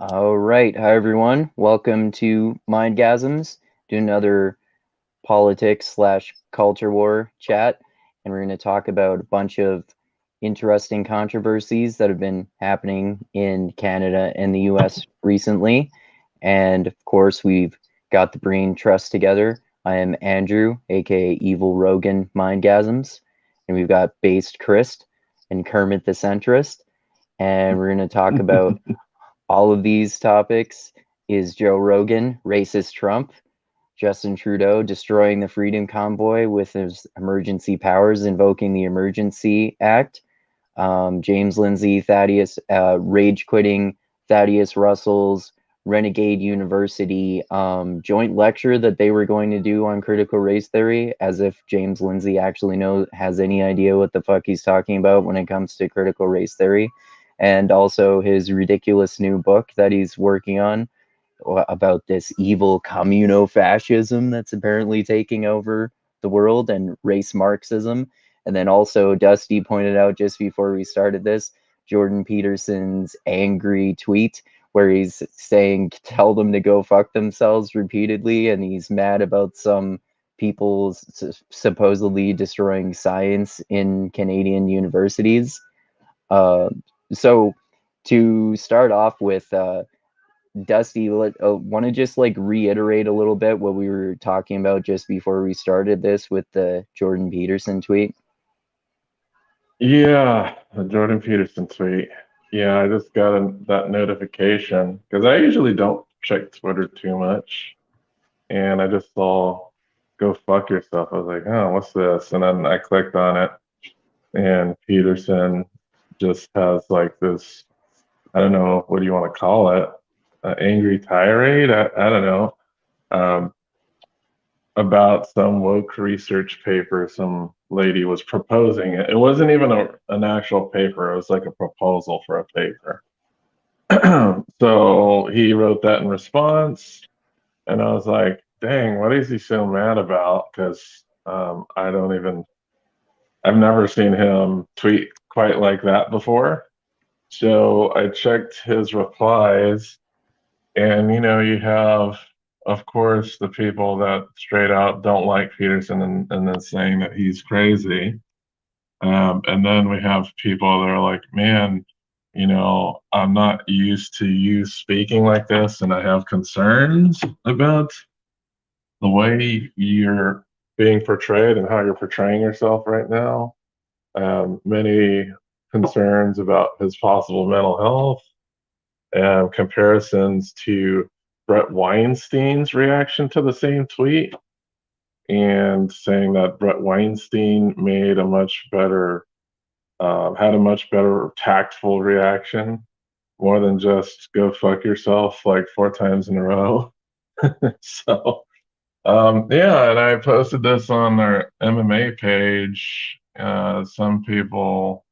All right. Hi, everyone. Welcome to Mindgasms, to another politics slash culture war chat. And we're going to talk about a bunch of interesting controversies that have been happening in Canada and the US recently. And of course, we've got the brain trust together. I am Andrew, aka Evil Rogan Mindgasms. And we've got Based Chris and Kermit the Centrist. And we're going to talk about all of these topics. Is Joe Rogan racist Trump? Justin Trudeau destroying the Freedom Convoy with his emergency powers, invoking the Emergency Act. James Lindsay, Thaddeus, rage quitting Thaddeus Russell's Renegade University joint lecture that they were going to do on critical race theory, as if James Lindsay actually has any idea what the fuck he's talking about when it comes to critical race theory. And also his ridiculous new book that he's working on about this evil communo-fascism that's apparently taking over the world and race Marxism. And then also Dusty pointed out just before we started this, Jordan Peterson's angry tweet where he's saying, tell them to go fuck themselves repeatedly. And he's mad about some people supposedly destroying science in Canadian universities. So to start off with, Dusty, want to just like reiterate a little bit what we were talking about just before we started this with the Jordan Peterson tweet? Yeah, the Jordan Peterson tweet. Yeah, I just got that notification because I usually don't check Twitter too much. And I just saw go fuck yourself. I was like, oh, what's this? And then I clicked on it, and Peterson just has like this, I don't know, what do you want to call it? Angry tirade? I don't know. Um, about some woke research paper some lady was proposing. It wasn't even an actual paper, it was like a proposal for a paper. So he wrote that in response, and I was like, dang, what is he so mad about? Because I've never seen him tweet quite like that before. So I checked his replies, and you have, of course, the people that straight out don't like Peterson and then saying that he's crazy. And then we have people that are like, man, I'm not used to you speaking like this, and I have concerns about the way you're being portrayed and how you're portraying yourself right now. Many concerns about his possible mental health and comparisons to Brett Weinstein's reaction to the same tweet, and saying that Brett Weinstein had a much better tactful reaction, more than just go fuck yourself like 4 times in a row. So, yeah, and I posted this on their MMA page. Some people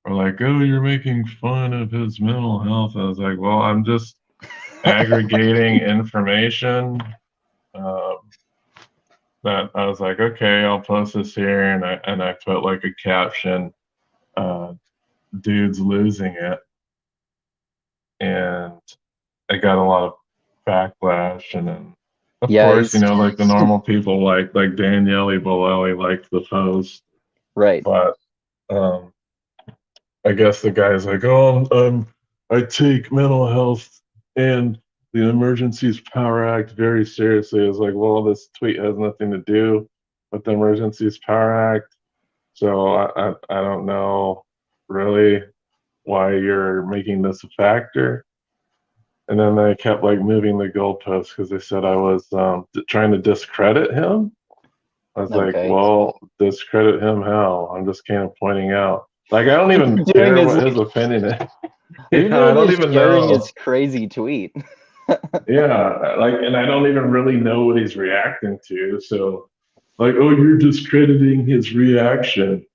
were like, oh, you're making fun of his mental health. I was like, well, I'm just aggregating information. Um, that I was like, okay, I'll post this here, and I put like a caption, uh, "Dude's losing it," and I got a lot of backlash, and then of Yeah, course, like the normal people, like Danielle Bolelli liked the post, right. but um, I guess the guy's like, oh, I take mental health and the Emergencies Power Act very seriously. I was like, well, this tweet has nothing to do with the Emergencies Power Act. So I don't know really why you're making this a factor. And then they kept like moving the goalposts because they said I was trying to discredit him. I was like, Okay. well, discredit him how? I'm just kind of pointing out. Like, I don't All you're even doing care is what like his opinion is. all you're Yeah, I doing don't is even sharing know. his crazy tweet. Yeah, like, and I don't even really know what he's reacting to. So, like, oh, you're discrediting his reaction.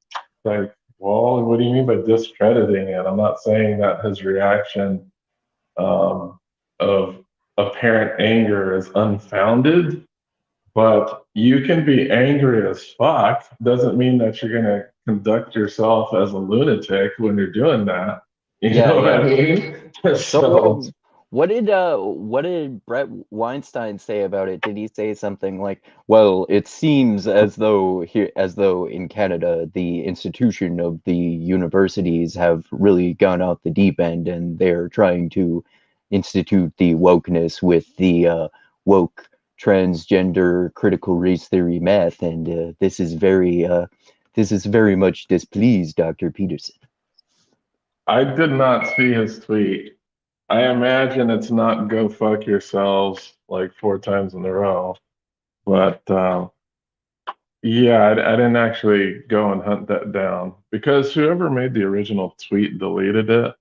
Like, well, what do you mean by discrediting it? I'm not saying that his reaction um, of apparent anger is unfounded, but you can be angry as fuck. Doesn't mean that you're gonna conduct yourself as a lunatic when you're doing that. You Yeah, know what I yeah. mean? So So, What did Brett Weinstein say about it? Did he say something like, "Well, it seems as though in Canada the institution of the universities have really gone out the deep end, and they're trying to institute the wokeness with the woke transgender critical race theory math, and this is very much displeased Dr. Peterson." I did not see his tweet. I imagine it's not go fuck yourselves like 4 times in a row. But yeah, I didn't actually go and hunt that down because whoever made the original tweet deleted it.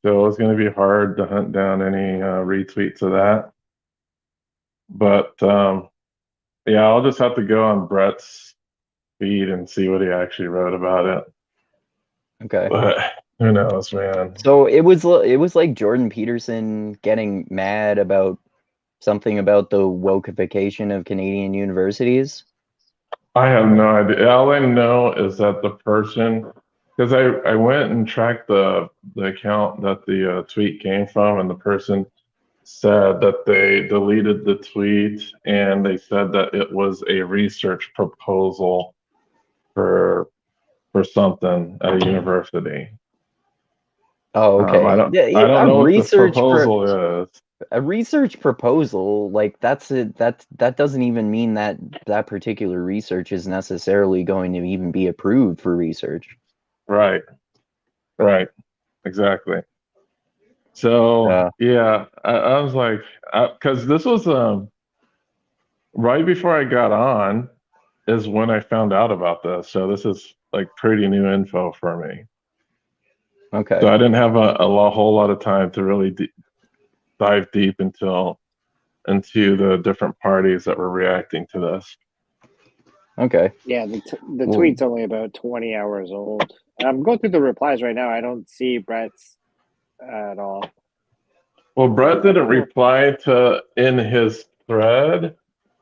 So it's going to be hard to hunt down any retweets of that. But yeah, I'll just have to go on Brett's feed and see what he actually wrote about it. Okay. But who knows, man? So it was like Jordan Peterson getting mad about something about the wokeification of Canadian universities. I have no idea. All I know is that the person, because I went and tracked the account that the tweet came from, and the person said that they deleted the tweet and they said that it was a research proposal for something at a university. Oh, okay. I don't Yeah, know what this proposal is. a research proposal, like that doesn't even mean that that particular research is necessarily going to even be approved for research. Right. Exactly. So yeah, I was like, because this was right before I got on is when I found out about this. So this is like pretty new info for me. Okay. So I didn't have a whole lot of time to really dive deep into the different parties that were reacting to this. Okay. Yeah, the tweet's only about 20 hours old. I'm going through the replies right now. I don't see Brett's at all. Well, Brett didn't reply to in his thread.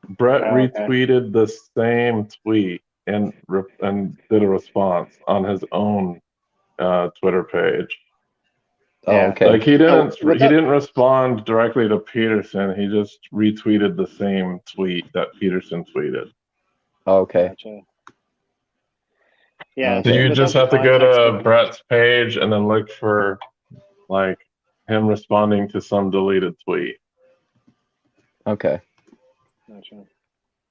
Brett retweeted the same tweet and did a response on his own Twitter page. Oh, okay. Like he didn't respond directly to Peterson. He just retweeted the same tweet that Peterson tweeted. Oh, okay. Gotcha. Yeah. So you just have to go to Brett's page and then look for like him responding to some deleted tweet. Okay. Gotcha.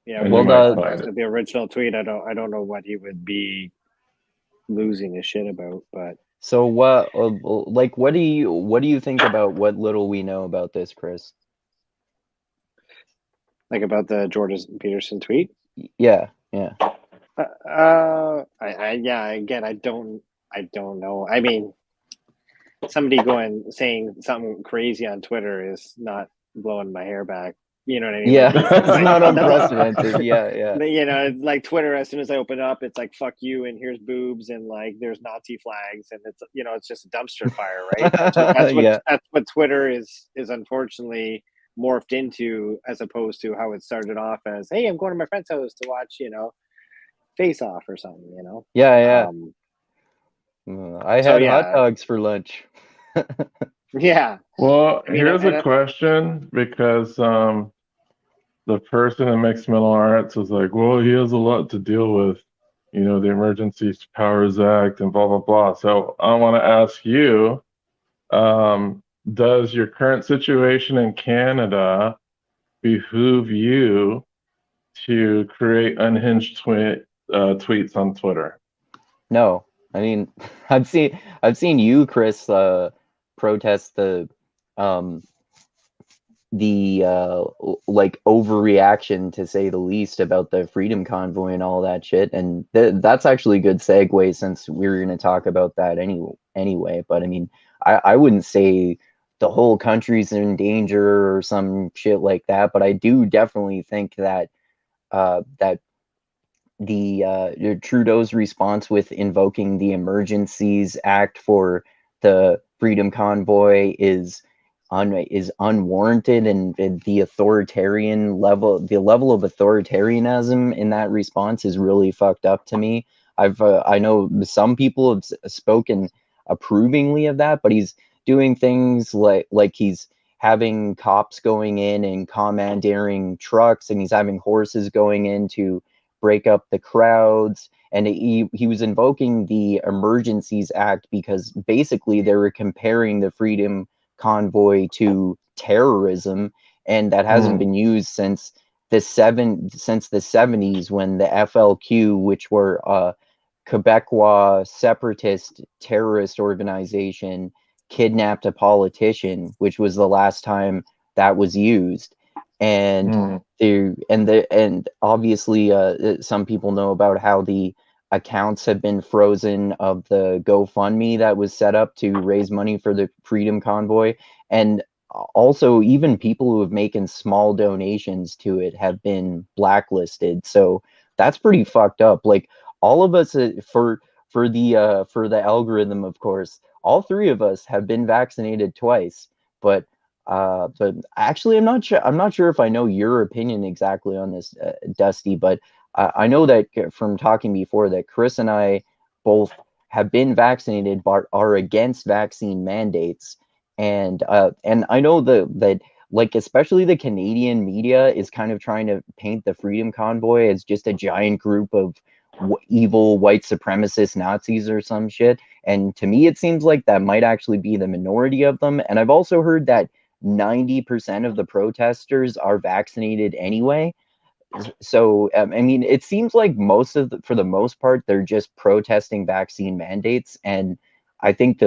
Yeah. And Well, the original tweet, I don't know what he would be losing his shit about, but. So what do you think about what little we know about this, Chris? Like about the Jordan Peterson tweet? Yeah. Again, I don't know. I mean, somebody saying something crazy on Twitter is not blowing my hair back. You know what I mean? Yeah, it's not unprecedented. Yeah. You know, like Twitter, as soon as I open up, it's like, fuck you, and here's boobs, and like there's Nazi flags, and it's, you know, it's just a dumpster fire, right? That's what Twitter is unfortunately morphed into, as opposed to how it started off as, hey, I'm going to my friend's house to watch, you know, Face Off or something, you know? Yeah. I had hot dogs for lunch. Yeah. Well, here's a question, because the person in mixed mental arts was like, well, he has a lot to deal with, you know, the Emergency Powers Act and blah, blah, blah. So I want to ask you, does your current situation in Canada behoove you to create unhinged tweets on Twitter? No. I mean, I've seen you, Chris, protest the like overreaction, to say the least, about the Freedom Convoy and all that shit, and that's actually a good segue, since we were going to talk about that anyway. But I mean, I wouldn't say the whole country's in danger or some shit like that, but I do definitely think that that the Trudeau's response with invoking the Emergencies Act for the Freedom Convoy is unwarranted, and the level of authoritarianism in that response is really fucked up to me. I know some people have spoken approvingly of that, but he's doing things like he's having cops going in and commandeering trucks, and he's having horses going in to break up the crowds. And he was invoking the Emergencies Act because basically they were comparing the Freedom Convoy to terrorism, and that hasn't been used since the 70s, when the FLQ, which were Quebecois separatist terrorist organization, kidnapped a politician, which was the last time that was used. And and obviously some people know about how the accounts have been frozen of the GoFundMe that was set up to raise money for the Freedom Convoy. And also even people who have making small donations to it have been blacklisted. So that's pretty fucked up. Like, all of us, for the algorithm, of course, all three of us have been vaccinated twice. But actually, I'm not sure if I know your opinion exactly on this, Dusty. But I know that from talking before that Chris and I both have been vaccinated but are against vaccine mandates. And I know that like especially the Canadian media is kind of trying to paint the Freedom Convoy as just a giant group of evil white supremacist Nazis or some shit. And to me, it seems like that might actually be the minority of them. And I've also heard that 90% of the protesters are vaccinated anyway. So I mean, it seems like for the most part, they're just protesting vaccine mandates. And I think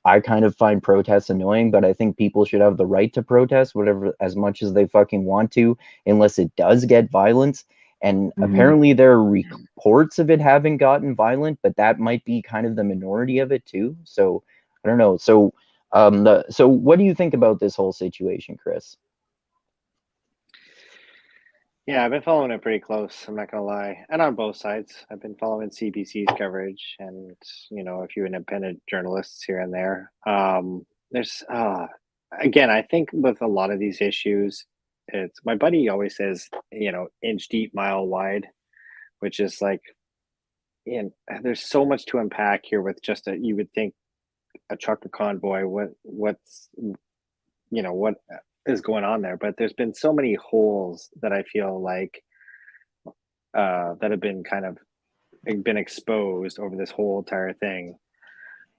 I kind of find protests annoying, but I think people should have the right to protest whatever as much as they fucking want to, unless it does get violence. And apparently there are reports of it having gotten violent, but that might be kind of the minority of it too. So I don't know. So so what do you think about this whole situation, Chris? Yeah, I've been following it pretty close. I'm not gonna lie, and on both sides. I've been following CBC's coverage, and a few independent journalists here and there. There's again, I think with a lot of these issues, it's my buddy always says, inch deep, mile wide, which is like, and there's so much to unpack here with just you would think a trucker convoy. What's what is going on there? But there's been so many holes that I feel like that have been kind of been exposed over this whole entire thing.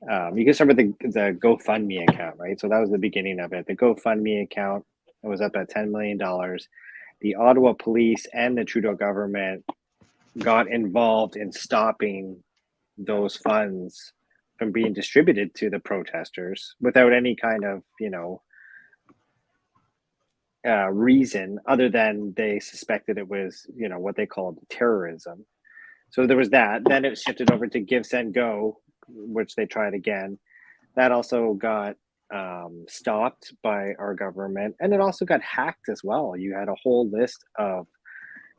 You can start with the GoFundMe account, right? So that was the beginning of it. The GoFundMe account, it was up at $10 million. The Ottawa police and the Trudeau government got involved in stopping those funds from being distributed to the protesters without any kind of, reason other than they suspected it was, what they called terrorism. So there was that. Then it shifted over to Give, Send, Go, which they tried again. That also got stopped by our government. And it also got hacked as well. You had a whole list of,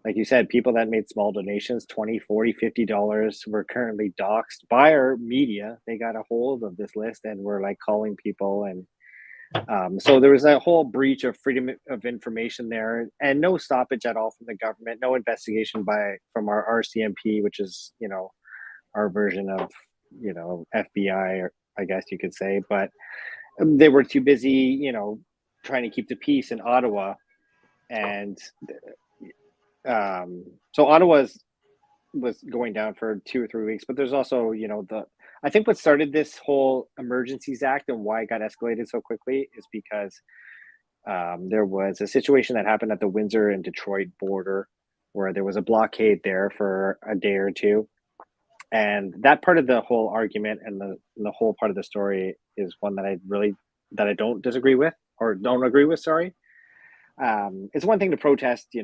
like you said, people that made small donations, $20, $40, $50, were currently doxxed by our media. They got a hold of this list and were like calling people. And so there was a whole breach of freedom of information there, and no stoppage at all from the government, no investigation from our RCMP, which is our version of FBI, or I guess you could say. But they were too busy, trying to keep the peace in Ottawa, and so Ottawa was going down for 2 or 3 weeks. But there's also I think what started this whole Emergencies Act and why it got escalated so quickly is because there was a situation that happened at the Windsor and Detroit border where there was a blockade there for a day or two. And that part of the whole argument and the whole part of the story is one that I don't disagree with, or don't agree with, sorry. It's one thing to protest,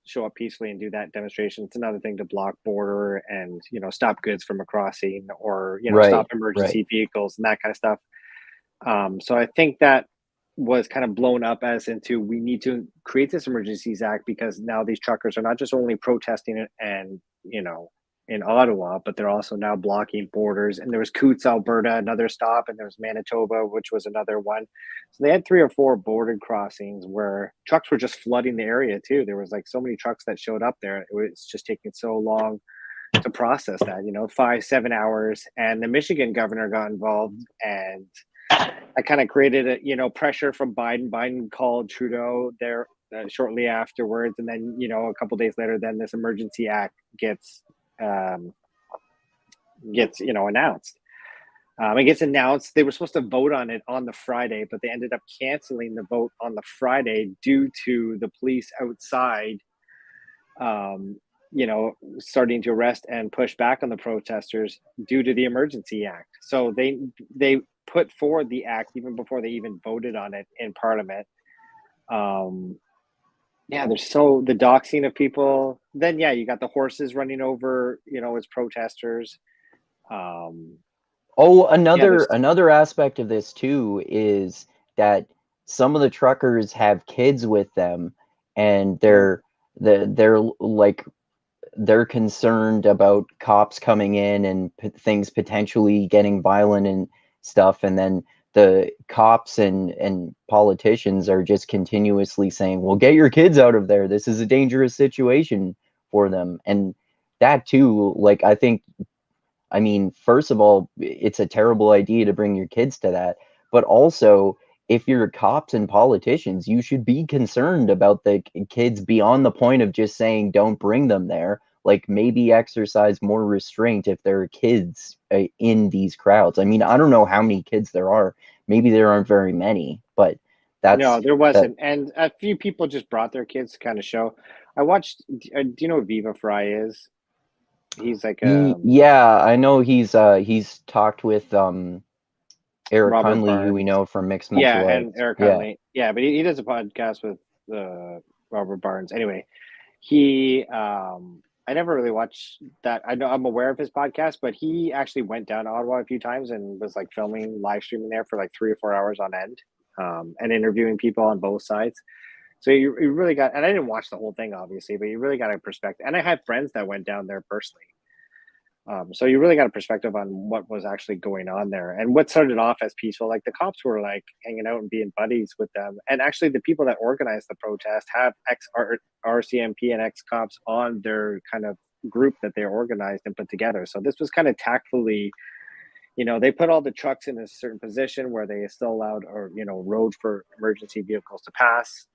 show up peacefully and do that demonstration. It's another thing to block border and, stop goods from a crossing, or, stop emergency vehicles and that kind of stuff. So I think that was kind of blown up as into, we need to create this Emergencies Act because now these truckers are not just only protesting and, in Ottawa, but they're also now blocking borders. And there was Coutts, Alberta, another stop, and there was Manitoba, which was another one. So they had 3 or 4 border crossings where trucks were just flooding the area too. There was like so many trucks that showed up there. It was just taking so long to process that, 5-7 hours. And the Michigan governor got involved and that kind of created a pressure from Biden. Biden called Trudeau there shortly afterwards, and then a couple days later, then this emergency act gets announced. It gets announced. They were supposed to vote on it on the Friday, but they ended up canceling the vote on the Friday due to the police outside, starting to arrest and push back on the protesters due to the Emergency Act. So they put forward the act even before they even voted on it in Parliament. There's the doxing of people. Then you got the horses running over, as protesters. Another aspect of this too is that some of the truckers have kids with them, and they're concerned about cops coming in and things potentially getting violent and stuff, and then the cops and politicians are just continuously saying, well, get your kids out of there, this is a dangerous situation for them. And that too, I mean, first of all, it's a terrible idea to bring your kids to that. But also, if you're cops and politicians, you should be concerned about the kids beyond the point of just saying don't bring them there. Like, maybe exercise more restraint if there are kids in these crowds. I mean, I don't know how many kids there are. Maybe there aren't very many, but no, there wasn't. And a few people just brought their kids to kind of show. I watched. Do you know who Viva Fry is? He's like yeah, I know he's talked with Eric Robert Hunley, Barnes, who we know from Mixed Martial Arts. and Eric Hunley. Yeah, but he does a podcast with Robert Barnes. Anyway, he I never really watched that. I know I'm aware of his podcast, but he actually went down to Ottawa a few times and was like filming, live streaming there for like 3 or 4 hours on end, and interviewing people on both sides. So you really got, and I didn't watch the whole thing obviously, but you really got a perspective. And I had friends that went down there personally. So you really got a perspective on what was actually going on there, and what started off as peaceful. Like the cops were like hanging out and being buddies with them, and actually the people that organized the protest have RCMP and ex cops on their kind of group that they organized and put together. So this was kind of tactfully, they put all the trucks in a certain position where they still allowed road for emergency vehicles to pass.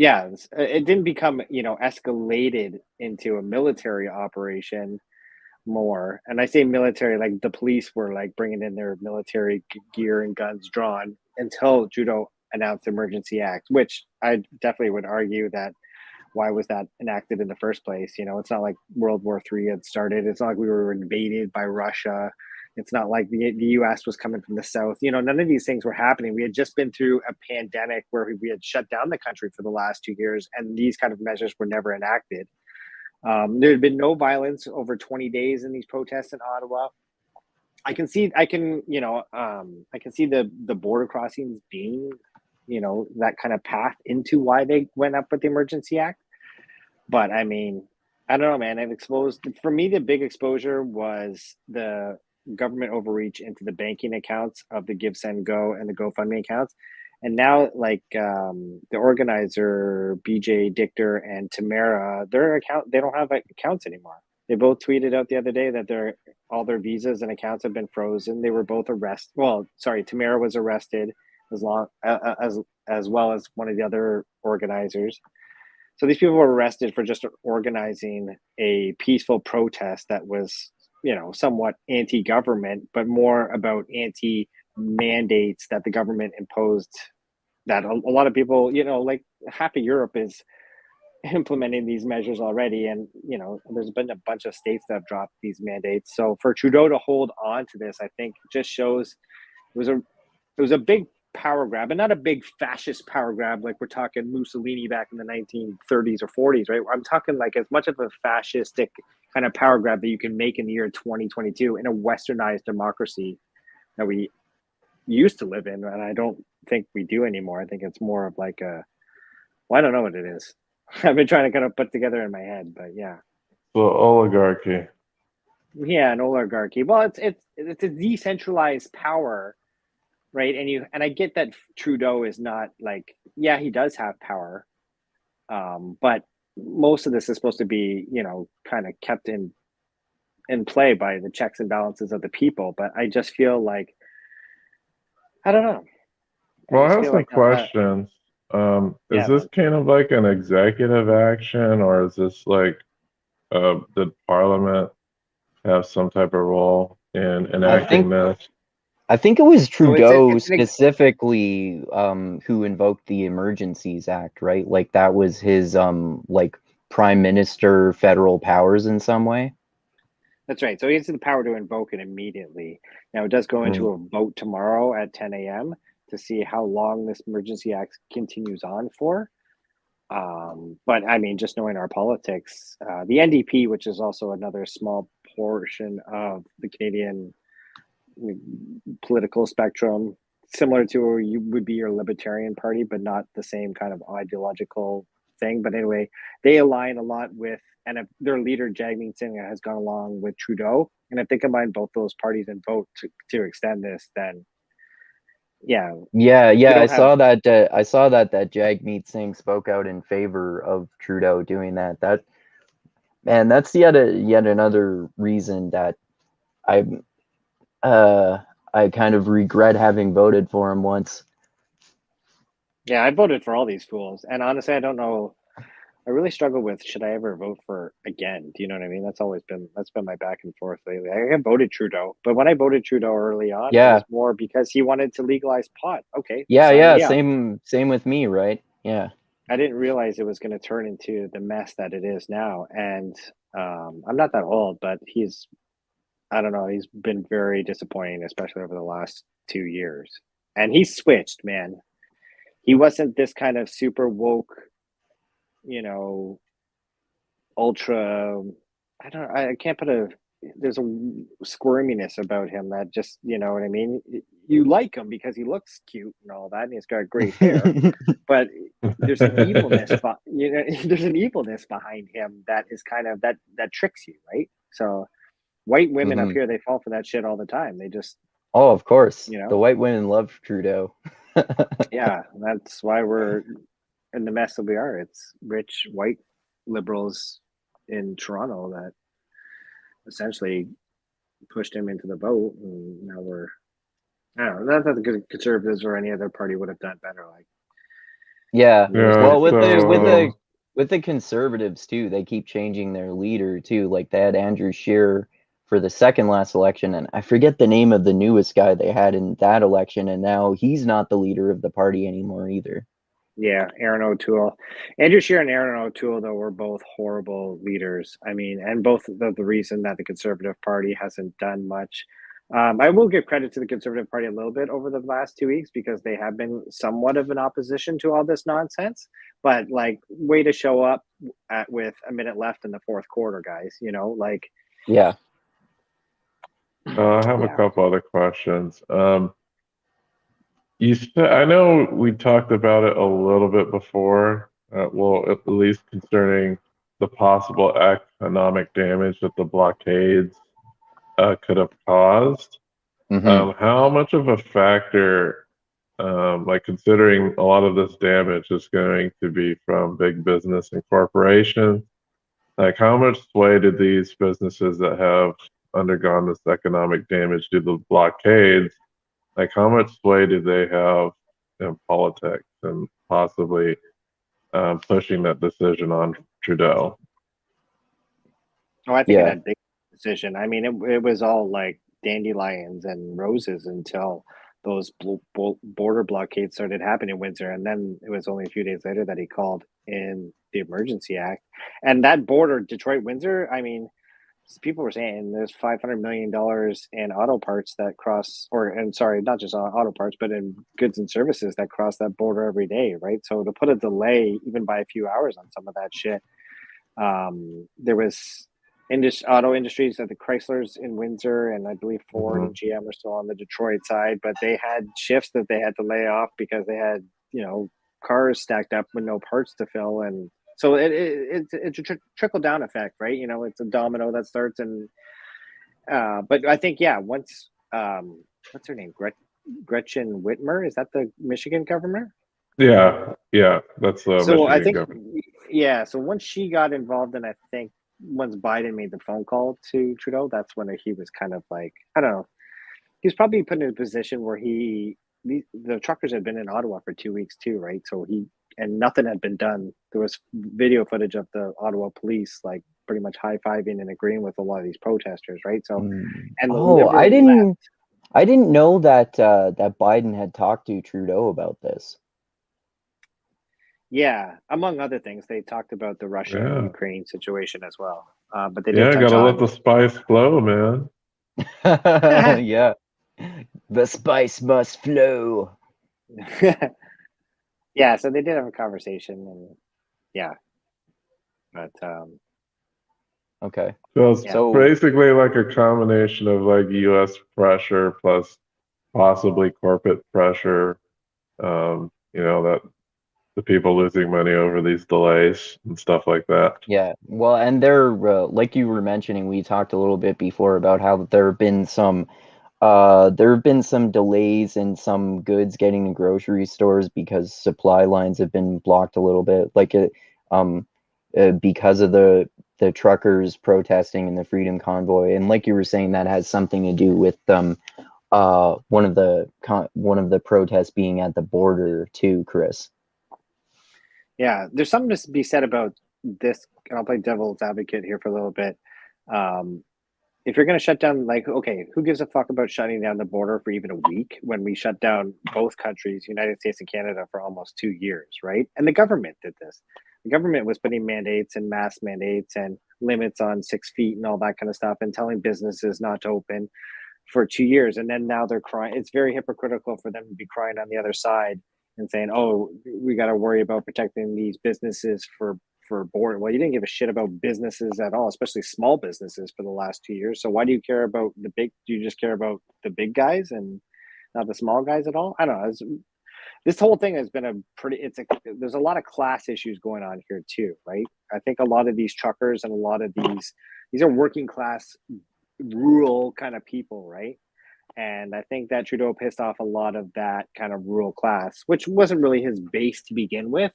It didn't become escalated into a military operation more. And I say military, like the police were like bringing in their military gear and guns drawn until Trudeau announced the Emergency Act, which I definitely would argue that why was that enacted in the first place? It's not like World War III had started. It's not like we were invaded by Russia. It's not like the U.S. was coming from the south. None of these things were happening. We had just been through a pandemic where we had shut down the country for the last 2 years, and these kind of measures were never enacted. There had been no violence over 20 days in these protests in Ottawa. I can see the border crossings being, that kind of path into why they went up with the Emergency Act. But I mean, I don't know, man. For me, the big exposure was the government overreach into the banking accounts of the Give, Send, Go and the GoFundMe accounts. And now, like the organizer BJ Dichter and Tamara, they don't have accounts anymore. They both tweeted out the other day that all their visas and accounts have been frozen. They were both arrested. Well, sorry, Tamara was arrested as well as one of the other organizers. So these people were arrested for just organizing a peaceful protest that was, somewhat anti-government, but more about anti-mandates that the government imposed, that a lot of people, like half of Europe is implementing these measures already. And, there's been a bunch of states that have dropped these mandates. So for Trudeau to hold on to this, I think just shows it was a big power grab, and not a big fascist power grab like we're talking Mussolini back in the 1930s or 40s, right? I'm talking like as much of a fascistic kind of power grab that you can make in the year 2022 in a westernized democracy that we used to live in, and I don't think we do anymore. I think it's more of like I don't know what it is. I've been trying to kind of put together in my head, but yeah. The oligarchy. Yeah, an oligarchy. Well, it's a decentralized power, right? And I get that Trudeau is not like, yeah, he does have power, but most of this is supposed to be, kind of kept in play by the checks and balances of the people. But I just feel like I don't know. Well, I just have feel some like questions. Is yeah, this man. kind of like an executive action, or is this like, did Parliament have some type of role in I enacting think this? I think it was So Trudeau it's an specifically who invoked the Emergencies Act, right? Like that was his like prime minister federal powers in some way. That's right. So he has the power to invoke it immediately. Now it does go into a vote tomorrow at 10 a.m. to see how long this emergency act continues on for. But I mean, just knowing our politics, the NDP, which is also another small portion of the Canadian political spectrum, similar to you would be your Libertarian Party, but not the same kind of ideological thing. But anyway, they align a lot with, and if their leader Jagmeet Singh has gone along with Trudeau, and if they combine both those parties and vote to extend this, then yeah, we Yeah. I don't have. saw that. I saw that Jagmeet Singh spoke out in favor of Trudeau doing that. That man, that's yet another reason that I I kind of regret having voted for him once. Yeah, I voted for all these fools, and honestly, I don't know. I really struggle with should I ever vote for again? Do you know what I mean? That's been my back and forth lately. I have voted Trudeau, but when I voted Trudeau early on, it Yeah, was more because he wanted to legalize pot. Okay, sign yeah. me up. Same with me, right? Yeah. I didn't realize it was going to turn into the mess that it is now. And I'm not that old, but I don't know, he's been very disappointing, especially over the last 2 years. And he switched, man. He wasn't this kind of super woke, you know, ultra. I can't put a. There's a squirminess about him that just, you know what I mean? You like him because he looks cute and all that, and he's got great hair, but there's an evilness, there's an evilness behind him that is kind of that tricks you, right? So white women up hmm here, they fall for that shit all the time. They just, Oh, of course. you The know, white women love Trudeau. yeah, that's why we're in the mess that we are. It's rich white liberals in Toronto that essentially pushed him into the vote, and now we're. I don't know. Not that the conservatives or any other party would have done better. Like Yeah. there's Yeah, Well, been so with the conservatives too, they keep changing their leader too. Like they had Andrew Scheer for the second last election, and I forget the name of the newest guy they had in that election, and now he's not the leader of the party anymore either. yeah, Aaron O'Toole, Andrew Scheer and Aaron O'Toole though were both horrible leaders. I mean, and both the reason that the Conservative Party hasn't done much. I will give credit to the Conservative Party a little bit over the last 2 weeks because they have been somewhat of an opposition to all this nonsense. But like, way to show up with a minute left in the fourth quarter, guys. You know, like, Yeah. I have a yeah, couple other questions. I know we talked about it a little bit before, well, at least concerning the possible economic damage that the blockades could have caused. hmm How much of a factor, like considering a lot of this damage is going to be from big business and corporations, like how much sway did these businesses that have undergone this economic damage due to the blockades, like how much sway do they have in politics and possibly pushing that decision on Trudeau? oh, I think it Yeah. had big decision. I mean, it was all like dandelions and roses until those border blockades started happening in Windsor, and then it was only a few days later that he called in the Emergency Act. And that border, Detroit Windsor, I mean, people were saying there's $500 million in auto parts that cross, or and sorry, not just auto parts, but in goods and services that cross that border every day, right? So to put a delay even by a few hours on some of that shit, there was auto industries at the Chryslers in Windsor, and I believe Ford Hmm. and GM are still on the Detroit side, but they had shifts that they had to lay off because they had, cars stacked up with no parts to fill, and so it's a trickle down effect, right? It's a domino that starts, and but I think once what's her name, Gretchen Whitmer, is that the Michigan governor? Yeah, that's the So I Michigan think, government. yeah. So once she got involved, and I think once Biden made the phone call to Trudeau, that's when he was kind of like, I don't know. He was probably put in a position where he the truckers had been in Ottawa for 2 weeks too, right? So and nothing had been done. There was video footage of the Ottawa police like pretty much high-fiving and agreeing with a lot of these protesters, right? So, and the liberal I didn't know that that Biden had talked to Trudeau about this. Yeah, among other things, they talked about the Russia and Ukraine situation as well. But they did gotta let the spice flow, man. Yeah, the spice must flow. Yeah, so they did have a conversation, and but okay. So it's basically like a combination of like U.S. pressure plus possibly corporate pressure. You know, that the people losing money over these delays and stuff like that. Yeah, well, and there, like you were mentioning, we talked a little bit before about how there have been some delays in some goods getting to grocery stores because supply lines have been blocked a little bit, like because of the truckers protesting in the Freedom Convoy, and like you were saying, that has something to do with one of the protests being at the border too, Chris. Yeah, there's something to be said about this, and I'll play devil's advocate here for a little bit. If you're going to shut down, like, okay, who gives a fuck about shutting down the border for even a week when we shut down both countries, United States and Canada, for almost 2 years, right? And the government did this. The government was putting mandates and mask mandates and limits on 6 feet and all that kind of stuff, and telling businesses not to open for 2 years. And then now they're crying. It's very hypocritical for them to be crying on the other side and saying, "Oh, we got to worry about protecting these businesses for border." Well, you didn't give a shit about businesses at all, especially small businesses, for the last 2 years. So why do you care about the big? Do you just care about the big guys and not the small guys at all? I don't know. This whole thing has been there's a lot of class issues going on here too, right? I think a lot of these truckers and a lot of these are working class, rural kind of people, right? And I think that Trudeau pissed off a lot of that kind of rural class, which wasn't really his base to begin with.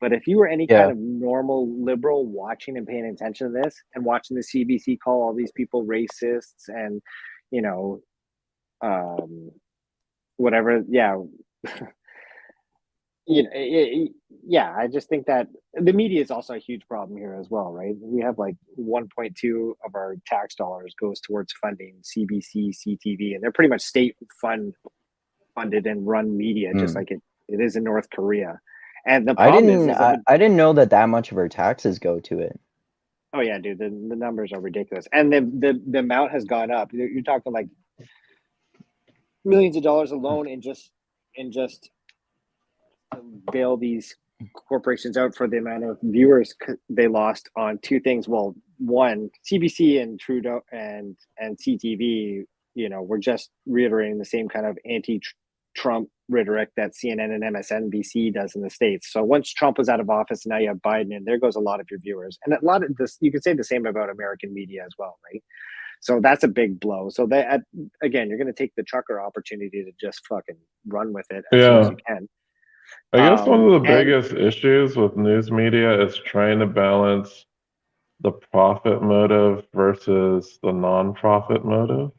But if you were any kind of normal liberal watching and paying attention to this and watching the CBC call all these people racists and, you know, whatever, you know, I just think that the media is also a huge problem here as well, right? We have like 1.2 of our tax dollars goes towards funding CBC, CTV, and they're pretty much state funded and run media, just like it is in North Korea. And the problem I didn't know that much of our taxes go to it. Oh yeah, dude, the numbers are ridiculous, and the amount has gone up. You're talking like millions of dollars alone in just bail these corporations out for the amount of viewers they lost on two things. Well, one, CBC and Trudeau and CTV, you know, were just reiterating the same kind of anti-Trump rhetoric that CNN and MSNBC does in the States. So once Trump was out of office, now you have Biden, and there goes a lot of your viewers. And a lot of this, you could say the same about American media as well, right? So that's a big blow. So that, again, you're going to take the trucker opportunity to just fucking run with it as soon as you can. I guess one of the biggest issues with news media is trying to balance the profit motive versus the non-profit motive.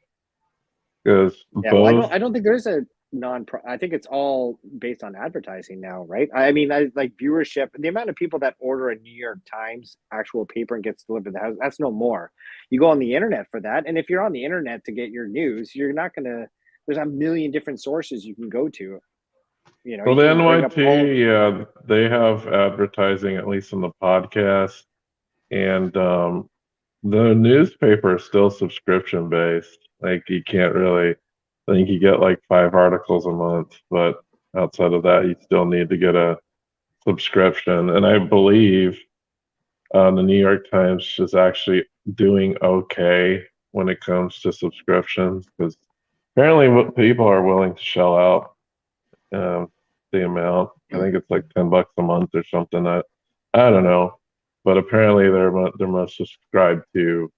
Because well, I don't think there's a I think it's all based on advertising now, right? I mean, like viewership, the amount of people that order a New York Times actual paper and gets delivered to the house, that's no more. You go on the internet for that, and if you're on the internet to get your news, you're not gonna. There's a million different sources you can go to. You know, well, the NYT, they have advertising, at least on the podcast, and the newspaper is still subscription based. Like, you can't really, I think you get like 5 articles a month, but outside of that, you still need to get a subscription. And I believe the New York Times is actually doing okay when it comes to subscriptions, because apparently people are willing to shell out the amount. I think it's like $10 a month or something. I don't know, but apparently they're most subscribed to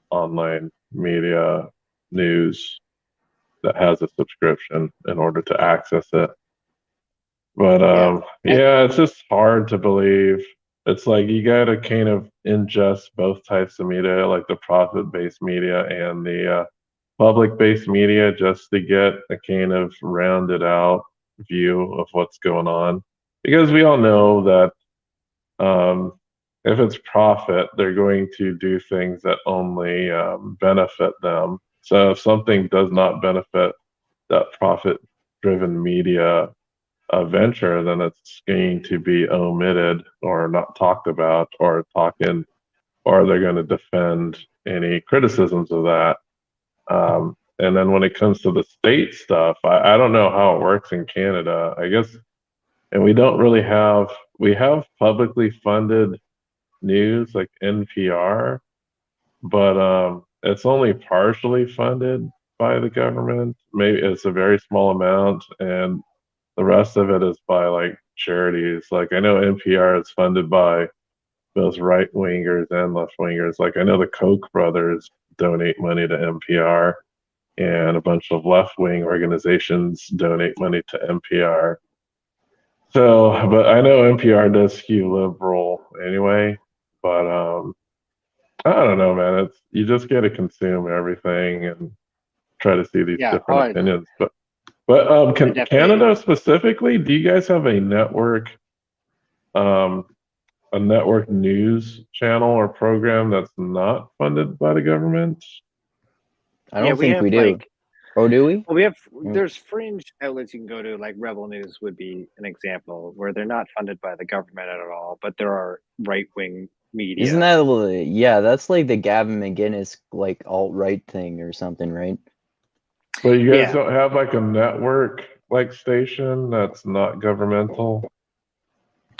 online media news that has a subscription in order to access it. But it's just hard to believe. It's like you got to kind of ingest both types of media, like the profit-based media and the public-based media just to get a kind of rounded out view of what's going on. Because we all know that if it's profit, they're going to do things that only benefit them. So if something does not benefit that profit-driven media venture, then it's going to be omitted or not talked about or they're going to defend any criticisms of that. And then when it comes to the state stuff, I don't know how it works in Canada. I guess, and we have publicly funded news like NPR, but it's only partially funded by the government. Maybe it's a very small amount, and the rest of it is by like charities. Like I know NPR is funded by those right wingers and left wingers. Like I know the Koch brothers donate money to NPR, and a bunch of left wing organizations donate money to NPR. So, but I know NPR does skew liberal anyway. But I don't know, man. It's you just got to consume everything and try to see these different opinions. But Canada specifically, do you guys have a network news channel or program that's not funded by the government? I don't think we do. Oh, do we? Well, there's fringe outlets you can go to, like Rebel News would be an example, where they're not funded by the government at all, but there are right-wing media. Isn't that, yeah, that's like the Gavin McInnes, like, alt-right thing or something, right? But you guys don't have like a network like station that's not governmental?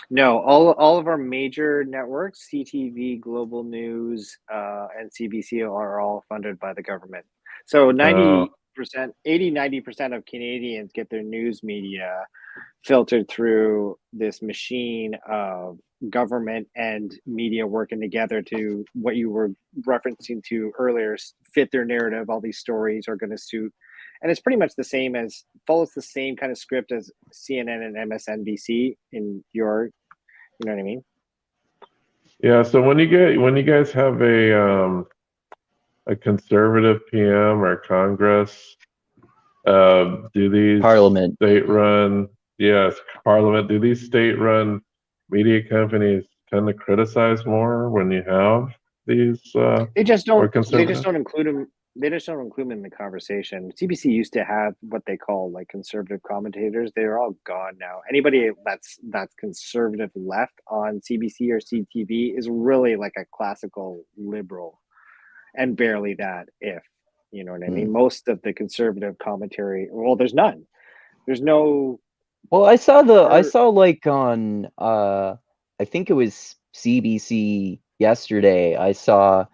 No, all of our major networks, CTV, Global News, and CBC are all funded by the government. So 90%, 90% of Canadians get their news media filtered through this machine of government and media working together to what you were referencing to earlier, fit their narrative. All these stories are going to suit. And it's pretty much the same follows the same kind of script as CNN and MSNBC in your, you know what I mean? Yeah. So when you guys have a conservative PM or Congress, do these Parliament state-run, Parliament, do these state-run media companies tend to criticize more when you have these? They just don't include them. They just don't include them in the conversation. CBC used to have what they call like conservative commentators. They're all gone now. Anybody that's conservative left on CBC or CTV is really like a classical liberal, and barely that, if you know what I mean. Most of the conservative commentary, well, there's none. There's no. Well, I saw like on I think it was CBC yesterday. I saw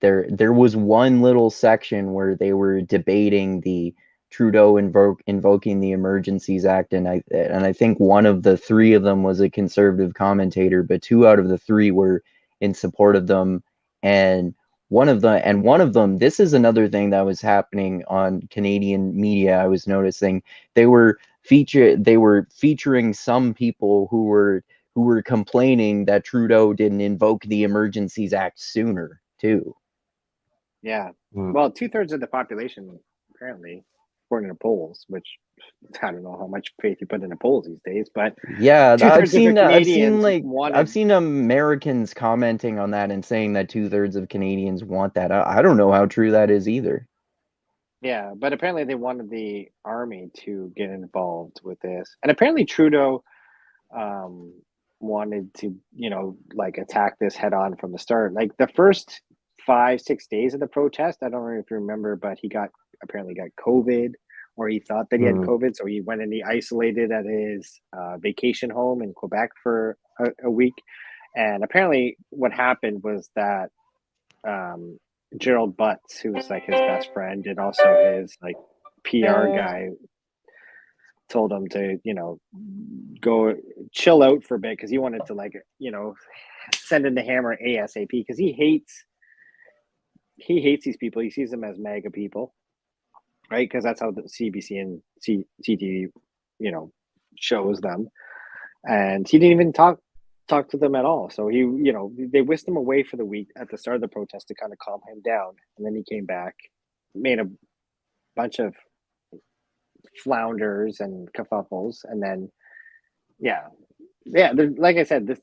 there was one little section where they were debating the Trudeau invoking the Emergencies Act, and I think one of the three of them was a conservative commentator, but two out of the three were in support of them, and one of them, this is another thing that was happening on Canadian media. I was noticing they were featuring some people who were complaining that Trudeau didn't invoke the Emergencies Act sooner too. Yeah. Well, 2/3 of the population, apparently, according to polls, which I don't know how much faith you put into polls these days, but yeah, I've seen Americans commenting on that and saying that 2/3 of Canadians want that. I don't know how true that is either. Yeah, but apparently they wanted the army to get involved with this, and apparently Trudeau wanted to, like attack this head on from the start. Like the first 5-6 days of the protest, I don't know if you remember, but he apparently got COVID, or he thought that he had COVID, so he went and he isolated at his vacation home in Quebec for a week. And apparently what happened was that Gerald Butts, who was like his best friend and also his like PR guy, told him to, go chill out for a bit, because he wanted to send in the hammer ASAP, because he hates these people. He sees them as MAGA people, right? Because that's how the CBC and CTV, shows them. And he didn't even talk to them at all. So they whisked him away for the week at the start of the protest to kind of calm him down. And then he came back made a bunch of flounders and kerfuffles, and then like I said,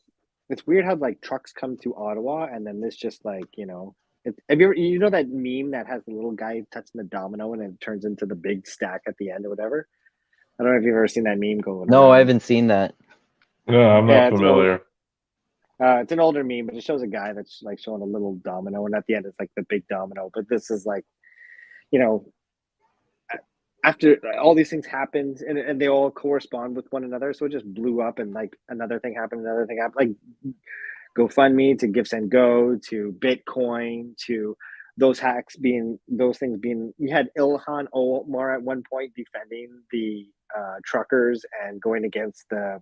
it's weird how like trucks come to Ottawa, and then this just like have you know that meme that has the little guy touching the domino and it turns into the big stack at the end or whatever? I don't know if you've ever seen that meme going No, around. I haven't seen that. No, I'm not familiar. It's an older meme, but it shows a guy that's like showing a little domino, and at the end it's like the big domino. But this is like, after all these things happened, and they all correspond with one another, so it just blew up, and like another thing happened, like GoFundMe to Gifts and Go to Bitcoin to those things being. You had Ilhan Omar at one point defending the truckers and going against the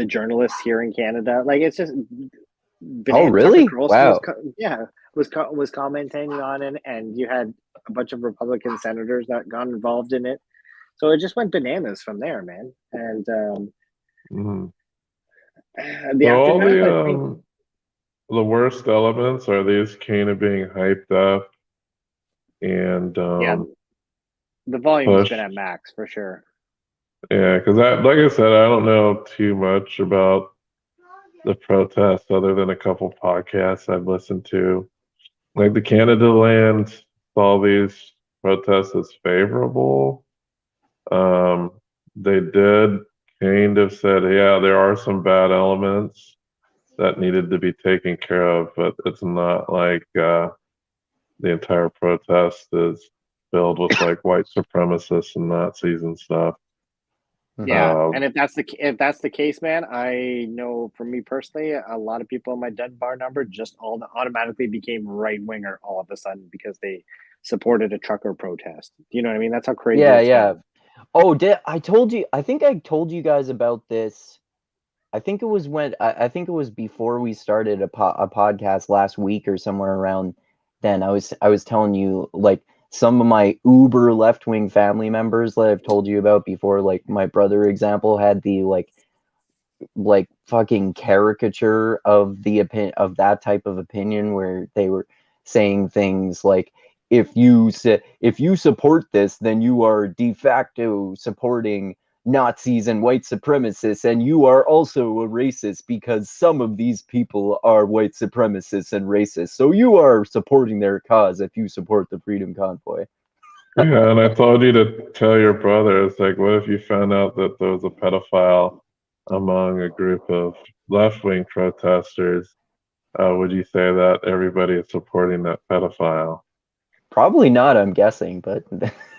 journalists here in Canada. Like it's just. Oh really? Wow. Was commenting on it, and you had a bunch of Republican senators that got involved in it. So it just went bananas from there, man. And the aftermath, the worst elements are these kind of being hyped up and the volume's been at max for sure. Yeah, because like I said, I don't know too much about the protests other than a couple podcasts I've listened to. Like the Canada Land saw these protests as favorable. They did kind of said, yeah, there are some bad elements that needed to be taken care of, but it's not like the entire protest is filled with like white supremacists and Nazis and stuff. Yeah, and if that's the case, man, I know for me personally, a lot of people in my Dunbar number just automatically became right winger all of a sudden because they supported a trucker protest. Do you know what I mean? That's how crazy. Yeah. Oh, I told you? I think I told you guys about this. I think it was I think it was before we started a podcast last week or somewhere around then. I was telling you like some of my uber left-wing family members that I've told you about before, like my brother example had the like fucking caricature of the of that type of opinion where they were saying things like if you support this, then you are de facto supporting Nazis and white supremacists, and you are also a racist because some of these people are white supremacists and racist. So you are supporting their cause if you support the Freedom Convoy. Yeah, and I told you to tell your brother, it's like, what if you found out that there was a pedophile among a group of left-wing protesters? Would you say that everybody is supporting that pedophile? Probably not, I'm guessing, but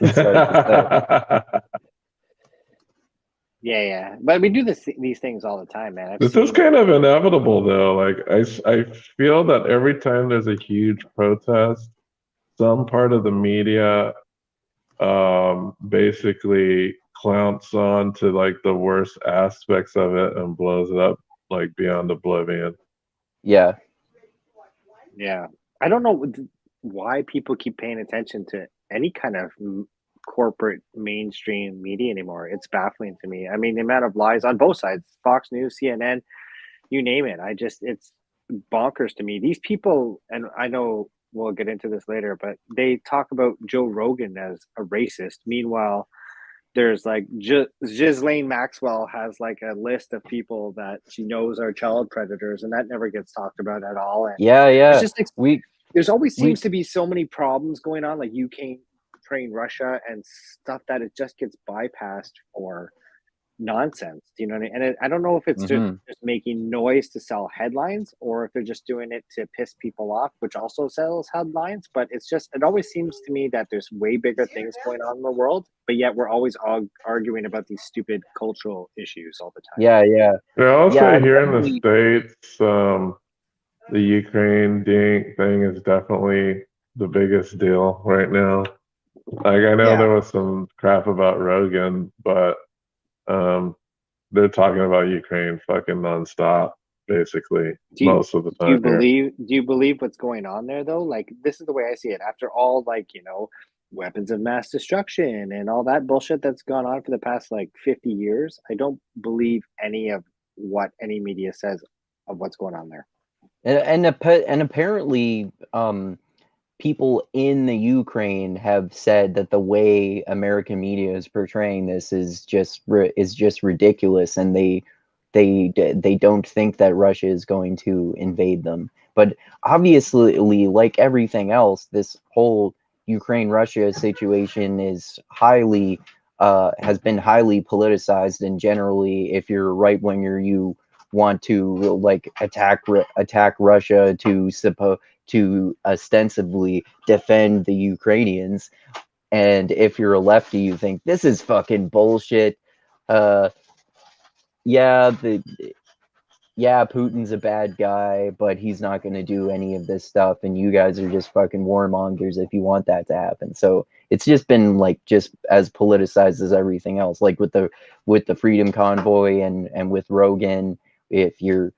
it's hard to say. Yeah, but we do these things all the time, man. This is kind of inevitable, though. Like I feel that every time there's a huge protest, some part of the media basically clounts on to like the worst aspects of it and blows it up like beyond oblivion. Yeah. I don't know why people keep paying attention to any kind of corporate mainstream media anymore. It's baffling to me. I mean, the amount of lies on both sides, Fox News, CNN, you name it. It's bonkers to me. These people, and I know we'll get into this later, but they talk about Joe Rogan as a racist. Meanwhile, there's like Ghislaine Maxwell has like a list of people that she knows are child predators, and that never gets talked about at all. And it's just like, there's always seems to be so many problems going on, like Ukraine, Russia, and stuff that it just gets bypassed for nonsense. Do you know what I mean? And I don't know if it's just making noise to sell headlines or if they're just doing it to piss people off, which also sells headlines. But it always seems to me that there's way bigger things going on in the world, but yet we're always arguing about these stupid cultural issues all the time. Yeah, I'll say here in the States, the Ukraine thing is definitely the biggest deal right now. Like I know there was some crap about Rogan, but they're talking about Ukraine fucking nonstop, basically, most of the time. Do you believe what's going on there though? Like this is the way I see it. After all, like, weapons of mass destruction and all that bullshit that's gone on for the past like 50 years, I don't believe any of what any media says of what's going on there. And apparently, people in the Ukraine have said that the way American media is portraying this is just ridiculous, and they don't think that Russia is going to invade them. But obviously, like everything else, this whole Ukraine-Russia situation is highly has been highly politicized, and generally, if you're a right winger, you want to like attack Russia to ostensibly defend the Ukrainians. And if you're a lefty, you think this is fucking bullshit. Uh, yeah, Putin's a bad guy, but he's not going to do any of this stuff, and you guys are just fucking warmongers if you want that to happen. So it's just been like just as politicized as everything else. Like with the Freedom Convoy and with Rogan, if you're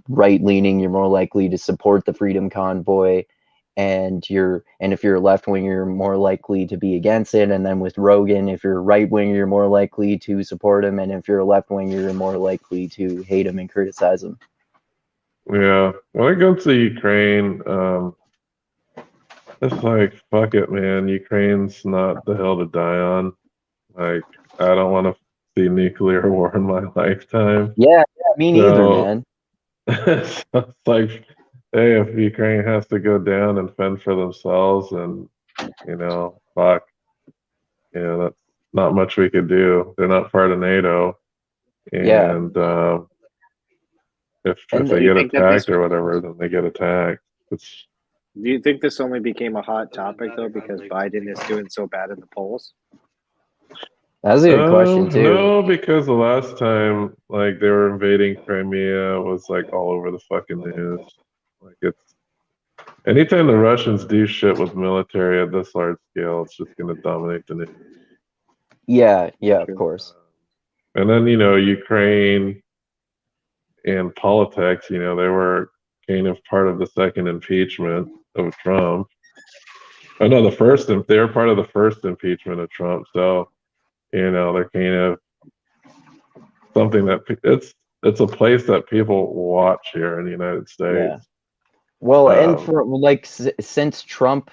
right leaning, you're more likely to support the Freedom Convoy, and if you're a left winger, you're more likely to be against it. And then with Rogan, if you're a right winger, you're more likely to support him, and if you're a left winger, you're more likely to hate him and criticize him. Yeah, when it comes to Ukraine, it's like, fuck it, man. Ukraine's not the hill to die on. Like, I don't want to see nuclear war in my lifetime. Yeah, me neither, man. So it's like, hey, if Ukraine has to go down and fend for themselves, and fuck, that's not much we could do. They're not part of NATO, and if they get attacked or whatever, then they get attacked. Do you think this only became a hot topic though because Biden is doing so bad in the polls? That's a good question too. No, because the last time like they were invading Crimea was like all over the fucking news. Like it's anytime the Russians do shit with military at this large scale, it's just gonna dominate the news. Yeah, of course. And then Ukraine and politics, they were kind of part of the second impeachment of Trump. Oh no, they were part of the first impeachment of Trump. So, they're kind of something that it's a place that people watch here in the United States. Yeah. Well, and for like since Trump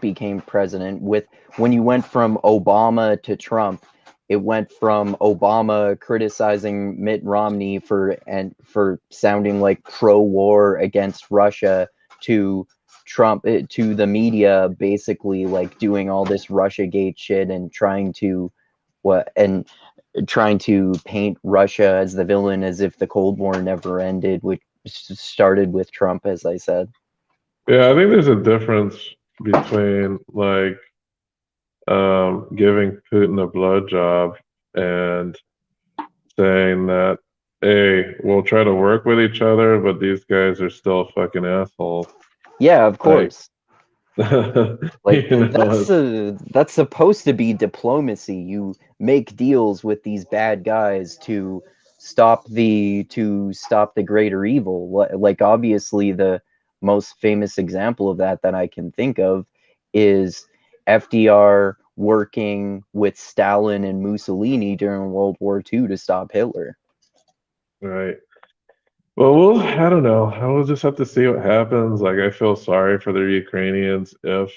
became president, when you went from Obama to Trump, it went from Obama criticizing Mitt Romney for sounding like pro-war against Russia to Trump, to the media basically like doing all this Russiagate shit and trying to paint Russia as the villain, as if the Cold War never ended, which started with Trump, as I said. Yeah, I think there's a difference between like giving Putin a blowjob and saying that, hey, we'll try to work with each other, but these guys are still fucking assholes. Yeah, of course. Like that's supposed to be diplomacy. You make deals with these bad guys to stop the greater evil. Like obviously the most famous example of that I can think of is FDR working with Stalin and Mussolini during World War II to stop Hitler. Right. Well, I don't know. We'll just have to see what happens. Like, I feel sorry for the Ukrainians if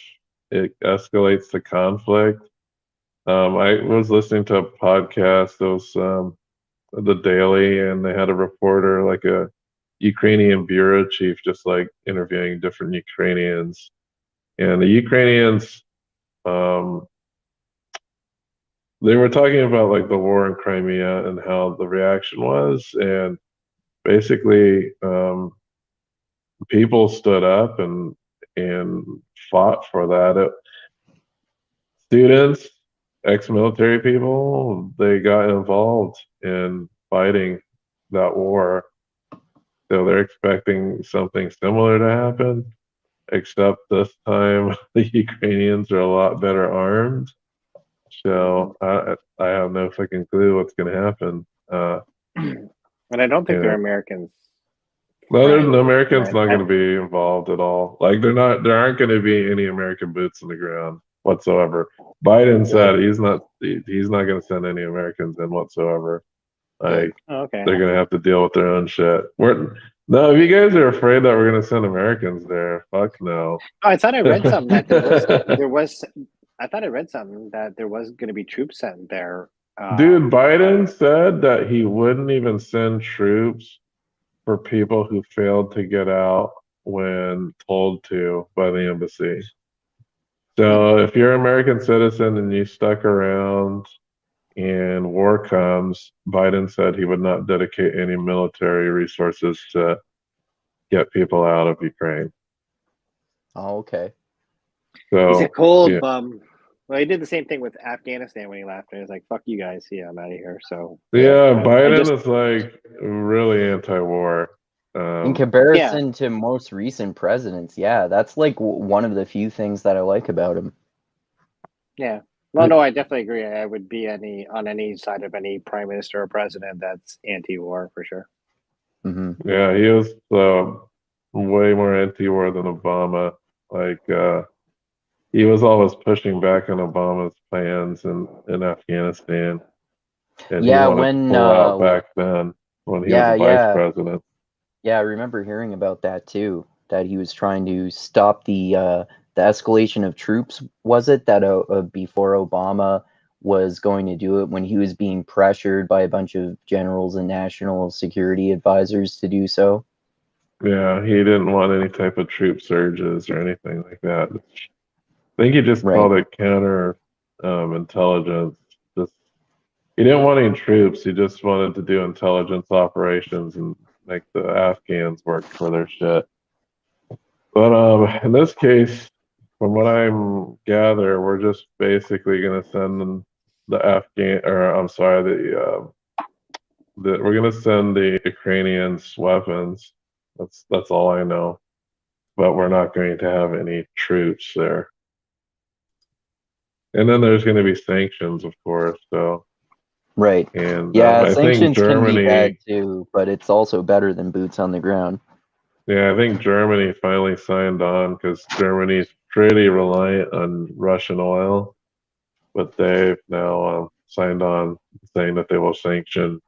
it escalates the conflict. I was listening to a podcast. It was The Daily, and they had a reporter, like a Ukrainian bureau chief, just like interviewing different Ukrainians. And the Ukrainians, they were talking about like the war in Crimea and how the reaction was, and basically people stood up and fought for that. Students, ex-military people, they got involved in fighting that war. So they're expecting something similar to happen, except this time the Ukrainians are a lot better armed. So I have no fucking clue what's going to happen. And I don't think they're Americans. Well, there's no Americans not going to be involved at all. Like there aren't going to be any American boots on the ground whatsoever. Biden said he's not going to send any Americans in whatsoever. Like they're going to have to deal with their own shit. No, if you guys are afraid that we're gonna send Americans there, fuck no. Oh, I thought I read something that there was. I thought I read something that there was going to be troops sent there. Dude, Biden said that he wouldn't even send troops for people who failed to get out when told to by the embassy. So if you're an American citizen and you stuck around and war comes, Biden said he would not dedicate any military resources to get people out of Ukraine. Oh, okay. So he's a cold yeah. bum. Well, he did the same thing with Afghanistan when he left. And he was like, "Fuck you guys, yeah, I'm out of here." So Yeah, Biden is like really anti-war. In comparison to most recent presidents, yeah, that's like one of the few things that I like about him. Yeah. Well, no, I definitely agree. I would be on any side of any prime minister or president that's anti-war for sure. Mm-hmm. Yeah, he was way more anti-war than Obama. Like he was always pushing back on Obama's plans in Afghanistan, and Yeah, he wanted when to pull out back then when he was vice president. Yeah, I remember hearing about that too. That he was trying to stop the escalation of troops. Was it that before Obama was going to do it, when he was being pressured by a bunch of generals and national security advisors to do so? Yeah, he didn't want any type of troop surges or anything like that. I think he just called it counter intelligence. Just he didn't want any troops. He just wanted to do intelligence operations and make the Afghans work for their shit. But in this case, from what I'm gather, we're just basically going to send the Afghan, or I'm sorry, we're going to send the Ukrainians weapons. That's all I know. But we're not going to have any troops there. And then there's going to be sanctions, of course. So right, and yeah, I think sanctions Germany can be bad too, but it's also better than boots on the ground. Yeah, I think Germany finally signed on because Germany's pretty reliant on Russian oil, but they've now signed on saying that they will sanction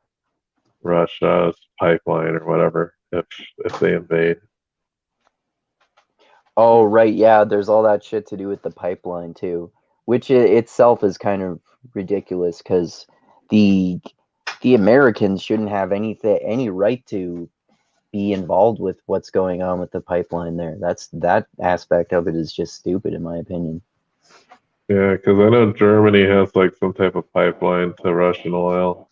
Russia's pipeline or whatever if they invade. Oh, right, yeah, there's all that shit to do with the pipeline too, which itself is kind of ridiculous because the Americans shouldn't have any right to be involved with what's going on with the pipeline there. That aspect of it is just stupid, in my opinion. Yeah, because I know Germany has like some type of pipeline to Russian oil,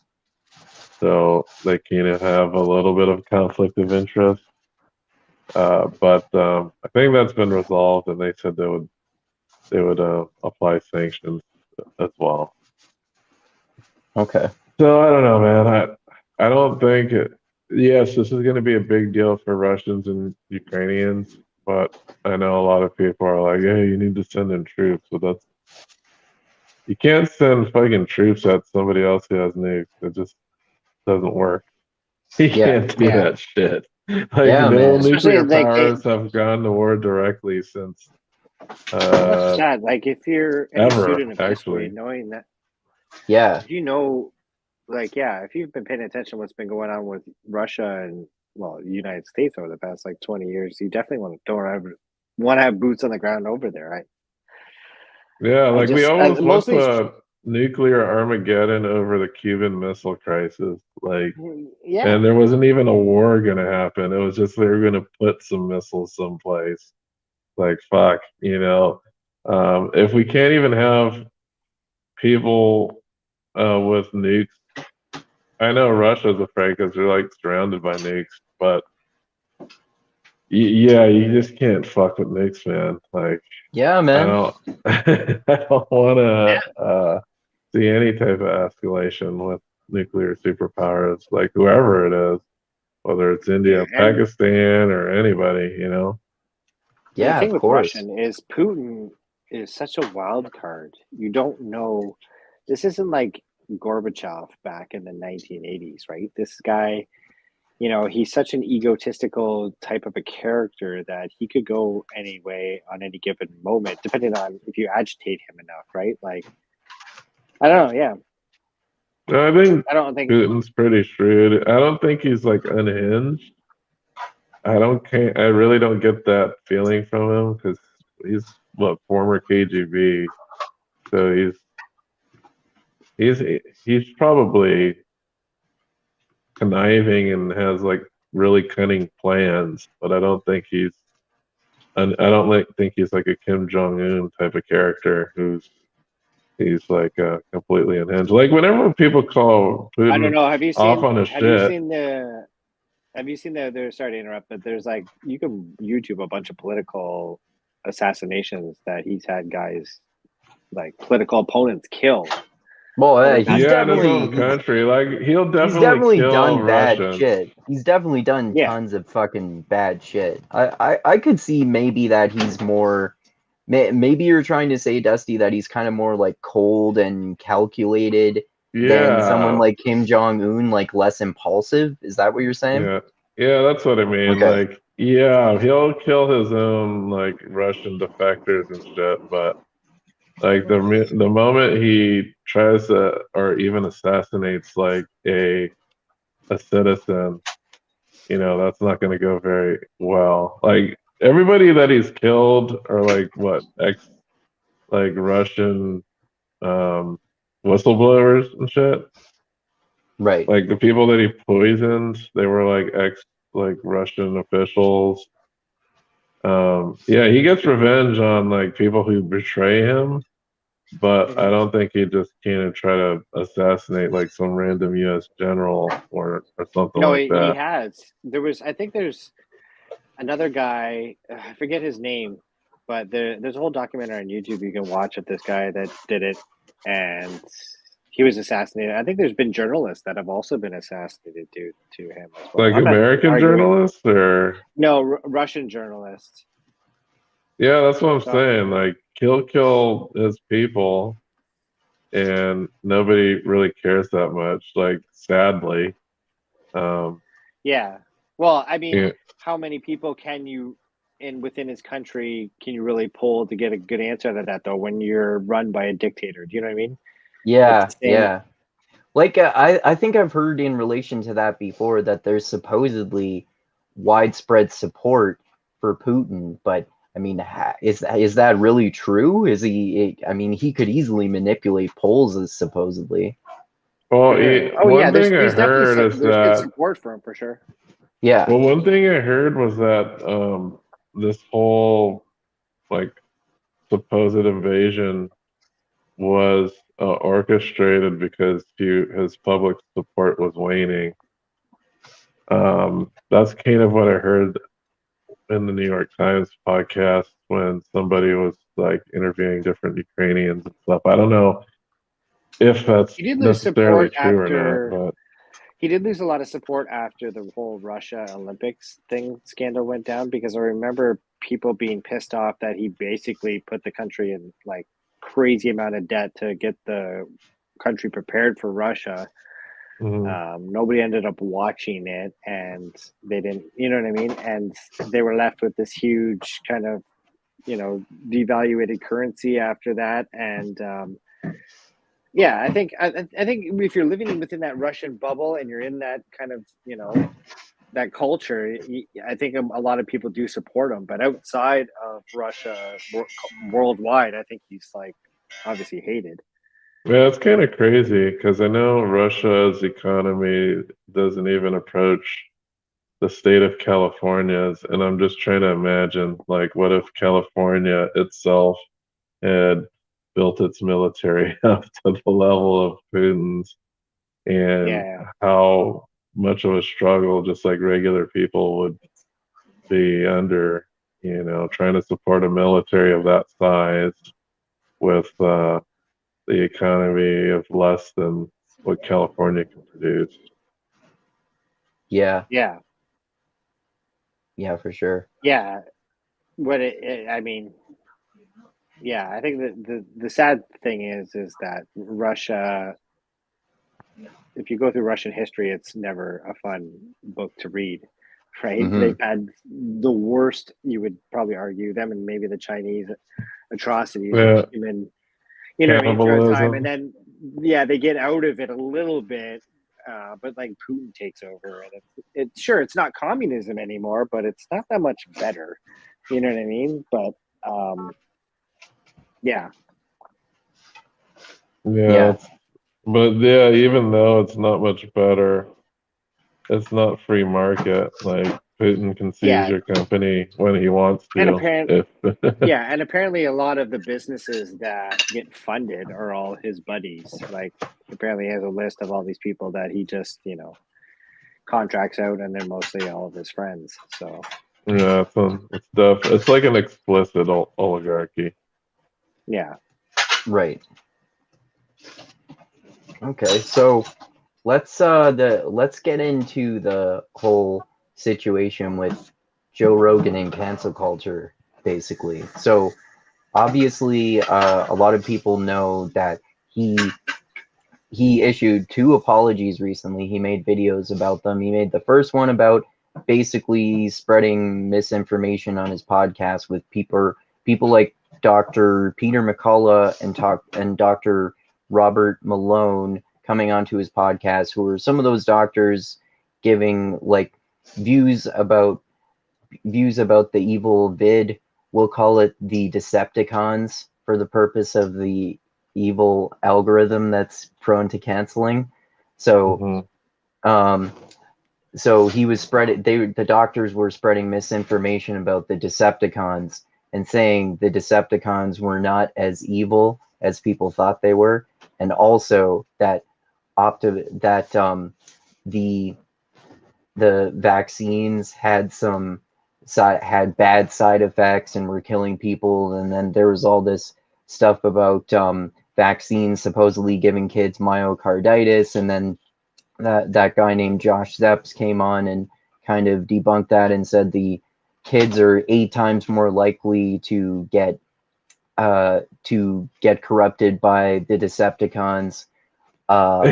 so they kind of have a little bit of conflict of interest. But I think that's been resolved, and they said they would apply sanctions as well. Okay. So I don't know, man. I don't think yes, this is going to be a big deal for Russians and Ukrainians, but I know a lot of people are like, "Hey, you need to send in troops." So that's you can't send fucking troops at somebody else who has nukes. It just doesn't work. You can't do that shit. Like no nuclear powers have gone to war directly since. That's sad. Like if you're a student of history, knowing that. Yeah. You know, like if you've been paying attention to what's been going on with Russia and the United States over the past like 20 years, you definitely want to have boots on the ground over there, right? Yeah, like we almost went to nuclear Armageddon over the Cuban Missile Crisis. Like, and there wasn't even a war going to happen. It was just they were going to put some missiles someplace. Like, fuck, if we can't even have people with nukes, I know Russia's afraid because they're like surrounded by nukes, but yeah, you just can't fuck with nukes, man. Like, yeah, man. I don't want to see any type of escalation with nuclear superpowers, like whoever it is, whether it's India, Pakistan, or anybody, Yeah, the thing of with course. Russian is Putin is such a wild card. You don't know. This isn't like Gorbachev back in the 1980s, right? This guy, he's such an egotistical type of a character that he could go any way on any given moment, depending on if you agitate him enough, right? Like, I don't know. Yeah. I don't think Putin's pretty shrewd. I don't think he's like unhinged, I really don't get that feeling from him because he's former KGB, so he's probably conniving and has like really cunning plans, but I don't think think he's like a Kim Jong Un type of character he's like completely unhinged. Like whenever people call I don't Putin know. Have you off seen? on his Have you shit, seen the? Have you seen the? There's sorry to interrupt, but there's like you can YouTube a bunch of political assassinations that he's had guys like political opponents killed. Well, over he's time. yeah, in his definitely own country, like he'll he's definitely definitely kill done bad Russians. shit. He's definitely done Yeah. tons of fucking bad shit. I could see maybe that he's more. Maybe you're trying to say, Dusty, that he's kind of more like cold and calculated than someone Yeah, like Kim Jong Un, like less impulsive. Is that what you're saying? yeah, that's what I mean. Okay. Like, yeah, he'll kill his own like Russian defectors and shit, but like the moment he tries to or even assassinates like a citizen, that's not going to go very well. Like everybody that he's killed are like what ex like Russian um whistleblowers and shit. Right. Like the people that he poisoned, they were like ex like Russian officials. Yeah, he gets revenge on like people who betray him, but I don't think he just can't try to assassinate like some random U.S. general or something No, like he that. has. I think there's another guy. I forget his name, but there's a whole documentary on YouTube you can watch of this guy that did it, and he was assassinated. I think there's been journalists that have also been assassinated due to him as well. Like I'm not American arguing. journalists or No, Russian journalists. yeah, that's what I'm So saying. Like kill his people and nobody really cares that much. Like sadly. Um yeah. Well, I mean, yeah, how many people can you within his country can you really pull to get a good answer out of that though when you're run by a dictator? Do you know what I mean? It's Yeah. the same. Yeah. Like I think I've heard in relation to that before that there's supposedly widespread support for Putin, but I mean, is that really true? Is he? I mean, he could easily manipulate polls, as supposedly. For well, sure. Oh yeah, one thing I there's heard definitely is there's good that support for him for sure. Yeah. one thing I heard was that this whole like supposed invasion was orchestrated because his public support was waning. That's kind of what I heard in the New York Times podcast when somebody was like interviewing different Ukrainians and stuff. I don't know if that's He did lose necessarily support true or not, after but he did lose a lot of support after the whole Russia Olympics thing scandal went down because I remember people being pissed off that he basically put the country in like crazy amount of debt to get the country prepared for Russia. mhm. Nobody ended up watching it, and they didn't. You know what I mean? And they were left with this huge kind of devaluated currency after that, and yeah, I think if you're living within that Russian bubble and you're in that kind of that culture, I think a lot of people do support him. But outside of Russia, worldwide, I think he's like obviously hated. Yeah, it's kind of crazy because I know Russia's economy doesn't even approach the state of California's, and I'm just trying to imagine, like, what if California itself had built its military up to the level of Putin's, and Yeah, how much of a struggle just like regular people would be under, trying to support a military of that size with the economy of less than what California can produce. Yeah. yeah, Yeah. For sure. yeah. I mean, yeah. I think that the sad thing is that Russia. If you go through Russian history, it's never a fun book to read, right? Hmm. They've had the worst, you would probably argue, them and maybe the Chinese atrocities of Yeah, human, throughout time. And cannibalism. then, yeah, they get out of it a little bit but like Putin takes over, and it's sure it's not communism anymore, but it's not that much better. You know what I mean? But yeah. Yeah. But yeah, even though it's not much better, it's not free market. Like Putin can seize your company when he wants And to. and apparently a lot of the businesses that get funded are all his buddies. Like apparently he has a list of all these people that he just, contracts out, and they're mostly all of his friends. So yeah, it's like an explicit oligarchy. yeah. Right. Okay, so let's get into the whole situation with Joe Rogan and cancel culture, basically. So obviously, a lot of people know that he issued 2 apologies recently. He made videos about them. He made the first one about basically spreading misinformation on his podcast with people like Dr. Peter McCullough and Dr. Robert Malone coming onto his podcast, who are some of those doctors giving like views about the evil vid. We'll call it the Decepticons for the purpose of the evil algorithm that's prone to canceling. So, so he was the doctors were spreading misinformation about the Decepticons and saying the Decepticons were not as evil as people thought they were, and also that the vaccines had bad side effects and were killing people, and then there was all this stuff about vaccines supposedly giving kids myocarditis, and then that guy named Josh Zepps came on and kind of debunked that and said the kids are 8 times more likely to get corrupted by the Decepticons from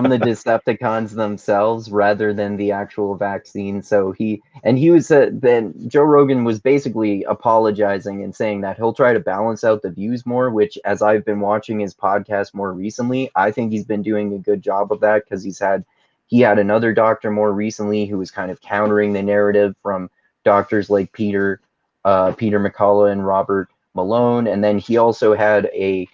the Decepticons themselves rather than the actual vaccine. So then Joe Rogan was basically apologizing and saying that he'll try to balance out the views more, which as I've been watching his podcast more recently, I think he's been doing a good job of that, because he had another doctor more recently who was kind of countering the narrative from doctors like Peter McCullough and Robert Malone, and then he also had a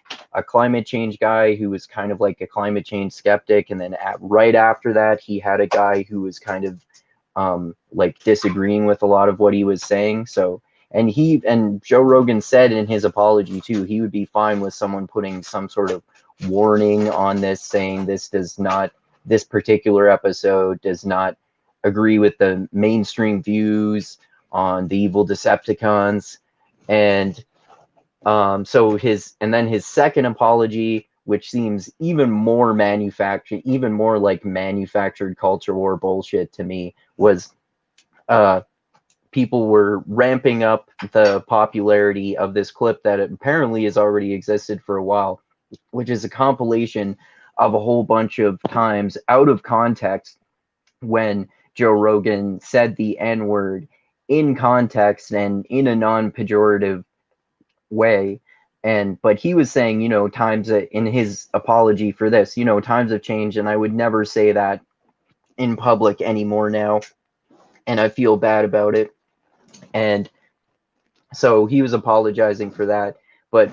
climate change guy who was kind of like a climate change skeptic, and then right after that he had a guy who was kind of like disagreeing with a lot of what he was saying. So and Joe Rogan said in his apology too, he would be fine with someone putting some sort of warning on this, saying this particular episode does not agree with the mainstream views on the evil Decepticons. And his second apology, which seems even more like manufactured culture war bullshit to me, was people were ramping up the popularity of this clip that apparently has already existed for a while, which is a compilation of a whole bunch of times out of context when Joe Rogan said the N-word in context and in a non-pejorative way. But he was saying, in his apology for this, times have changed and I would never say that in public anymore now, and I feel bad about it. And so he was apologizing for that, but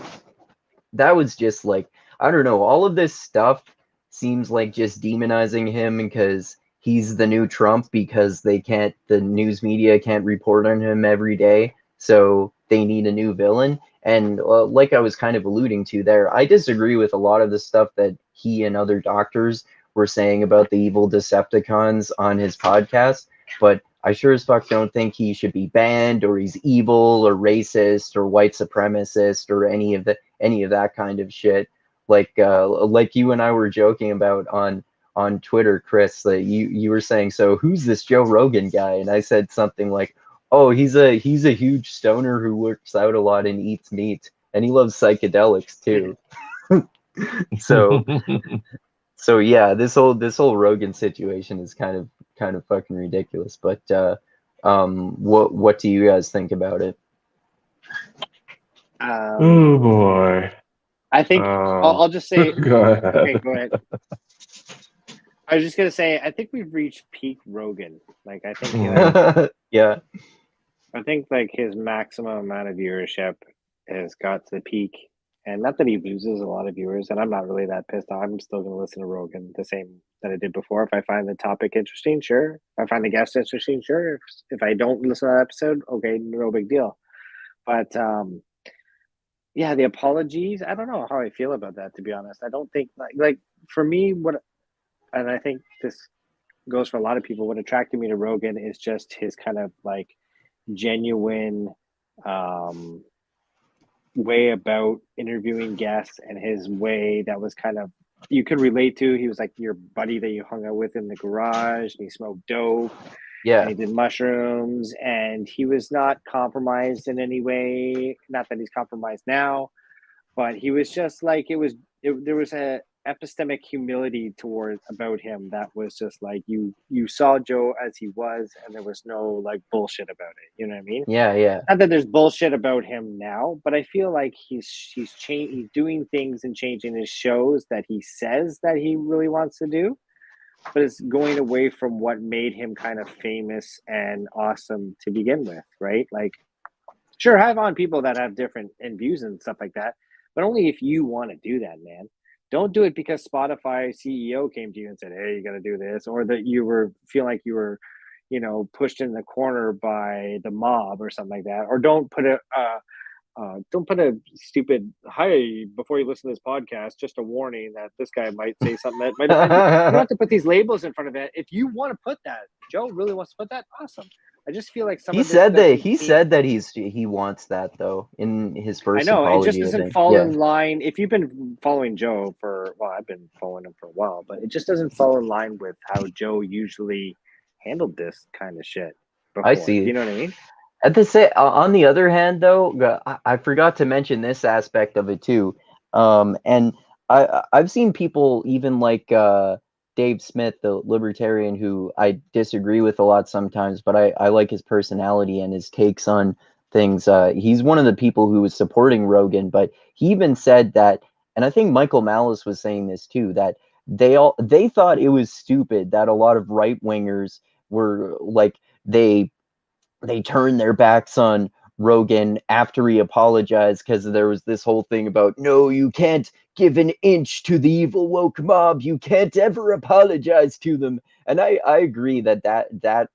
that was just like, I don't know, all of this stuff seems like just demonizing him because he's the new Trump, because the news media can't report on him every day, so they need a new villain. And like I was kind of alluding to there, I disagree with a lot of the stuff that he and other doctors were saying about the evil Decepticons on his podcast, but I sure as fuck don't think he should be banned, or he's evil or racist or white supremacist or any of that kind of shit. Like you and I were joking about on Twitter, Chris, that you were saying, so who's this Joe Rogan guy? And I said something like, oh, he's a huge stoner who works out a lot and eats meat, and he loves psychedelics too. So yeah, this whole Rogan situation is kind of fucking ridiculous. But what do you guys think about it? Oh boy. I think I'll just say. Go ahead. Okay, go ahead. I was just gonna say, I think we've reached peak Rogan. Like, I think, yeah. I think like his maximum amount of viewership has got to the peak, and not that he loses a lot of viewers. And I'm not really that pissed off. I'm still gonna listen to Rogan the same that I did before. If I find the topic interesting, sure. If I find the guest interesting, sure. If I don't listen to that episode, okay, no big deal. But yeah, the apologies. I don't know how I feel about that, to be honest. I don't think like for me, and I think this goes for a lot of people. What attracted me to Rogan is just his kind of like genuine way about interviewing guests, and his way that was kind of you could relate to. He was like your buddy that you hung out with in the garage, and he smoked dope. Yeah. And he did mushrooms, and he was not compromised in any way. Not that he's compromised now, but he was just like there was a epistemic humility about him that was just like you saw Joe as he was, and there was no like bullshit about it. You know what I mean? Yeah. Not that there's bullshit about him now, but I feel like he's doing things and changing his shows that he says that he really wants to do, but it's going away from what made him kind of famous and awesome to begin with, right? Like, sure, have on people that have different views and stuff like that, but only if you want to do that, man. Don't do it because Spotify CEO came to you and said, "Hey, you got to do this," or that you were feel like you were, pushed in the corner by the mob or something like that. Or don't put a stupid "Hi, before you listen to this podcast, just a warning that this guy might say something that might." You don't have to put these labels in front of it. If you want to put that, Joe really wants to put that. Awesome. I just feel like he said that he wants that though in his first I know apology. it just doesn't fall in line. If you've been following Joe I've been following him for a while, but it just doesn't fall in line with how Joe usually handled this kind of shit before. I see. You know what I mean? On the other hand, though, I forgot to mention this aspect of it too. And I've seen people even like Dave Smith, the libertarian, who I disagree with a lot sometimes, but I like his personality and his takes on things. He's one of the people who was supporting Rogan, but he even said that, and I think Michael Malice was saying this too, that they thought it was stupid that a lot of right wingers were like they turned their backs on Rogan after he apologized, because there was this whole thing about, no, you can't give an inch to the evil woke mob. You can't ever apologize to them. And I agree that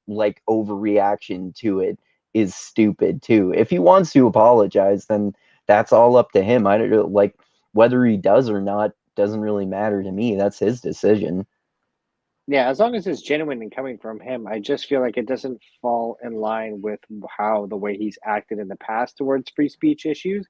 like overreaction to it is stupid too. If he wants to apologize, then that's all up to him. I don't like whether he does or not doesn't really matter to me. That's his decision. Yeah, as long as it's genuine and coming from him, I just feel like it doesn't fall in line with how the way he's acted in the past towards free speech issues,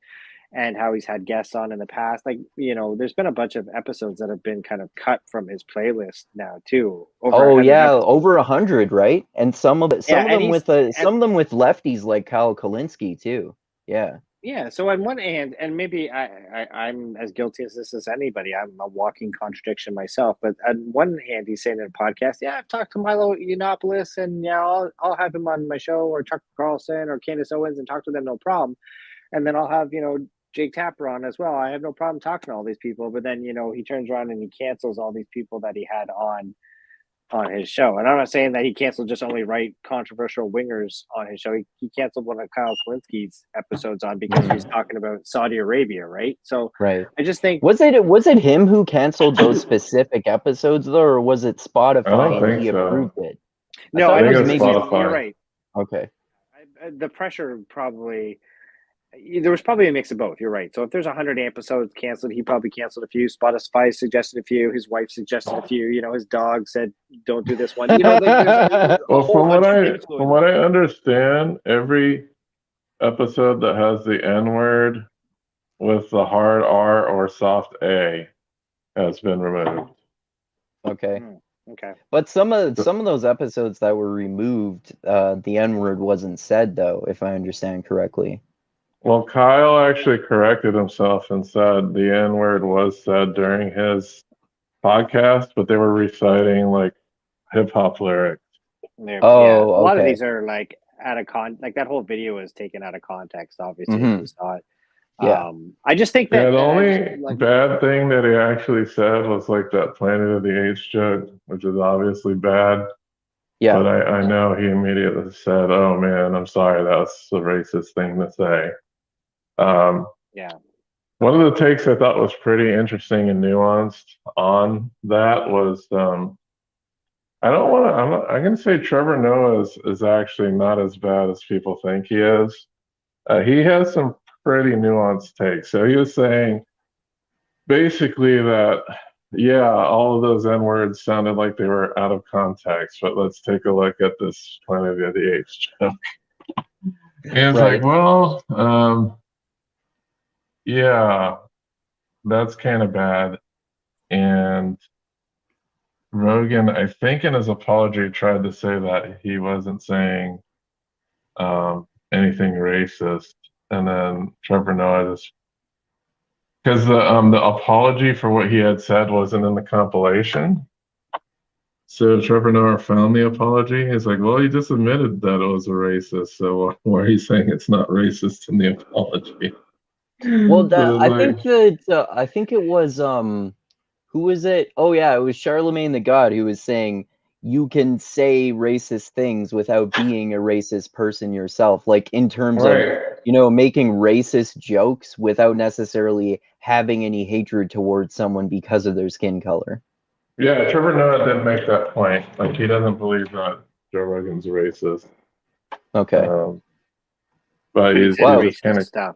and how he's had guests on in the past. Like, there's been a bunch of episodes that have been kind of cut from his playlist now too. Over 100, right? And some of them with lefties like Kyle Kalinske too. Yeah. Yeah, so on one hand, and maybe I'm as guilty as this as anybody. I'm a walking contradiction myself. But on one hand, he's saying in a podcast, "Yeah, I've talked to Milo Yiannopoulos, and yeah, I'll have him on my show, or Tucker Carlson, or Candace Owens, and talk to them, no problem." And then I'll have Jake Tapper on as well. I have no problem talking to all these people. But then he turns around and he cancels all these people that he had on his show. And I'm not saying that he canceled just only right controversial wingers on his show. He canceled one of Kyle Kalinski's episodes on because he was talking about Saudi Arabia, right? So right. I just think was it him who canceled those specific episodes though, or was it Spotify and he approved it? No, I think don't it's think Spotify. You're right. Okay. The pressure probably. There was probably a mix of both. You're right. So if there's 100 episodes canceled, he probably canceled a few. Spotify suggested a few. His wife suggested a few. His dog said, "Don't do this one." Well, from what I understand, every episode that has the N word with the hard R or soft A has been removed. Okay. Okay. But some of those episodes that were removed, the N word wasn't said though, if I understand correctly. Well, Kyle actually corrected himself and said the N word was said during his podcast, but they were reciting like hip hop lyrics. A lot of these are like out of like that whole video is taken out of context. Obviously, it was not Yeah. I just think that the only like, bad thing that he actually said was like that Planet of the Apes joke, which is obviously bad. Yeah. But I know he immediately said, "Oh man, I'm sorry, that's a racist thing to say." yeah. One of the takes I thought was pretty interesting and nuanced on that was, I don't want to. I'm going to say Trevor Noah is actually not as bad as people think he is. He has some pretty nuanced takes. So he was saying basically that, yeah, all of those N words sounded like they were out of context, but let's take a look at this Planet of the Apes joke. And it's Right. like, well, yeah, that's kind of bad. And Rogan, I think in his apology, tried to say that he wasn't saying anything racist. And then Trevor Noah just, because the apology for what he had said wasn't in the compilation. So Trevor Noah found the apology. He's like, well, he just admitted that it was a racist. So why are you saying it's not racist in the apology? Well, So I like, think that I think it was who was it? Oh yeah, it was Charlemagne the God who was saying you can say racist things without being a racist person yourself. Like in terms of, right. making racist jokes without necessarily having any hatred towards someone because of their skin color. Yeah, Trevor Noah did make that point. Like he doesn't believe that Joe Rogan's a racist. Okay. But But he he's said Wow. just kind racist of, stuff.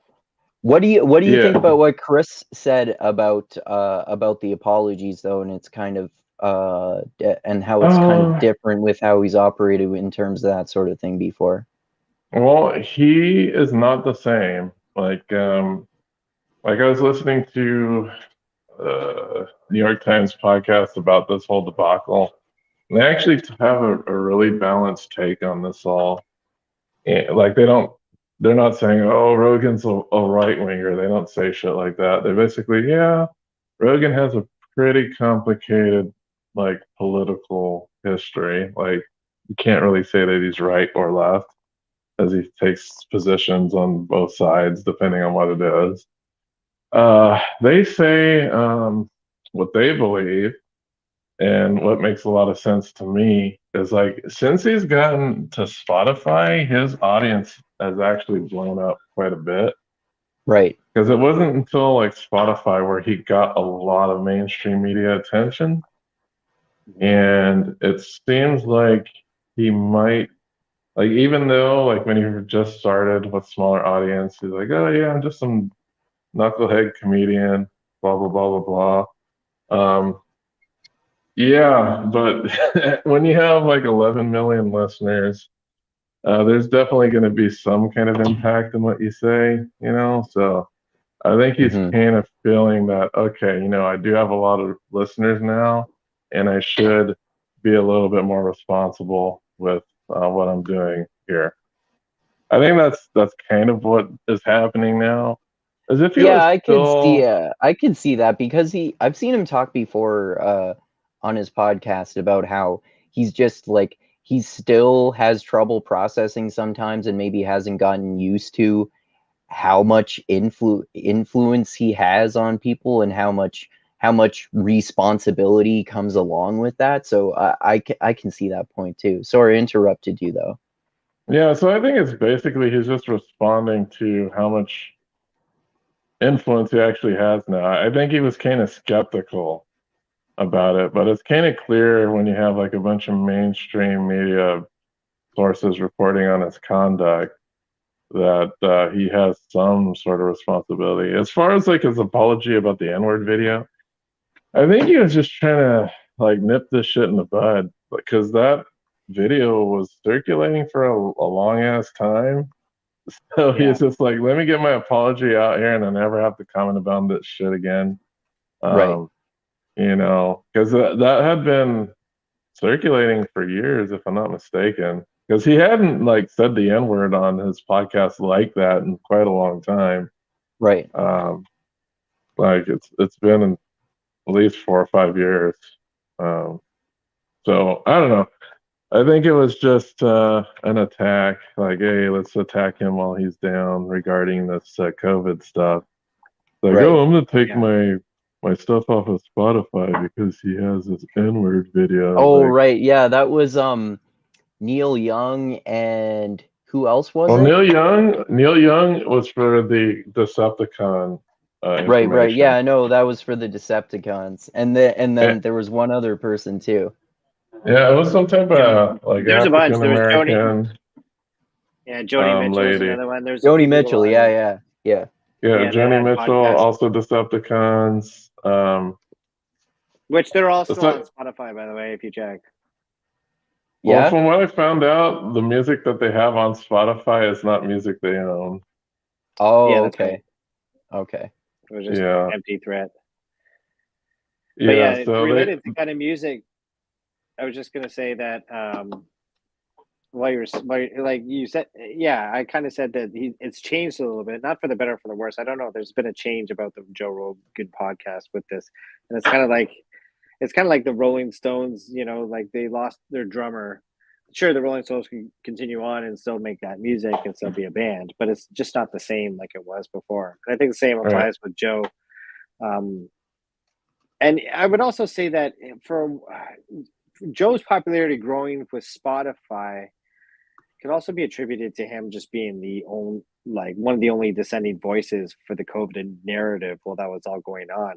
What do you think yeah. about what Chris said about the apologies though, and it's kind of and how it's kind of different with how he's operated in terms of that sort of thing before? Well, he is not the same. Like I was listening to New York Times podcast about this whole debacle. And they actually have a really balanced take on this all. And, like they're not saying, "Oh, Rogan's a right winger." They don't say shit like that. They basically, yeah, Rogan has a pretty complicated like political history. Like you can't really say that he's right or left, as he takes positions on both sides depending on what it is. They say what they believe, and what makes a lot of sense to me is like since he's gotten to Spotify, his audience has actually blown up quite a bit. Right. Because it wasn't until like Spotify where he got a lot of mainstream media attention. And it seems like he might, like, even though, like, when he just started with smaller audience, he's like, oh, yeah, I'm just some knucklehead comedian, blah, blah, blah, blah, blah. Yeah, but when you have like 11 million listeners, there's definitely going to be some kind of impact in what you say, you know? So I think he's Mm-hmm. kind of feeling that, okay, I do have a lot of listeners now, and I should be a little bit more responsible with what I'm doing here. I think that's kind of what is happening now. As if he Yeah, was still, I could see that because I've seen him talk before on his podcast about how he's just like he still has trouble processing sometimes and maybe hasn't gotten used to how much influence he has on people and how much responsibility comes along with that. So I can see that point too. Sorry, I interrupted you though. yeah. So I think it's basically he's just responding to how much influence he actually has now. I think he was kind of skeptical about it, but it's kind of clear when you have like a bunch of mainstream media sources reporting on his conduct that he has some sort of responsibility. As far as like his apology about the N-word video, I think he was just trying to like nip this shit in the bud because that video was circulating for a long ass time. So Yeah. he's just like, let me get my apology out here and I never have to comment about this shit again. Right. Um, because that had been circulating for years, if I'm not mistaken. Because he hadn't like said the N word on his podcast like that in quite a long time. Right. Like it's been at least 4 or 5 years. So I don't know. I think it was just an attack. Like, hey, let's attack him while he's down regarding this COVID stuff. Like, Right. oh, I'm gonna take Yeah. my stuff off of Spotify because he has this N-word video. Oh, Like, right. Yeah, that was Neil Young and who else was well, it? Neil Young was for the Decepticon Right, right. Yeah, information. I know that was for the Decepticons. And Eh, then there was one other person too. yeah, it was some type of like There's a bunch. African There was Joni. American Yeah, Joni Mitchell was lady. another one. There's a Joni few people Mitchell, on yeah, it. yeah. Yeah. Yeah, Yeah, that Joni had Mitchell, podcasts, also Decepticons. which they're all It's still like, on Spotify, by the way, if you check. well, Yeah? from what I found out, the music that they have on Spotify is not music they own. Oh, Yeah, that's okay. right. Okay. It was just Yeah, empty threat. But yeah. yeah, So they, related to kind of music, I was just gonna say that like you said, yeah, I kind of said that it's changed a little bit, not for the better or for the worse. I don't know. There's been a change about the Joe Rogan podcast with this, and it's kind of like the Rolling Stones. You know, like they lost their drummer. Sure, the Rolling Stones can continue on and still make that music and still be a band, but it's just not the same like it was before. And I think the same right. applies with Joe. And I would also say that for Joe's popularity growing with Spotify could also be attributed to him just being one of the only dissenting voices for the COVID narrative while that was all going on.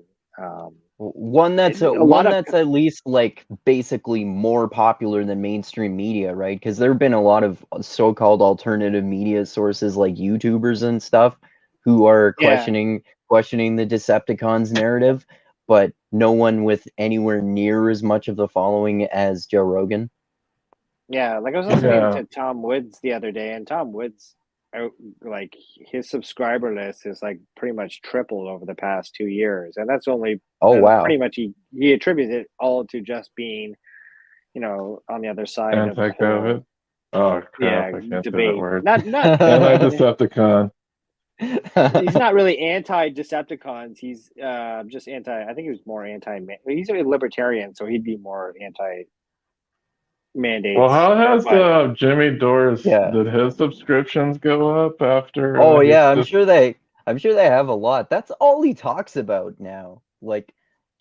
One that's A lot of at least like basically more popular than mainstream media, right? Because there have been a lot of so-called alternative media sources like YouTubers and stuff who are yeah, questioning the Decepticons narrative, but no one with anywhere near as much of the following as Joe Rogan. yeah. Like I was listening Yeah, to Tom Woods the other day, and Tom Woods, like his subscriber list is like pretty much tripled over the past 2 years, and that's only Oh pretty wow. much he attributes it all to just being on the other side of the whole anti-COVID. Oh crap! yeah I can't say that debate. word. Not Anti-Decepticon. he's not really anti Decepticons. He's just anti. I think he was more anti. He's a libertarian, so he'd be more anti Well, mandates. how has But Jimmy Doors? Yeah. Did his subscriptions go up after Oh he's yeah, just I'm sure they have a lot. That's all he talks about now. Like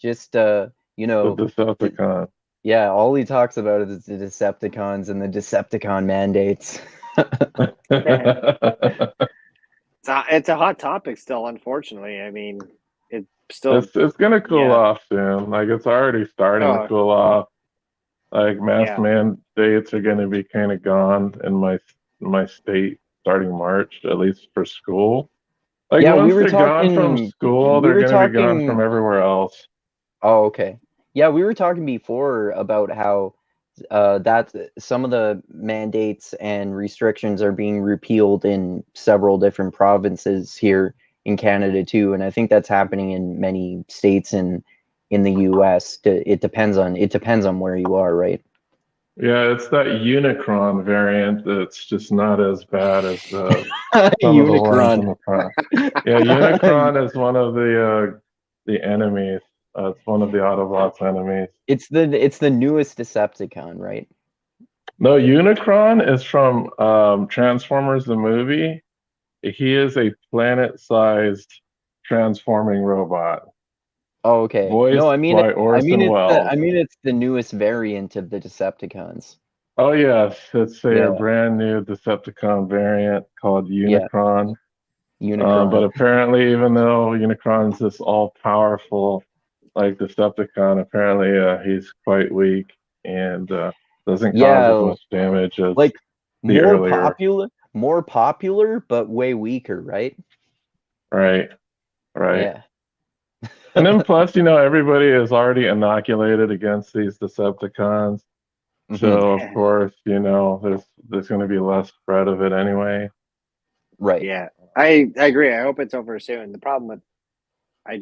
just you the know, d Decepticon? yeah, all he talks about is the Decepticons and the Decepticon mandates. it's a hot topic still. Unfortunately, I mean, it's still It's gonna cool yeah. off soon. Like it's already starting to Oh cool off. Like mask yeah. mandates are gonna be kind of gone in my state starting March, at least for school. Like Yeah, once they're gone from school, we they're were gonna be gone from talking everywhere else. oh okay. Yeah, we were talking before about how that some of the mandates and restrictions are being repealed in several different provinces here in Canada too, and I think that's happening in many states in the U.S. It depends on where you are, right? Yeah, it's that Unicron variant that's just not as bad as some of the ones Unicron. in the front. Yeah, Unicron is one of the enemies. It's one of the Autobots' enemies. It's the newest Decepticon, right? No, Unicron is from Transformers the movie. He is a planet-sized transforming robot, Oh, okay. No, voiced by Orson Welles. I mean it's the newest variant of the Decepticons. Oh yes, it's a Yeah, brand new Decepticon variant called yeah, Unicron. But Unicron. apparently, even though Unicron's this all-powerful like Decepticon, apparently he's quite weak and doesn't cause as Yeah, much damage as like the earlier. more popular, but way weaker, right? Right, right. Yeah. And then plus, everybody is already inoculated against these Decepticons. Hmm. So of course, there's going to be less spread of it anyway. Right. Yeah, I agree. I hope it's over soon. The problem with I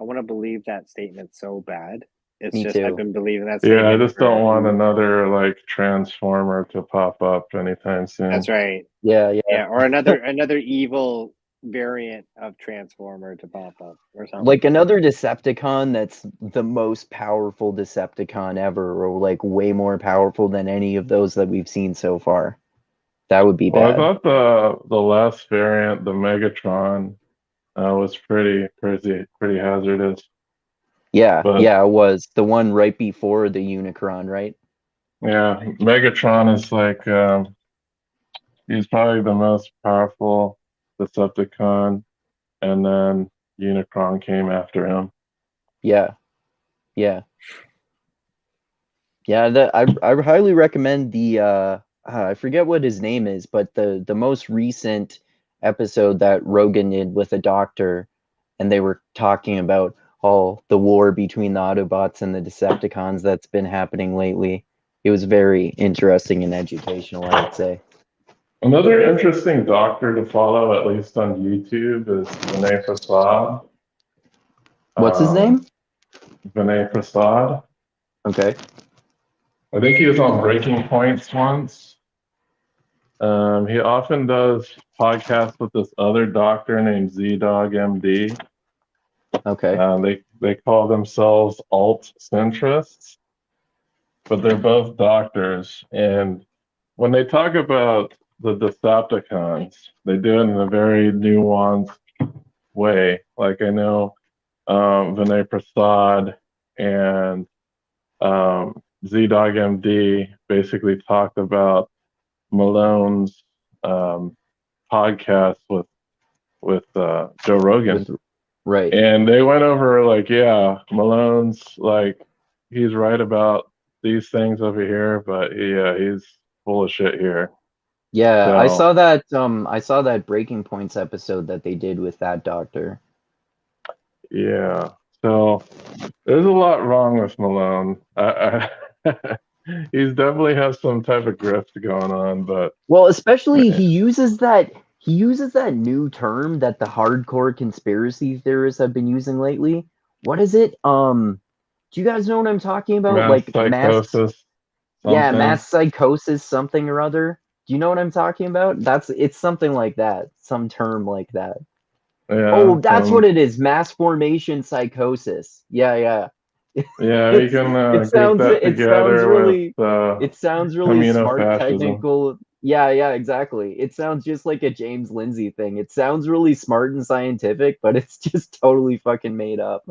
want to believe that statement so bad. It's Me just I've too. been believing that Yeah, I statement just don't for. want another like transformer to pop up anytime soon. That's right. Yeah, yeah. Yeah, or another evil variant of Transformer to pop up or something. Like another Decepticon that's the most powerful Decepticon ever, or like way more powerful than any of those that we've seen so far. That would be Well, I bad. thought the last variant, the Megatron, was pretty hazardous. Yeah, But yeah, it was the one right before the Unicron, right? yeah, Megatron is like he's probably the most powerful Decepticon, and then Unicron came after him. Yeah, yeah, yeah. I highly recommend the I forget what his name is, but the most recent episode that Rogan did with a doctor, and they were talking about all the war between the Autobots and the Decepticons that's been happening lately. It was very interesting and educational, I would say. Another interesting doctor to follow, at least on YouTube, is Vinay Prasad. What's his name? Vinay Prasad. Okay. I think he was on Breaking Points once. He often does podcasts with this other doctor named Z-Dog MD. Okay. They call themselves alt centrists, but they're both doctors. And when they talk about the Decepticons, they do it in a very nuanced way. Like I know Vinay Prasad and Z-Dog MD basically talked about Malone's podcast with Joe Rogan. Right. And they went over like, yeah, Malone's like he's right about these things over here, but he's full of shit here. Yeah, So, I saw that Breaking Points episode that they did with that doctor. yeah. So there's a lot wrong with Malone. He's definitely has some type of grift going on, but well, especially he uses that new term that the hardcore conspiracy theorists have been using lately. What is it? Do you guys know what I'm talking about? mass Like psychosis, yeah, something. mass psychosis, something or other. Do you know what I'm talking about? It's something like that, some term like that. Yeah. Oh, that's what it is. Mass formation psychosis. Yeah, yeah. Yeah, we can group that together with it sounds really smart, immunofascism. technical. Yeah, yeah, exactly. It sounds just like a James Lindsay thing. It sounds really smart and scientific, but it's just totally fucking made up.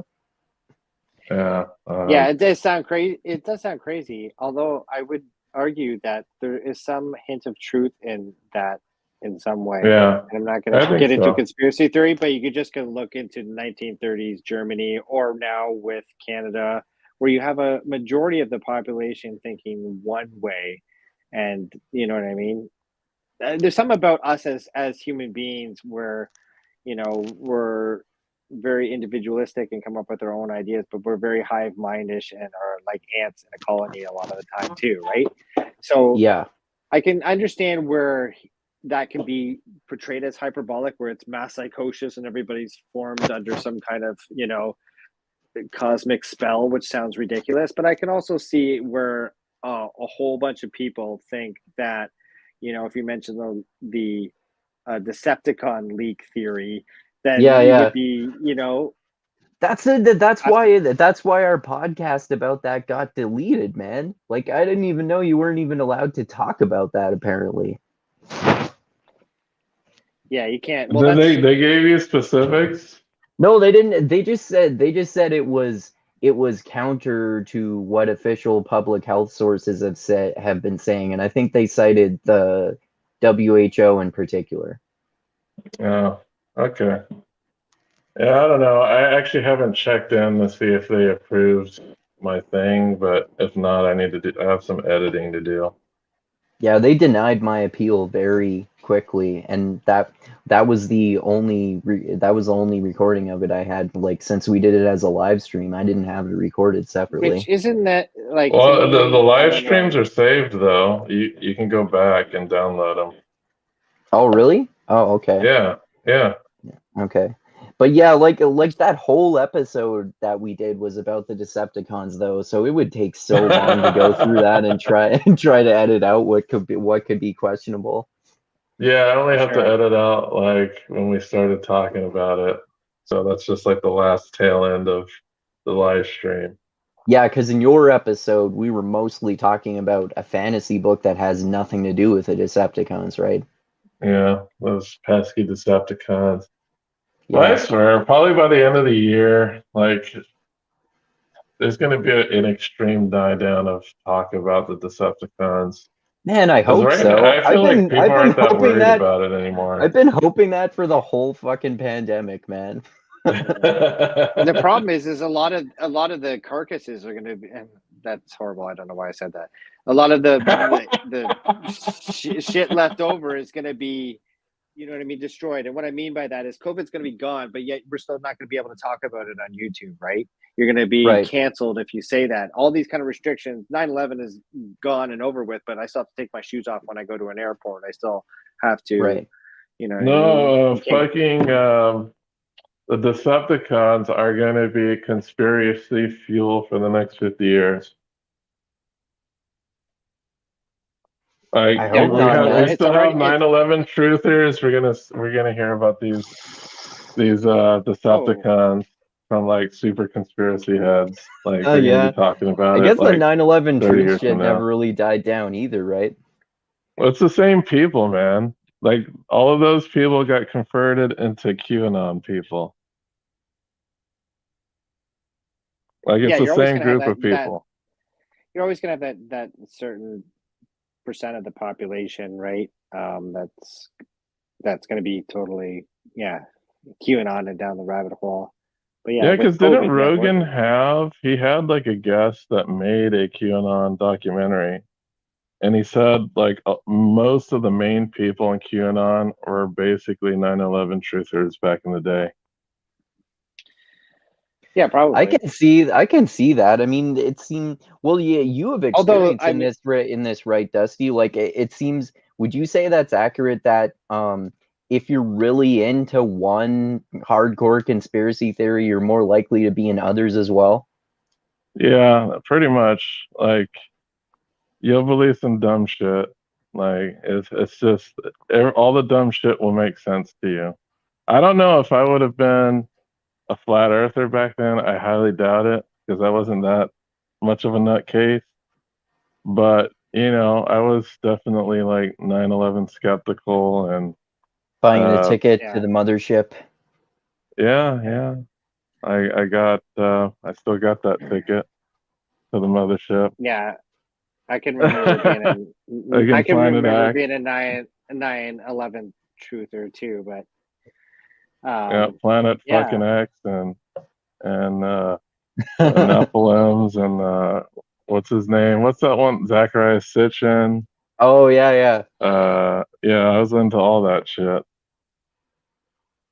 Yeah. Yeah, it does sound crazy. It does sound crazy. Although I would argue that there is some hint of truth in that in some way. Yeah. And I'm not going to get into conspiracy theory, but you could just go look into 1930s Germany or now with Canada, where you have a majority of the population thinking one way. And you know what I mean? There's something about us as human beings where, we're very individualistic and come up with our own ideas, but we're very hive mindish and are like ants in a colony a lot of the time too, right? So yeah, I can understand where that can be portrayed as hyperbolic, where it's mass psychosis and everybody's formed under some kind of, cosmic spell, which sounds ridiculous. But I can also see where a whole bunch of people think that, if you mention the Decepticon leak theory, then you would be, That's why our podcast about that got deleted, man. Like I didn't even know you weren't even allowed to talk about that apparently. Yeah, you can't. Well, they gave you specifics? No, they didn't. They just said it was counter to what official public health sources have been saying, and I think they cited the WHO in particular. Oh, okay. Yeah, I don't know. I actually haven't checked in to see if they approved my thing, but if not, I have some editing to do. Yeah, they denied my appeal very quickly, and that was the only recording of it I had. Like since we did it as a live stream, I didn't have it recorded separately. Which isn't that like? Well, the live streams are saved though. You can go back and download them. Oh really? Oh okay. Yeah. Okay. But yeah, like that whole episode that we did was about the Decepticons though, so it would take so long to go through that and try to edit out what could be questionable. Yeah, I only have to edit out like when we started talking about it. So that's just like the last tail end of the live stream. Yeah, because in your episode, we were mostly talking about a fantasy book that has nothing to do with the Decepticons, right? Yeah, those pesky Decepticons. Well, I Yeah. swear, probably by the end of the year, like there's going to be an extreme die down of talk about the Decepticons. Man, I Because hope right now, so. I feel like people I've been aren't that hoping worried that about it anymore. I've been hoping that for the whole fucking pandemic, man. The problem is a lot of the carcasses are going to be, and that's horrible. I don't know why I said that. A lot of the shit left over is going to be, you know what I mean, destroyed. And what I mean by that is COVID's going to be gone, but yet we're still not going to be able to talk about it on YouTube, right? You're going to be Right. canceled if you say that. All these kind of restrictions. 9/11 is gone and over with, but I still have to take my shoes off when I go to an airport. I still have to, Right. you know what I mean? Fucking the Decepticons are going to be conspiracy fuel for the next 50 years. Like I hope not, man. we still have 9/11 truthers. We're gonna hear about these Decepticons from like super conspiracy heads. Like they're gonna be talking about I guess it. Like the 9/11 30 truth years shit from never now. really died down either, right? Well, it's the same people, man. Like all of those people got converted into QAnon people. Like it's the same group of people. You're always gonna have that certain percent of the population, right? That's going to be totally QAnon and down the rabbit hole. But yeah, because didn't Rogan he had like a guest that made a QAnon documentary, and he said like most of the main people in QAnon were basically 9/11 truthers back in the day. Yeah, probably. I can see that. I mean, it seemed you have experience in this, right, Dusty? Like it seems. Would you say that's accurate? That if you're really into one hardcore conspiracy theory, you're more likely to be in others as well. Yeah, pretty much. Like you'll believe some dumb shit. Like it's just all the dumb shit will make sense to you. I don't know if I would have been a flat earther back then. I highly doubt it because I wasn't that much of a nutcase. But, I was definitely like 9/11 skeptical and buying the ticket to the mothership. Yeah. I still got that ticket to the mothership. Yeah. I can remember being a 9/11 truther too, but Planet fucking X and Nephilims and what's his name? What's that one? Zachariah Sitchin. Oh yeah. I was into all that shit.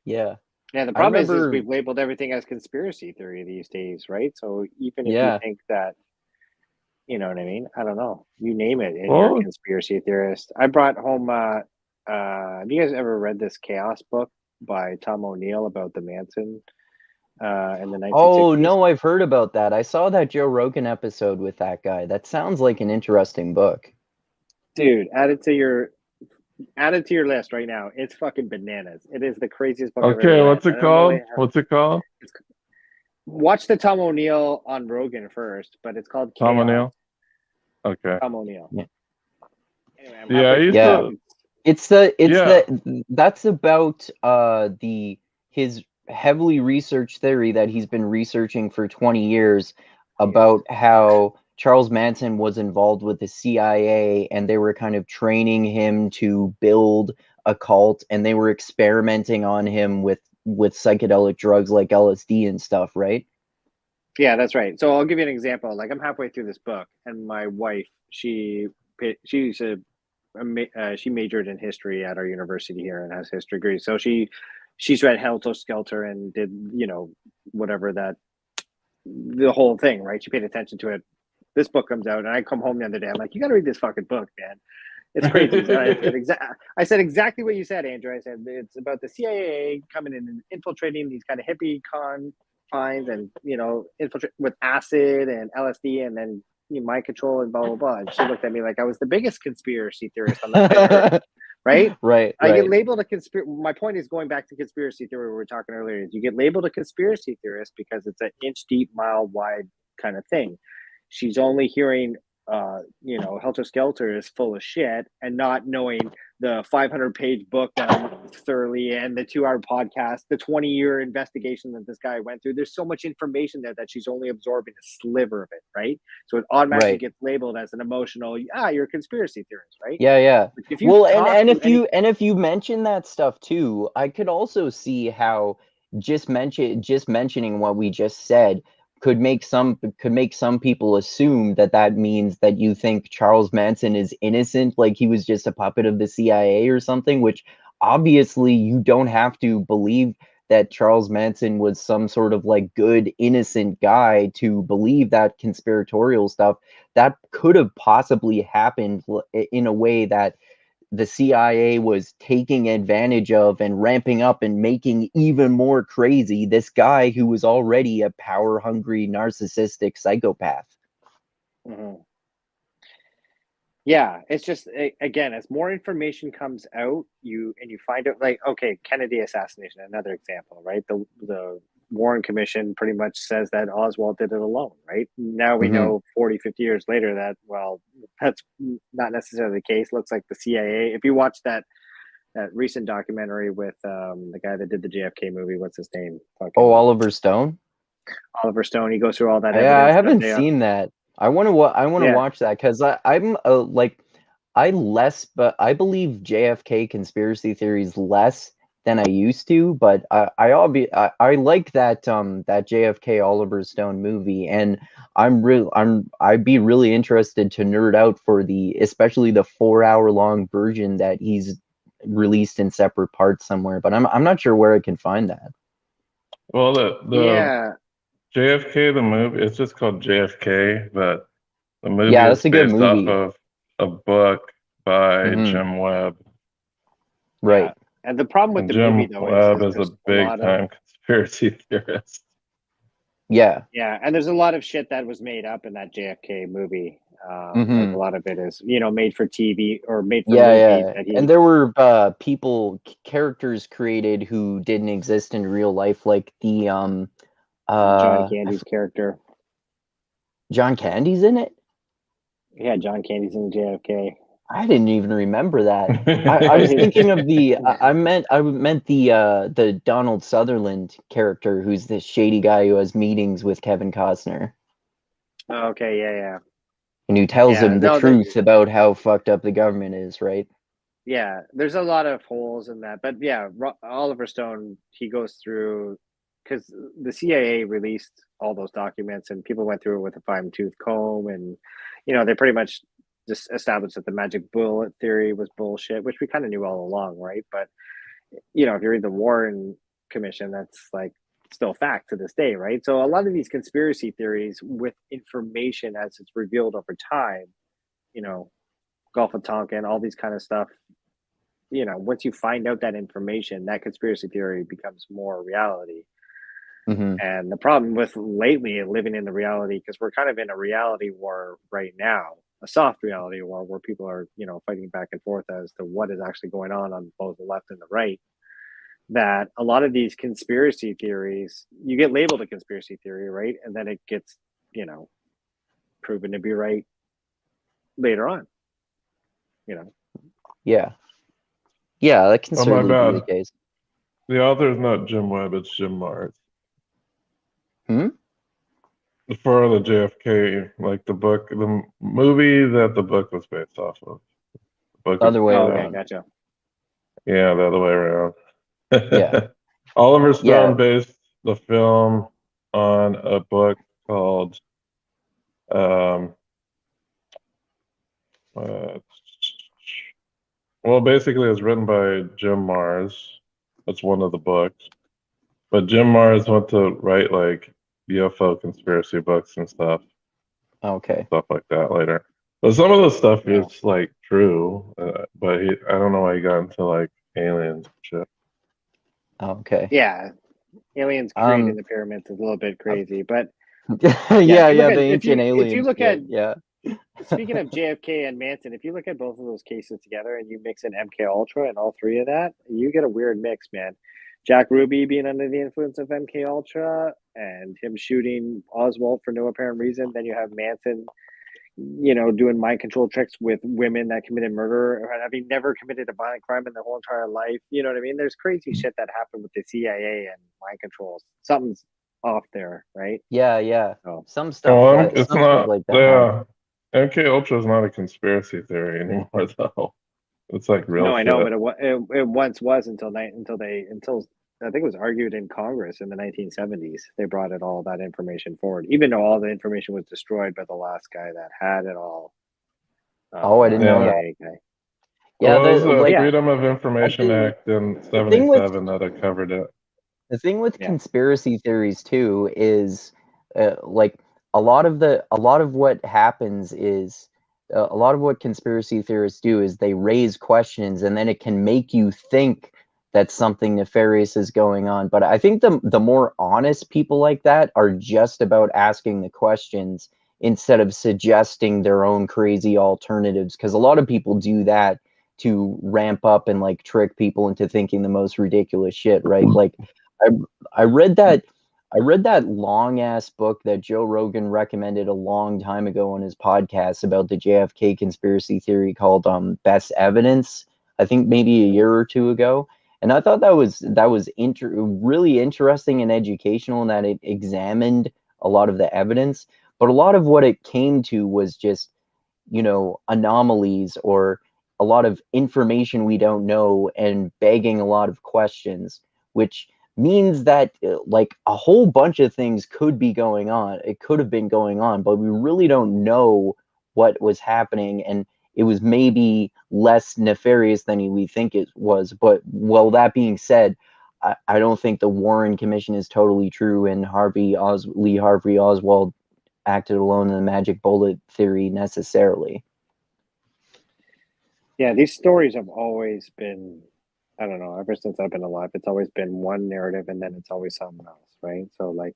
Yeah. Yeah, the problem is we've labeled everything as conspiracy theory these days, right? So even if you think that, you know what I mean? I don't know. You name it, and you're a conspiracy theorist. I brought home. Have you guys ever read this Chaos book by Tom O'Neill about the Manson in the 1960s? Oh no, I've heard about that. I saw that Joe Rogan episode with that guy. That sounds like an interesting book. Dude, add it to your list right now. It's fucking bananas. It is the craziest book I've ever read. What's it called? What's it called? Watch the Tom O'Neill on Rogan first, but it's called Chaos. Tom O'Neill? Okay. Tom O'Neill. Yeah. Anyway, that's about his heavily researched theory that he's been researching for 20 years about how Charles Manson was involved with the CIA and they were kind of training him to build a cult and they were experimenting on him with psychedelic drugs like LSD and stuff, right? Yeah, that's right. So I'll give you an example. Like I'm halfway through this book and my wife, she majored in history at our university here and has history degree. So she's read Helter Skelter and did, whatever the whole thing, right? She paid attention to it. This book comes out and I come home the other day. I'm like, you got to read this fucking book, man. It's crazy. I said exactly what you said, Andrew. I said, it's about the CIA coming in and infiltrating these kind of hippie confines and, infiltrate with acid and LSD and then mind control and blah, blah, blah. And she looked at me like I was the biggest conspiracy theorist on the planet. Right? Right. I get labeled a conspiracy. My point is going back to conspiracy theory we were talking earlier. Is you get labeled a conspiracy theorist because it's an inch deep, mile wide kind of thing. She's only hearing Helter Skelter is full of shit, and not knowing the 500-page book that I read thoroughly, and the 2-hour podcast, the 20-year investigation that this guy went through. There's so much information there that she's only absorbing a sliver of it, right? So it automatically gets labeled as an emotional, you're a conspiracy theorist, right? Yeah. If you if you mention that stuff too, I could also see how just mentioning what we just said could make some people assume that means that you think Charles Manson is innocent, like he was just a puppet of the CIA or something, which obviously you don't have to believe that Charles Manson was some sort of like good innocent guy to believe that conspiratorial stuff. That could have possibly happened in a way that the CIA was taking advantage of and ramping up and making even more crazy this guy who was already a power-hungry, narcissistic psychopath. Mm-hmm. Yeah, it's just, again, as more information comes out, you find out, like, okay, Kennedy assassination, another example, right? The Warren Commission pretty much says that Oswald did it alone, right? Now we know 40, 50 years later that, well, that's not necessarily the case. Looks like the CIA, if you watch that recent documentary with the guy that did the JFK movie, what's his name? Oliver Stone? Oliver Stone, he goes through all that Yeah, evidence. I haven't seen that. I want to watch that because I'm like I believe JFK conspiracy theories less than I used to, but I like that that JFK Oliver Stone movie, and I'd be really interested to nerd out for especially the 4-hour long version that he's released in separate parts somewhere, but I'm not sure where I can find that. Well, the JFK, the movie, it's just called JFK, but the movie is based off of a book by Jim Webb. Right. Yeah. And the problem with the Jim movie, though, Webb is a big-time conspiracy theorist. Yeah. Yeah, and there's a lot of shit that was made up in that JFK movie. Like a lot of it is, made for TV or made for movie. And there were characters created who didn't exist in real life, like the John Candy's character. John Candy's in it? Yeah, John Candy's in JFK. I didn't even remember that. I was thinking of I meant the Donald Sutherland character, who's this shady guy who has meetings with Kevin Costner. Oh, okay, yeah. And who tells him the truth about how fucked up the government is, right? Yeah, there's a lot of holes in that. But yeah, Oliver Stone, he goes through, because the CIA released all those documents and people went through it with a fine-tooth comb, and they pretty much just established that the magic bullet theory was bullshit, which we kind of knew all along, right? But if you read the Warren Commission, that's like still fact to this day, right? So a lot of these conspiracy theories with information as it's revealed over time, Gulf of Tonkin, all these kind of stuff, once you find out that information, that conspiracy theory becomes more reality. And the problem with lately living in the reality, because we're kind of in a reality war right now, a soft reality war where people are, fighting back and forth as to what is actually going on both the left and the right, that a lot of these conspiracy theories, you get labeled a conspiracy theory, right? And then it gets, proven to be right later on, Yeah, that can certainly be the case. The author is not Jim Webb, it's Jim Mars. For the JFK, like the book, the movie that the book was based off of. Other way around. Okay, gotcha. Yeah, the other way around. Yeah. Oliver Stone based the film on a book called basically it's written by Jim Mars. That's one of the books. But Jim Mars went to write like UFO conspiracy books and stuff. Okay. Stuff like that later. But some of the stuff is like true, but I don't know why he got into like aliens and shit. Okay. Yeah, aliens creating the pyramids is a little bit crazy, but the ancient aliens. If you look at speaking of JFK and Manson, if you look at both of those cases together and you mix in MK Ultra and all three of that, you get a weird mix, man. Jack Ruby being under the influence of MK Ultra and him shooting Oswald for no apparent reason. Then you have Manson doing mind control tricks with women that committed murder, or having never committed a violent crime in their whole entire life. You know what I mean? There's crazy shit that happened with the CIA and mind controls. Something's off there, right? Yeah. So, Some stuff It's some stuff not. like that happened. Yeah, MK Ultra is not a conspiracy theory anymore, though. It's like real no, I shit. know, but it once was until I think it was argued in Congress in the 1970s. They brought it all that information forward, even though all the information was destroyed by the last guy that had it all. Oh, I didn't know that. CIA guy. Yeah, Well, it was the like Freedom of Information Act in the thing with '77 that covered it. the thing with conspiracy theories too is like a lot of what happens is a lot of what conspiracy theorists do is they raise questions, and then it can make you think that something nefarious is going on. But I think the more honest people like that are just about asking the questions instead of suggesting their own crazy alternatives, because a lot of people do that to ramp up and like trick people into thinking the most ridiculous shit, right? Like I I read that long ass book that Joe Rogan recommended a long time ago on his podcast about the JFK conspiracy theory called Best Evidence. I think maybe a year or two ago. And I thought that was really interesting and educational in that it examined a lot of the evidence, but a lot of what it came to was just, anomalies or a lot of information we don't know and begging a lot of questions, which means that like a whole bunch of things could be going on. It could have been going on, but we really don't know what was happening, and it was maybe less nefarious than we think it was. But well, that being said, I don't think the Warren Commission is totally true, and Lee Harvey Oswald acted alone in the magic bullet theory necessarily. Yeah, these stories have always been, I don't know, ever since I've been alive, it's always been one narrative and then it's always something else, right? So, like,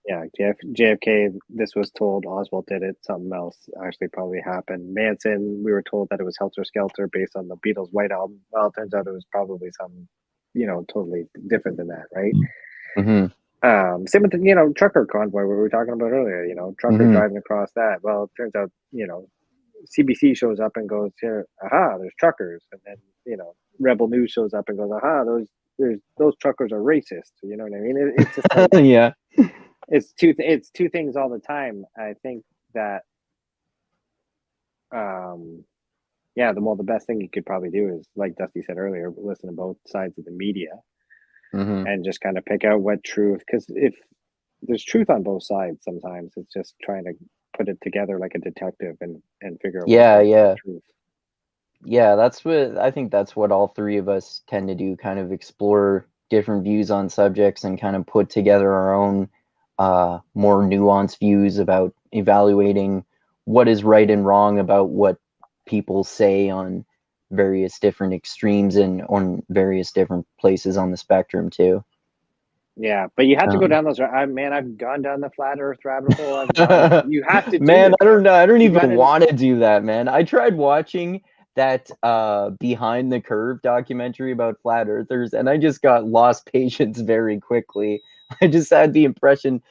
yeah, JFK, this was told, Oswald did it, something else actually probably happened. Manson, we were told that it was Helter Skelter based on the Beatles' White Album. Well, it turns out it was probably something, totally different than that, right? Same with the, trucker convoy we were talking about earlier, trucker driving across that. Well, it turns out, CBC shows up and goes, here, aha, there's truckers. And then, Rebel News shows up and goes, aha, those truckers are racist. You know what I mean? It's just like, yeah. It's two things all the time. I think that, the best thing you could probably do is, like Dusty said earlier, listen to both sides of the media and just kind of pick out what truth, because if there's truth on both sides, sometimes it's just trying to put it together like a detective and figure out yeah truth. Yeah, I think that's what all three of us tend to do, kind of explore different views on subjects and kind of put together our own more nuanced views about evaluating what is right and wrong about what people say on various different extremes and on various different places on the spectrum too. Yeah, but you have to go down those. I've gone down the flat Earth rabbit hole. You have to do man, it. I don't know. I don't even want to do that, man. I tried watching that Behind the Curve documentary about flat earthers, and I just got lost patience very quickly. I just had the impression,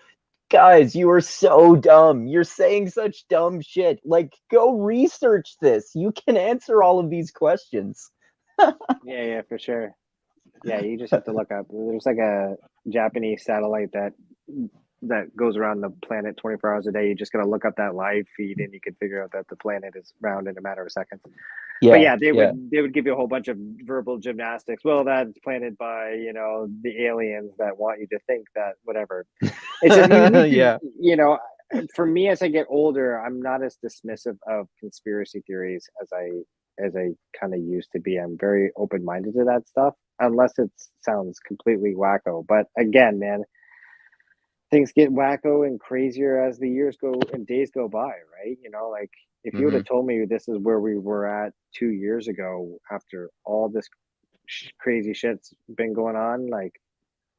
guys, you are so dumb. You're saying such dumb shit. Like, go research this. You can answer all of these questions. Yeah, for sure. Yeah, you just have to look up. There's like a Japanese satellite that goes around the planet 24 hours a day. You just got to look up that live feed and you can figure out that the planet is round in a matter of seconds. Yeah, but yeah, they would give you a whole bunch of verbal gymnastics. Well, that's planted by, the aliens that want you to think that whatever. It's just, you need to, for me, as I get older, I'm not as dismissive of conspiracy theories as I kind of used to be. I'm very open-minded to that stuff, unless it sounds completely wacko. But again, man, things get wacko and crazier as the years go and days go by, right? Like if you would have told me this is where we were at 2 years ago after all this crazy shit's been going on, like,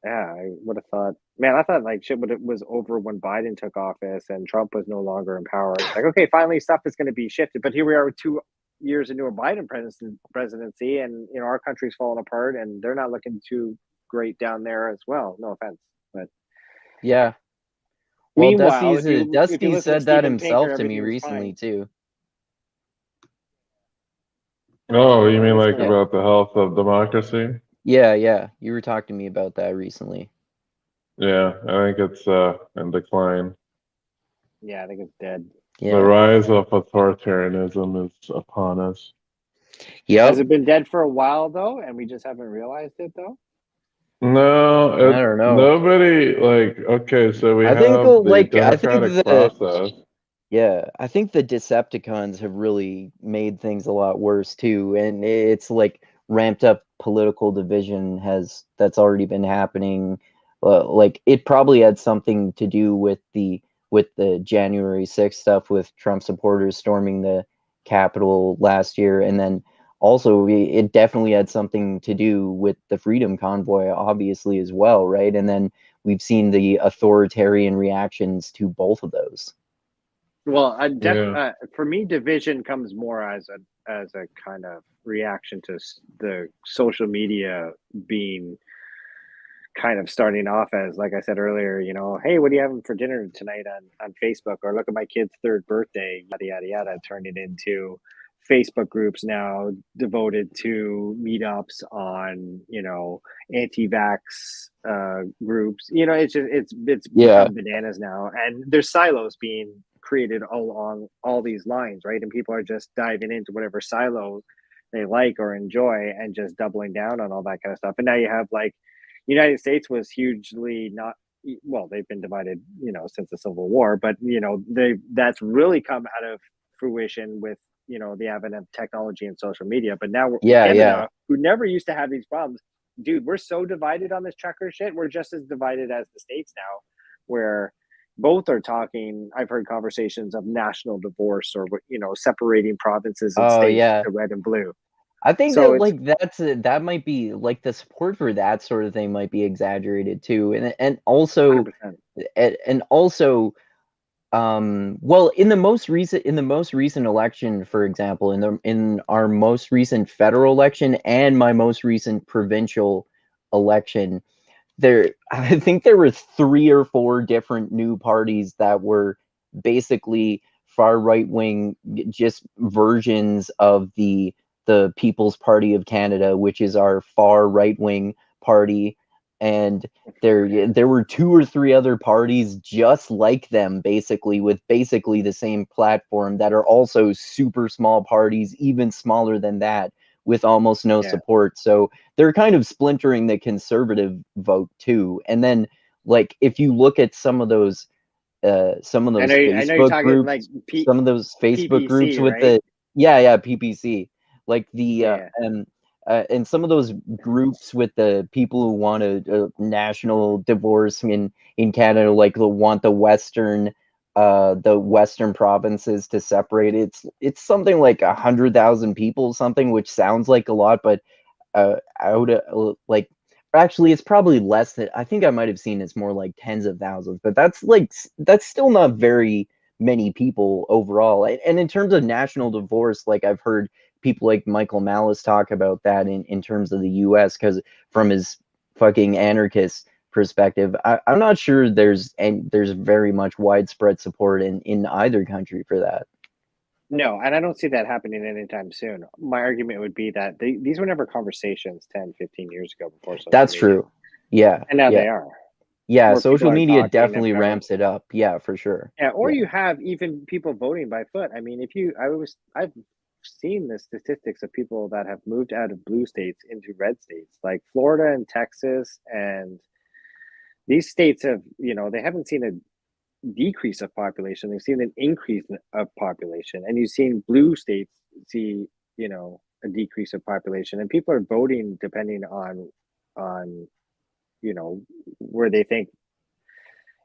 yeah, I would have thought, man, I thought like shit was over when Biden took office and Trump was no longer in power. It's like, okay, finally stuff is going to be shifted. But here we are with 2 years into a Biden presidency, and our country's falling apart, and they're not looking too great down there as well. No offense, but yeah. Well, Meanwhile, if you Dusty listen to said that Steven Pinker, himself to me everything was recently fine. too. Oh, you mean like Yeah. about the health of democracy? Yeah. You were talking to me about that recently. Yeah, I think it's in decline. Yeah, I think it's dead. The Yeah. rise of authoritarianism is upon us. Has Yep. it been dead for a while though, and we just haven't realized it though? No, I don't know. nobody like. Okay, so we I think have the I think democratic process. I think the Decepticons have really made things a lot worse too, and it's like ramped up political division that's already been happening. Like it probably had something to do with the January 6th stuff with Trump supporters storming the Capitol last year, and then also it definitely had something to do with the Freedom Convoy, obviously as well, right? And then we've seen the authoritarian reactions to both of those. Well, Yeah, for me, division comes more as a kind of reaction to the social media being kind of starting off as, like I said earlier, hey, what are you having for dinner tonight on Facebook? Or look at my kid's third birthday, yada, yada, yada, turning into Facebook groups now devoted to meetups on, anti-vax groups. It's Yeah. become bananas now. And there's silos being created along all these lines, right? And people are just diving into whatever silo they like or enjoy and just doubling down on all that kind of stuff. And now you have like, United States was hugely not well, they've been divided, since the Civil War, but that's really come out of fruition with the advent of technology and social media. But now Yeah. Canada, who never used to have these problems, dude, we're so divided on this checker shit. We're just as divided as the states now, where both are talking. I've heard conversations of national divorce or separating provinces and Oh states yeah. to red and blue. I think So that it's like that might be like the support for that sort of thing might be exaggerated too, and also 100%. and also well in the most recent election, for example, in our most recent federal election and my most recent provincial election, there I think there were 3 or 4 different new parties that were basically far right wing, just versions of the People's Party of Canada, which is our far right wing party. And there were 2 or 3 other parties just like them, basically with basically the same platform, that are also super small parties, even smaller than that, with almost no Yeah. support. So they're kind of splintering the conservative vote too. And then like if you look at some of I those know. I know you're Facebook talking like groups, some of those Facebook groups PPC, with right? the PPC, like Yeah. and some of those groups with the people who want a national divorce in Canada, like they want the western provinces to separate. It's something like 100,000 people, something, which sounds like a lot, but out of like actually it's probably less. Than I think I might have seen it's more like tens of thousands, but that's still not very many people overall. And in terms of national divorce, like I've heard people like Michael Malice talk about that in terms of the US, because from his fucking anarchist perspective, I'm not sure there's very much widespread support in either country for that. No, and I don't see that happening anytime soon. My argument would be that these were never conversations 10, 15 years ago before social That's media. true. Yeah, And now yeah. they are, Yeah, where people social are media talking definitely about, ramps it up. Yeah, for sure. yeah, or Yeah. you have even people voting by foot. I mean, I've seen the statistics of people that have moved out of blue states into red states, like Florida and Texas, and these states have, they haven't seen a decrease of population. They've seen an increase of population, and you've seen blue states see, a decrease of population, and people are voting depending on where they think,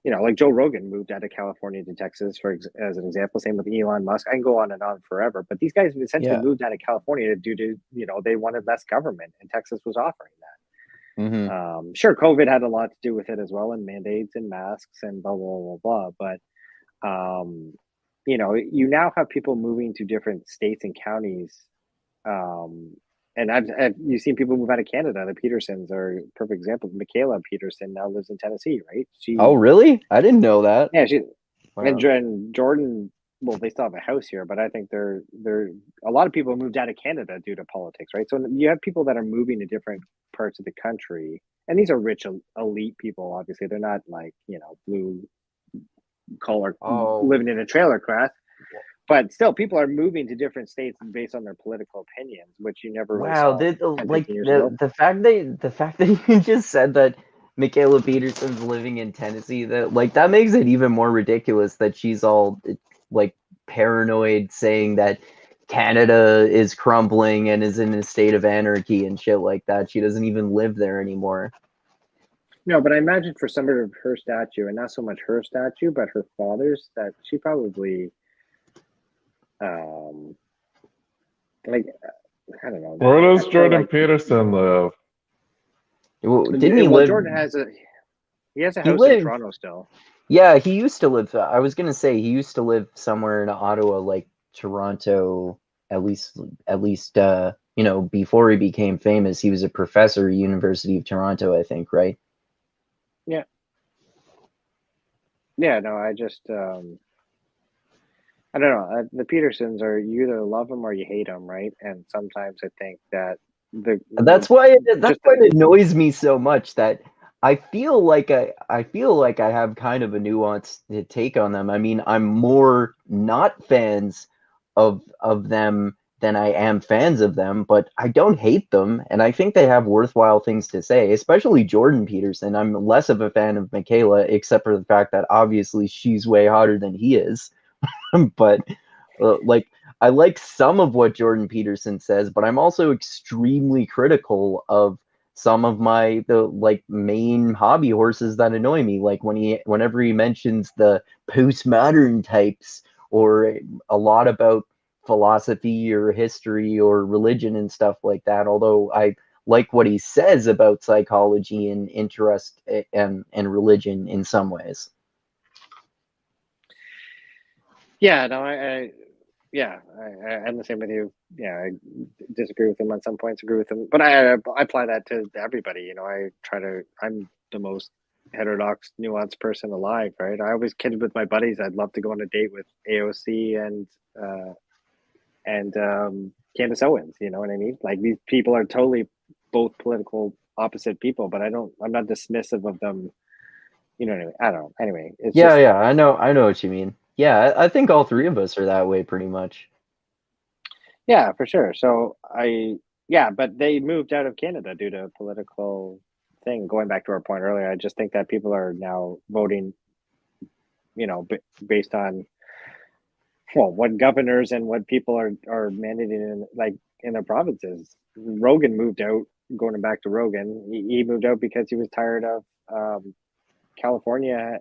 like Joe Rogan moved out of California to Texas as an example. Same with Elon Musk. I can go on and on forever, but these guys essentially Yeah. moved out of California due to, they wanted less government, and Texas was offering that. Hmm. Sure, COVID had a lot to do with it as well, and mandates and masks and blah blah blah blah. But you now have people moving to different states and counties, um, And you've seen people move out of Canada. The Petersons are a perfect example. Michaela Peterson now lives in Tennessee, right? Oh, really? I didn't know that. Yeah, Wow. and Jordan. Well, they still have a house here, but I think they're a lot of people moved out of Canada due to politics, right? So you have people that are moving to different parts of the country, and these are rich elite people. Obviously, they're not like blue collar living in a trailer class. But still, people are moving to different states based on their political opinions, which you never really saw 10, like 15 years ago. the fact that you just said that Michaela Peterson's living in Tennessee, that makes it even more ridiculous that she's all like paranoid, saying that Canada is crumbling and is in a state of anarchy and shit like that. She doesn't even live there anymore. No, but I imagine for some of her statue, and not so much her statue, but her father's, that she probably, like, I don't know. Where does Jordan Peterson live? Didn't he live? Jordan has a house in Toronto still. Yeah, he used to live. I was gonna say he used to live somewhere in Ottawa, like Toronto. At least, before he became famous, he was a professor at University of Toronto, I think, right? Yeah. Yeah. No, I just, I don't know. The Petersons you either love them or you hate them, right? And sometimes I think that that's why it annoys me so much that I feel like I have kind of a nuanced take on them. I mean, I'm more not fans of them than I am fans of them, but I don't hate them, and I think they have worthwhile things to say, especially Jordan Peterson. I'm less of a fan of Michaela, except for the fact that obviously she's way hotter than he is. But I like some of what Jordan Peterson says, but I'm also extremely critical of some of the main hobby horses that annoy me. Like whenever he mentions the postmodern types, or a lot about philosophy or history or religion and stuff like that. Although I like what he says about psychology and interest and religion in some ways. Yeah, no, I'm the same with you. Yeah, I disagree with him on some points, agree with him, but I apply that to everybody. I'm the most heterodox, nuanced person alive, right? I always kidded with my buddies I'd love to go on a date with AOC and Candace Owens. You know what I mean? Like, these people are totally both political opposite people, but I'm not dismissive of them. You know what I mean? I don't know. Anyway, it's I know what you mean. Yeah, I think all three of us are that way pretty much. Yeah, for sure. So but they moved out of Canada due to a political thing. Going back to our point earlier, I just think that people are now voting, based on what governors and what people are mandating in their provinces. Rogan moved out. Going back to Rogan, he moved out because he was tired of California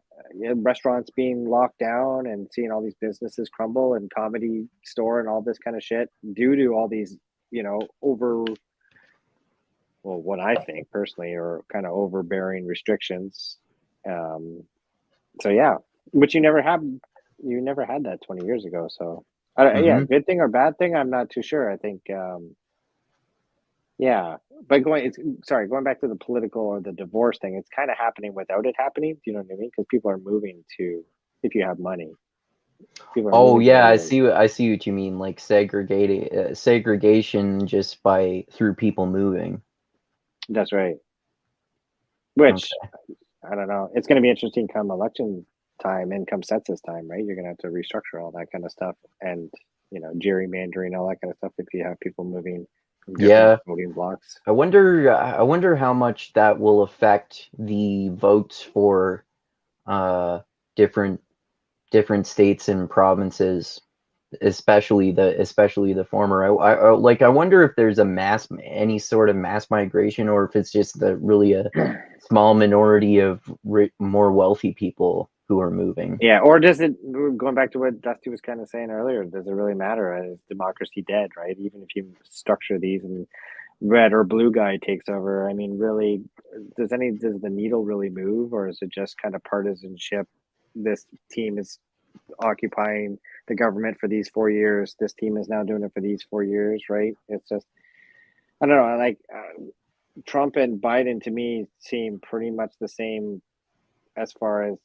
restaurants being locked down and seeing all these businesses crumble, and Comedy Store and all this kind of shit due to all these, what I think personally are kind of overbearing restrictions. So yeah, which you never had that 20 years ago. So yeah, good thing or bad thing, I'm not too sure. I think, yeah, but going back to the political or the divorce thing, it's kind of happening without it happening. Do you know what I mean? Because people are moving if you have money. Oh yeah, I see what you mean. Like segregation just through people moving. That's right. Which, I don't know. It's going to be interesting come election time and come census time, right? You're going to have to restructure all that kind of stuff, and gerrymandering, all that kind of stuff, if you have people moving from different voting blocks. I wonder how much that will affect the votes for different states and provinces, especially the former. I wonder if there's any sort of mass migration, or if it's just really a small minority of more wealthy people who are moving. Yeah, or does it, going back to what Dusty was kind of saying earlier, does it really matter? Is democracy dead, right? Even if you structure these and red or blue guy takes over, I mean, really, does the needle really move, or is it just kind of partisanship? This team is occupying the government for these 4 years. This team is now doing it for these 4 years, right? It's just, I don't know. Like Trump and Biden to me seem pretty much the same as far as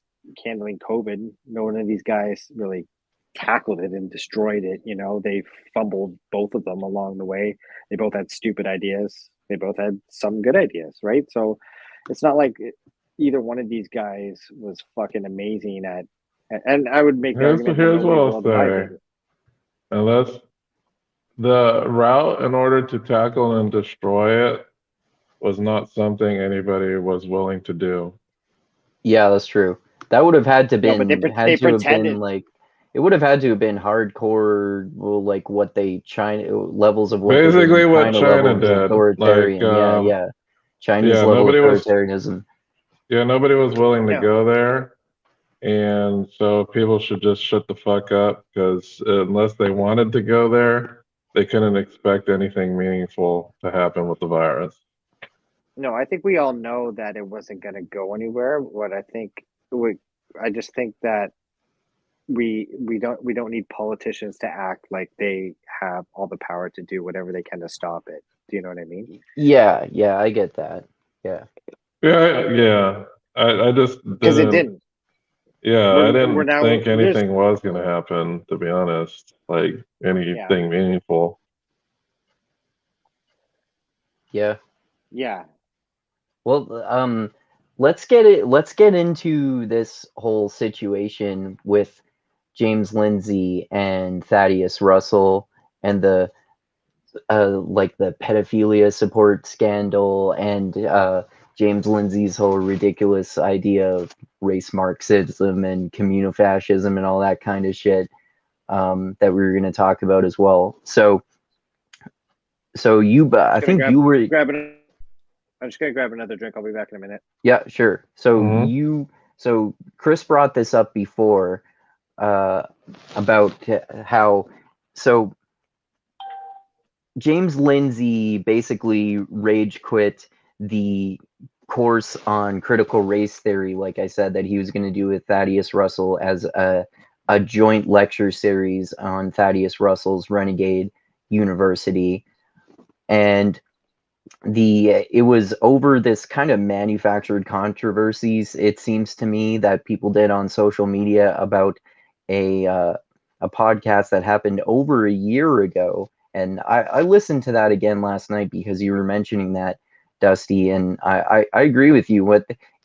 handling COVID. No one of these guys really tackled it and destroyed it. You know, they fumbled both of them along the way. They both had stupid ideas. They both had some good ideas, right? So it's not like either one of these guys was fucking amazing at. And I would make the argument that Here's what nobody I'll will divide say. it. Unless the route in order to tackle and destroy it was not something anybody was willing to do. Yeah, that's true. That would have had to No, but been they had to have pretended. been like it would have had to have been hardcore, well, like what they China levels of what they did Basically, in what China China levels did, like, authoritarian. Yeah. Chinese yeah, level nobody was, authoritarianism. yeah, nobody was willing to No. go there, and so people should just shut the fuck up because unless they wanted to go there, they couldn't expect anything meaningful to happen with the virus. No, I think we all know that it wasn't going to go anywhere. What I just think that we don't need politicians to act like they have all the power to do whatever they can to stop it. Do you know what I mean? Yeah, I get that. Yeah. Yeah. I just Because it didn't. didn't. Yeah, I We're didn't now think anything was going to happen, to be honest. Like anything meaningful. Yeah. Yeah. Well, let's get into this whole situation with James Lindsay and Thaddeus Russell and the like the pedophilia support scandal and James Lindsay's whole ridiculous idea of race Marxism and communofascism and all that kind of shit that we were going to talk about as well. So you, I think you were. I'm just gonna grab another drink. I'll be back in a minute. Yeah, sure. So Mhm. so Chris brought this up before about how so James Lindsay basically rage quit the course on critical race theory, like I said, that he was going to do with Thaddeus Russell as a joint lecture series on Thaddeus Russell's Renegade University. And it was over this kind of manufactured controversies, it seems to me, that people did on social media about a podcast that happened over a year ago. And I listened to that again last night because you were mentioning that, Dusty, and I agree with you.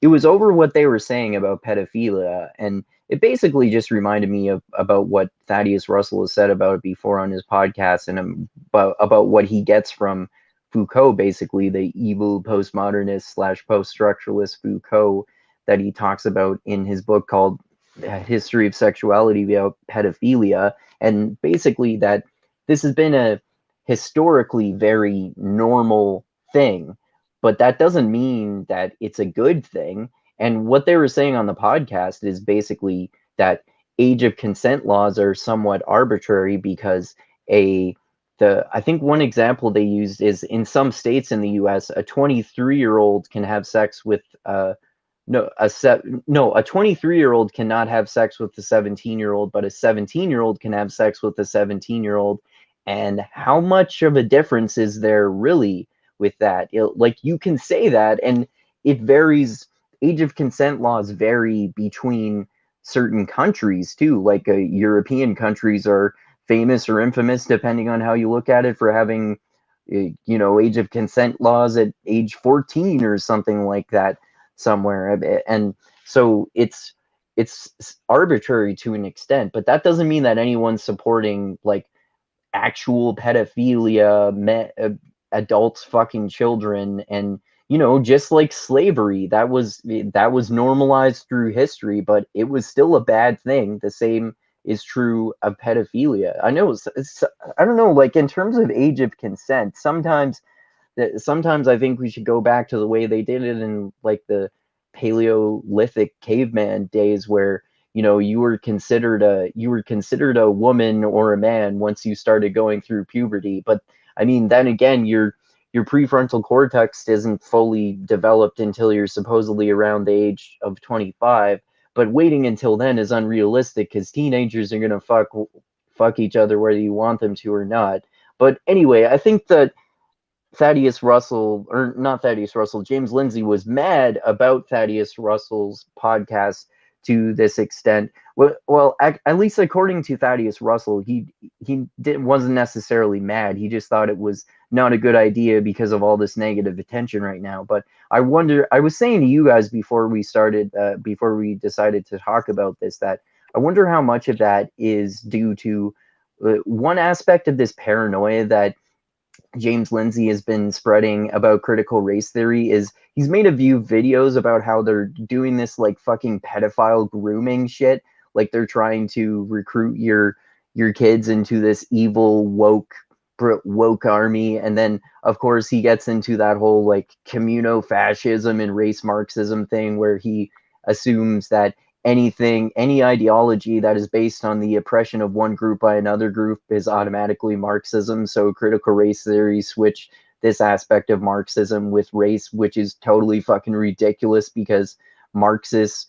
It was over what they were saying about pedophilia, and it basically just reminded me of about what Thaddeus Russell has said about it before on his podcast, and about what he gets from Foucault, basically the evil postmodernist / post-structuralist Foucault that he talks about in his book called History of Sexuality via Pedophilia. And basically that this has been a historically very normal thing, but that doesn't mean that it's a good thing. And what they were saying on the podcast is basically that age of consent laws are somewhat arbitrary because I think one example they used is in some states in the U.S., a 23-year-old can have sex with a 23-year-old cannot have sex with a 17-year-old, but a 17-year-old can have sex with a 17-year-old. And how much of a difference is there really with that? Like, you can say that, and it varies. Age of consent laws vary between certain countries too. Like European countries are famous or infamous, depending on how you look at it, for having, age of consent laws at age 14 or something like that somewhere. And so it's arbitrary to an extent, but that doesn't mean that anyone's supporting like actual pedophilia, adults fucking children. And just like slavery, that was normalized through history, but it was still a bad thing. The same is true of pedophilia. I know I don't know, like in terms of age of consent, sometimes I think we should go back to the way they did it in like the Paleolithic caveman days, where you were considered a woman or a man once you started going through puberty. But I mean, then again, your prefrontal cortex isn't fully developed until you're supposedly around the age of 25. But waiting until then is unrealistic because teenagers are gonna fuck each other whether you want them to or not. But anyway, I think that Thaddeus Russell, or not Thaddeus Russell, James Lindsay was mad about Thaddeus Russell's podcast to this extent. Well, at least according to Thaddeus Russell, he wasn't necessarily mad. He just thought it was not a good idea because of all this negative attention right now. But I wonder, I was saying to you guys before we decided to talk about this, that I wonder how much of that is due to one aspect of this paranoia that James Lindsay has been spreading about critical race theory. Is he's made a few videos about how they're doing this like fucking pedophile grooming shit. Like they're trying to recruit your kids into this evil woke army. And then of course he gets into that whole like communo-fascism and race Marxism thing where he assumes that any ideology that is based on the oppression of one group by another group is automatically Marxism. So critical race theory switch this aspect of Marxism with race, which is totally fucking ridiculous because Marxists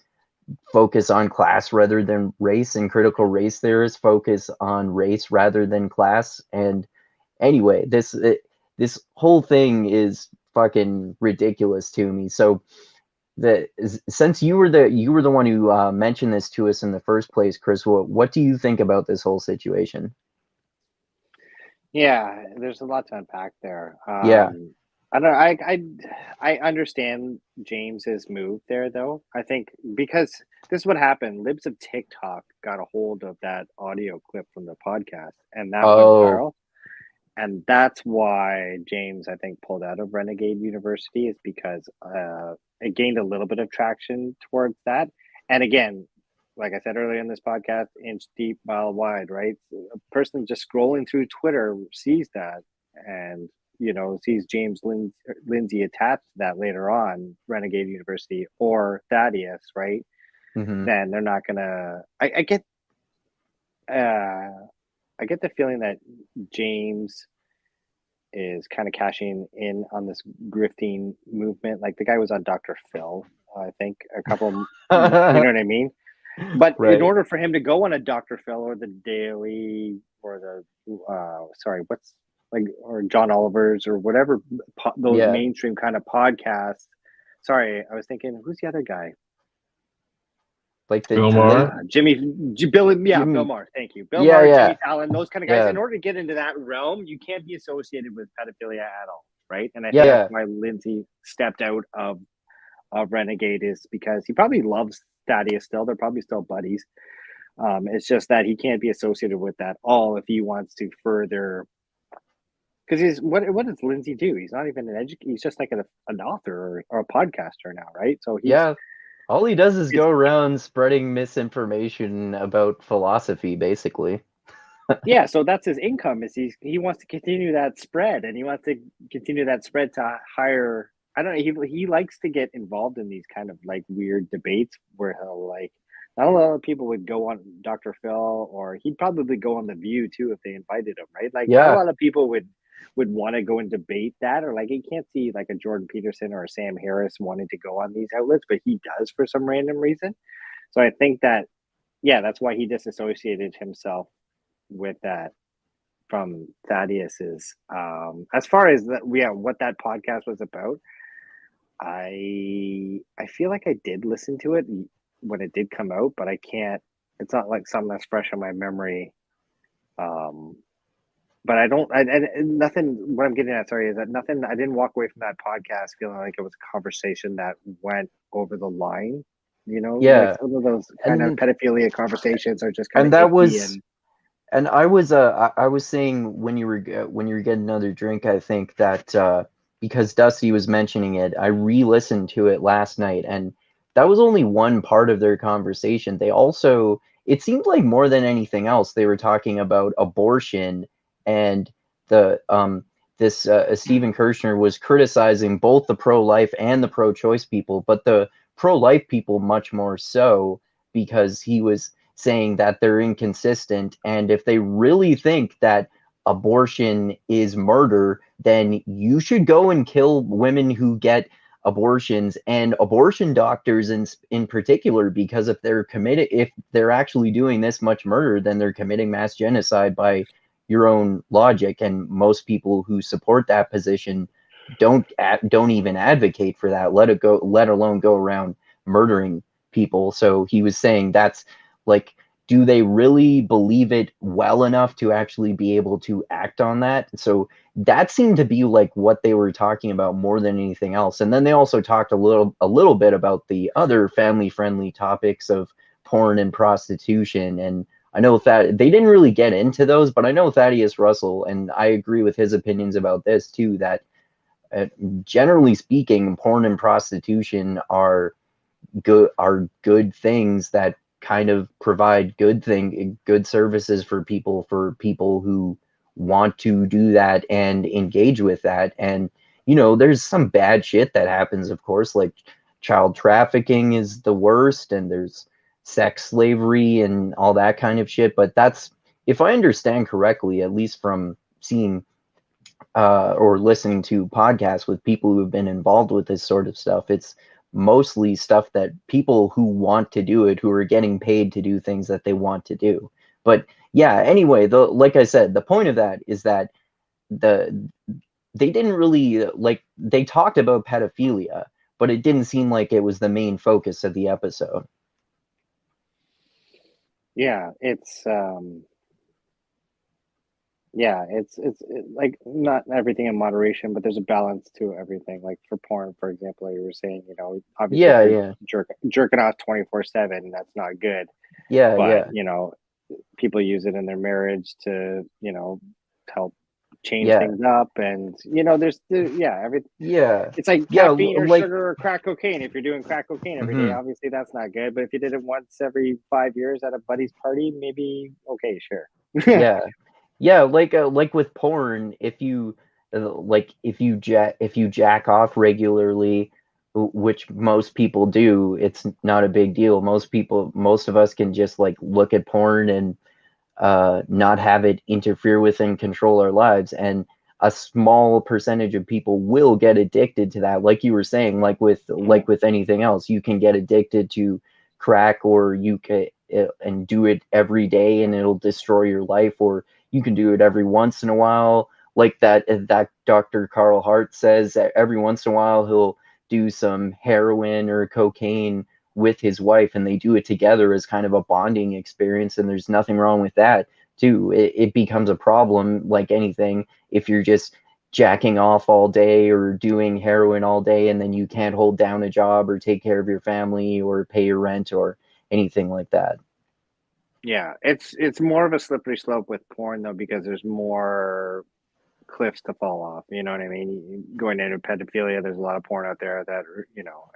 focus on class rather than race, and critical race theorists focus on race rather than class. And anyway, this whole thing is fucking ridiculous to me. So since you were the one who mentioned this to us in the first place, Chris, what do you think about this whole situation? Yeah, there's a lot to unpack there. Yeah. I don't know. I understand James's move there, though. I think because this is what happened. Libs of TikTok got a hold of that audio clip from the podcast, and that went viral. And that's why James, I think, pulled out of Renegade University, is because it gained a little bit of traction towards that. And again, like I said earlier in this podcast, inch deep, mile wide, right? A person just scrolling through Twitter sees that and, sees James Lindsay attached to that later on, Renegade University or Thaddeus, right? Mm-hmm. Then they're not going to... I get the feeling that James is kind of cashing in on this grifting movement. Like the guy was on Dr. Phil, I think, a couple, you know what I mean? But right. In order for him to go on a Dr. Phil or the Daily or or John Oliver's or whatever, those mainstream kind of podcasts. Sorry, I was thinking, who's the other guy? Like the Bill Maher? Bill Maher. Thank you. Bill Maher, Jimmy Fallon, those kind of guys. Yeah. In order to get into that realm, you can't be associated with pedophilia at all, right? And I think that's why Lindsay stepped out of Renegade, is because he probably loves Thaddeus still. They're probably still buddies. It's just that he can't be associated with that all if he wants to further. Because what does Lindsay do? He's not even an educator. He's just like an author or a podcaster now, right? So all he does is go around spreading misinformation about philosophy, basically. Yeah, so that's his income. Is he wants to continue that spread, and he wants to continue that spread to hire. I don't know. He likes to get involved in these kind of like weird debates where he'll like. Not a lot of people would go on Dr. Phil, or he'd probably go on The View too if they invited him, right? Like not a lot of people would want to go and debate that, or like you can't see like a Jordan Peterson or a Sam Harris wanting to go on these outlets, but he does for some random reason. So I think that, that's why he disassociated himself with that from Thaddeus's. As far as what that podcast was about, I feel like I did listen to it when it did come out, but I can't. It's not like something that's fresh in my memory. But I don't. Nothing. What I'm getting at, sorry, is that nothing. I didn't walk away from that podcast feeling like it was a conversation that went over the line. Like some of those kind of pedophilia conversations are just kind of. And that was. And I was saying when you were getting another drink, I think that because Dusty was mentioning it, I re-listened to it last night, and that was only one part of their conversation. They also, it seemed like more than anything else, they were talking about abortion, and the Stephen Kirshner was criticizing both the pro-life and the pro-choice people, but the pro-life people much more so, because he was saying that they're inconsistent, and if they really think that abortion is murder, then you should go and kill women who get abortions, and abortion doctors in particular, because if they're actually doing this much murder, then they're committing mass genocide by your own logic. And most people who support that position don't even advocate for that. Let alone go around murdering people. So he was saying that's like, do they really believe it well enough to actually be able to act on that? So that seemed to be like what they were talking about more than anything else. And then they also talked a little bit about the other family friendly topics of porn and prostitution. And I know that they didn't really get into those, but I know Thaddeus Russell, and I agree with his opinions about this too, that generally speaking, porn and prostitution are good things that kind of provide good services for people who want to do that and engage with that. And there's some bad shit that happens, of course, like child trafficking is the worst, and there's sex slavery and all that kind of shit. But that's, if I understand correctly, at least from seeing or listening to podcasts with people who have been involved with this sort of stuff, it's mostly stuff that people who want to do it, who are getting paid to do things that they want to do. But yeah, anyway, like I said, the point of that is that they didn't really, like, they talked about pedophilia, but it didn't seem like it was the main focus of the episode. Yeah, it's like not everything in moderation, but there's a balance to everything. Like for porn, for example, you were saying, obviously if you're jerking off 24/7, that's not good. But people use it in their marriage to help change things up, and there's everything. It's like caffeine or sugar or crack cocaine. If you're doing crack cocaine every day, obviously that's not good. But if you did it once every 5 years at a buddy's party, maybe okay, sure. Yeah, like with porn, if you jack off regularly, which most people do, it's not a big deal. Most of us can just like look at porn and not have it interfere with and control our lives. And a small percentage of people will get addicted to that. Like you were saying, like with anything else, you can get addicted to crack, or you can and do it every day and it'll destroy your life, or you can do it every once in a while, like that Dr. Carl Hart says that every once in a while he'll do some heroin or cocaine with his wife, and they do it together as kind of a bonding experience, and there's nothing wrong with that too. It becomes a problem like anything if you're just jacking off all day or doing heroin all day, and then you can't hold down a job or take care of your family or pay your rent or anything like that. Yeah, it's more of a slippery slope with porn though, because there's more cliffs to fall off. You know what I mean? Going into pedophilia, there's a lot of porn out there that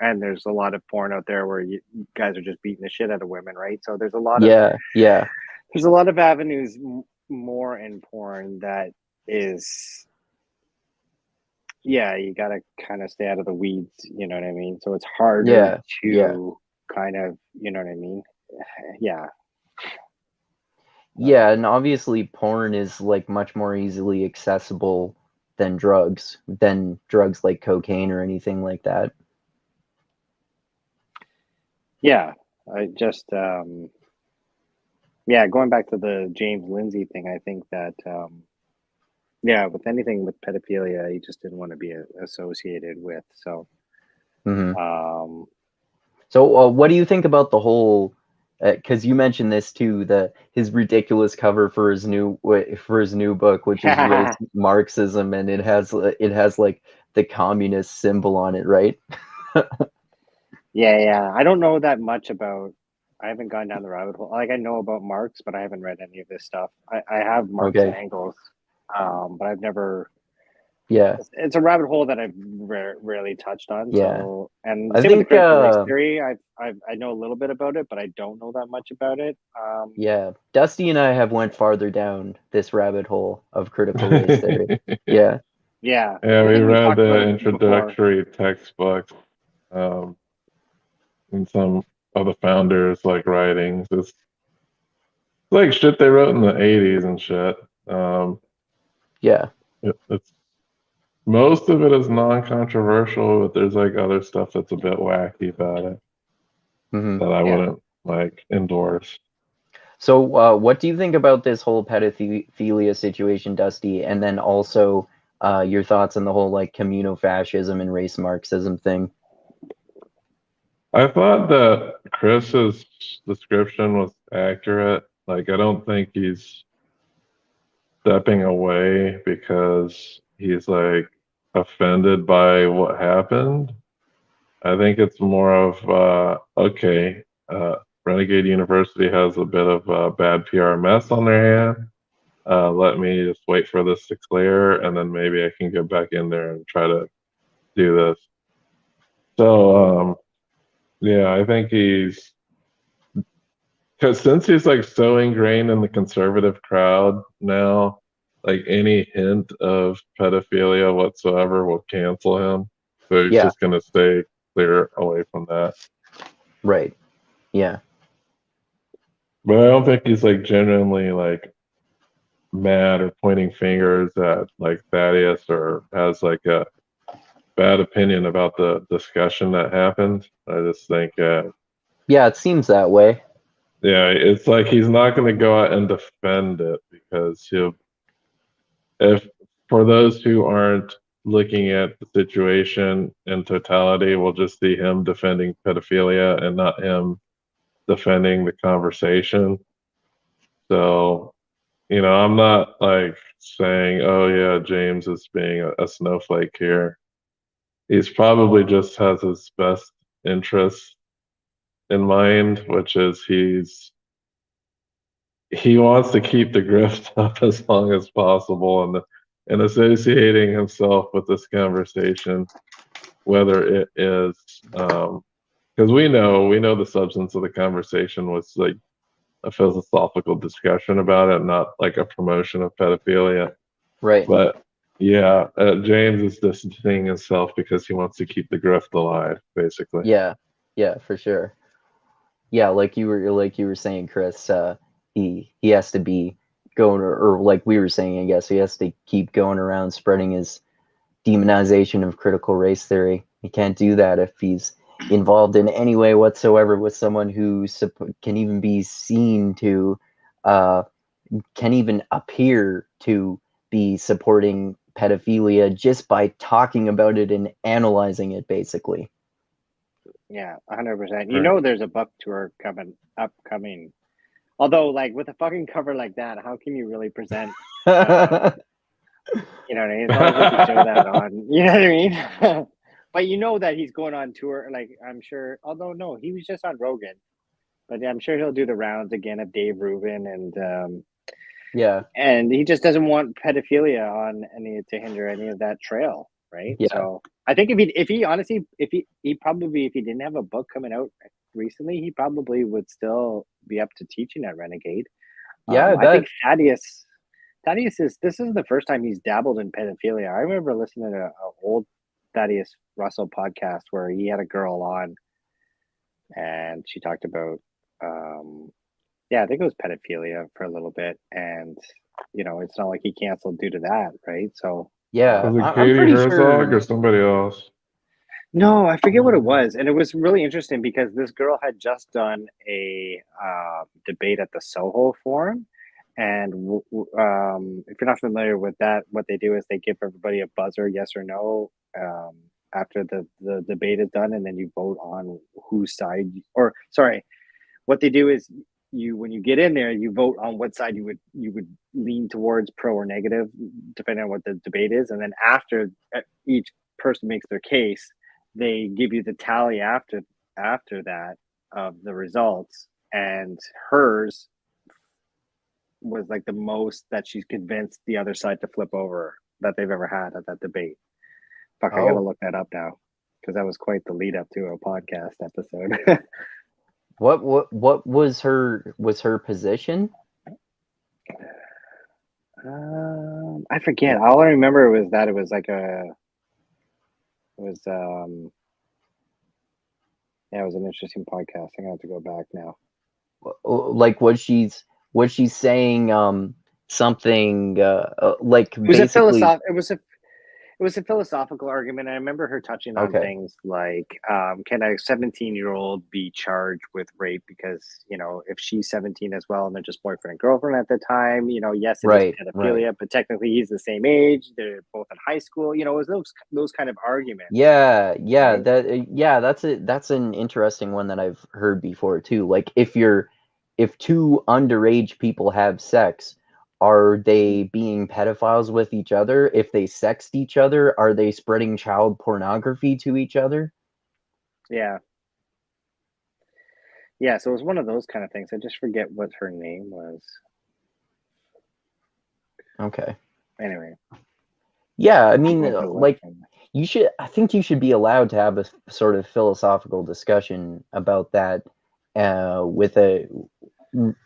and there's a lot of porn out there where you guys are just beating the shit out of women, right? So there's a lot of there's a lot of avenues more in porn that is you gotta kind of stay out of the weeds. You know what I mean? So it's harder to kind of, you know what I mean? Yeah, and obviously porn is like much more easily accessible than drugs like cocaine or anything like that. Yeah, I just going back to the James Lindsay thing, I think that with anything with pedophilia, he just didn't want to be associated with. So, what do you think about the whole? Because you mentioned this too, his ridiculous cover for his new book, which is Race Marxism, and it has like the communist symbol on it, right? Yeah. I don't know that much about. I haven't gone down the rabbit hole. Like I know about Marx, but I haven't read any of this stuff. I have Marx and Engels, but I've never. Yeah, it's a rabbit hole that I've rarely touched on. Yeah, so, and I same think with the critical race theory. I know a little bit about it, but I don't know that much about it. Dusty and I have went farther down this rabbit hole of critical race theory. Yeah. We read the introductory textbooks, and some of the founders like writings. It's like shit they wrote in the 80s and shit. It's most of it is non-controversial, but there's like other stuff that's a bit wacky about it that I wouldn't like endorse. So what do you think about this whole pedophilia situation, Dusty? And then also your thoughts on the whole like communofascism and race Marxism thing. I thought that Chris's description was accurate. Like, I don't think he's stepping away because he's like offended by what happened. I think it's more of okay, Renegade University has a bit of a bad PR mess on their hand. Let me just wait for this to clear, and then maybe I can get back in there and try to do this. So, yeah, I think because since he's like so ingrained in the conservative crowd now, like any hint of pedophilia whatsoever will cancel him. So he's just going to stay clear away from that. Right. Yeah. But I don't think he's like genuinely like mad or pointing fingers at like Thaddeus or has like a bad opinion about the discussion that happened. I just think, yeah, it seems that way. Yeah, it's like he's not going to go out and defend it because if for those who aren't looking at the situation in totality, we'll just see him defending pedophilia and not him defending the conversation. So, I'm not like saying, oh yeah, James is being a snowflake here. He's probably just has his best interests in mind, which is he wants to keep the grift up as long as possible and associating himself with this conversation, whether it is because we know the substance of the conversation was like a philosophical discussion about it, not like a promotion of pedophilia. Right. But yeah, James is distancing himself because he wants to keep the grift alive, basically. Yeah, for sure. Yeah, like you were saying, Chris, he has to be going, or like we were saying, I guess he has to keep going around spreading his demonization of critical race theory. He can't do that if he's involved in any way whatsoever with someone who can even be seen to, can even appear to be supporting pedophilia just by talking about it and analyzing it, basically. Yeah, 100%. There's a book tour upcoming. Although, like, with a fucking cover like that, how can you really present? You know what I mean? It's not like you can show that on. You know what I mean? But you know that he's going on tour. Like, I'm sure. Although no, he was just on Rogan. But I'm sure he'll do the rounds again of Dave Rubin and yeah. And he just doesn't want pedophilia on to hinder any of that trail, right? Yeah. So I think if he honestly, if he didn't have a book coming out recently, he probably would still be up to teaching at Renegade. Yeah, I think Thaddeus this is the first time he's dabbled in pedophilia. I remember listening to an old Thaddeus Russell podcast where he had a girl on and she talked about I think it was pedophilia for a little bit, and it's not like he canceled due to that, right? So yeah, was it I'm Katie pretty Herzog sure or somebody else? No, I forget what it was, and it was really interesting because this girl had just done a debate at the Soho Forum, and if you're not familiar with that, what they do is they give everybody a buzzer, yes or no, after the debate is done, and then you vote on whose side, or sorry, what they do is when you get in there, you vote on what side you would lean towards, pro or negative, depending on what the debate is, and then after each person makes their case, they give you the tally after that of the results, and hers was like the most that she's convinced the other side to flip over that they've ever had at that debate. Fuck, I gotta look that up now because that was quite the lead up to a podcast episode. What was her position? I forget. All I remember was that it was like it was an interesting podcast. I'm gonna have to go back now. Like was she saying something like it was basically? It was a philosophical argument. I remember her touching on things like, can a 17-year-old be charged with rape because, you know, if she's 17 as well and they're just boyfriend and girlfriend at the time, you know, yes, it is pedophilia, but technically he's the same age. They're both in high school. You know, it was those kind of arguments. Yeah, right? that's an interesting one that I've heard before too. Like if two underage people have sex, are they being pedophiles with each other? If they sext each other, are they spreading child pornography to each other? Yeah. Yeah, so it was one of those kind of things. I just forget what her name was. Okay. Anyway. Yeah, I mean, like, I think you should be allowed to have a sort of philosophical discussion about that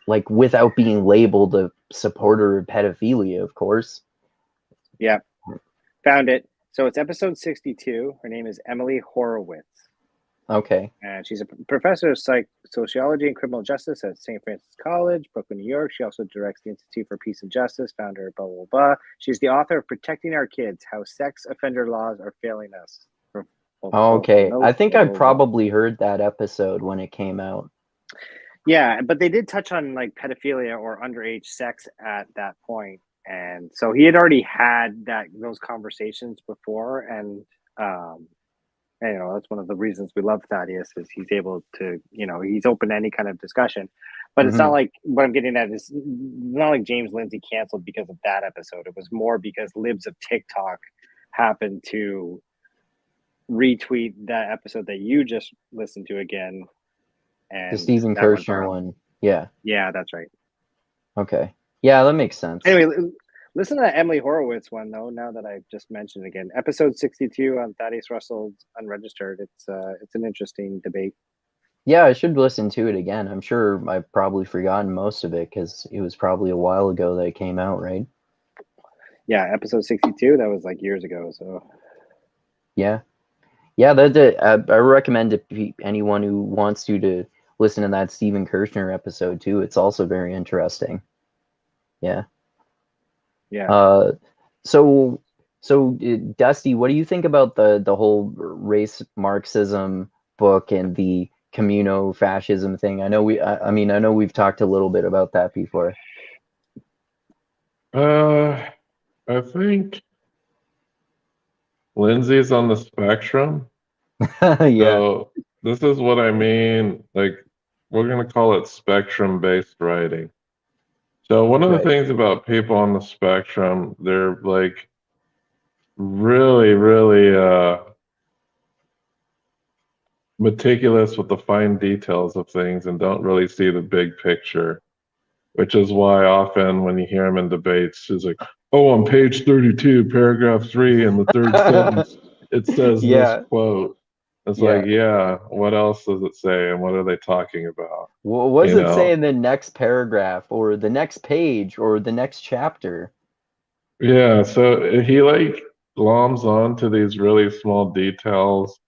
without being labeled a supporter of pedophilia, of course. Yeah. Found it. So it's episode 62. Her name is Emily Horowitz. Okay. And she's a professor of sociology and criminal justice at St. Francis College, Brooklyn, New York. She also directs the Institute for Peace and Justice, founder of blah, blah, blah. She's the author of Protecting Our Kids, How Sex Offender Laws Are Failing Us. Okay. I think I probably heard that episode when it came out. Yeah, but they did touch on like pedophilia or underage sex at that point. And so he had already had those conversations before. And you know, that's one of the reasons we love Thaddeus is he's able to, you know, he's open to any kind of discussion. But it's not like, what I'm getting at is not like James Lindsay canceled because of that episode. It was more because libs of TikTok happened to retweet that episode that you just listened to again. And the Stephen Kirshner one. Yeah. Yeah, that's right. Okay. Yeah, that makes sense. Anyway, listen to that Emily Horowitz one, though, now that I've just mentioned it again. Episode 62 on Thaddeus Russell's Unregistered. It's an interesting debate. Yeah, I should listen to it again. I'm sure I've probably forgotten most of it because it was probably a while ago that it came out, right? Yeah, episode 62, that was like years ago, so... Yeah. Yeah, I recommend to anyone who wants to listen to that Stephen Kirshner episode, too. It's also very interesting. Yeah. Yeah. So Dusty, what do you think about the whole race Marxism book and the communo-fascism thing? I know we've talked a little bit about that before. I think Lindsay's on the spectrum. Yeah. So this is what I mean. Like, we're going to call it spectrum-based writing. So one of the things about people on the spectrum, they're like really, really meticulous with the fine details of things and don't really see the big picture, which is why often when you hear them in debates, it's like, oh, on page 32, paragraph 3, in the third sentence, it says this quote. It's like, yeah, what else does it say and what are they talking about? Well, what does it say in the next paragraph or the next page or the next chapter? Yeah, so he like gloms on to these really small details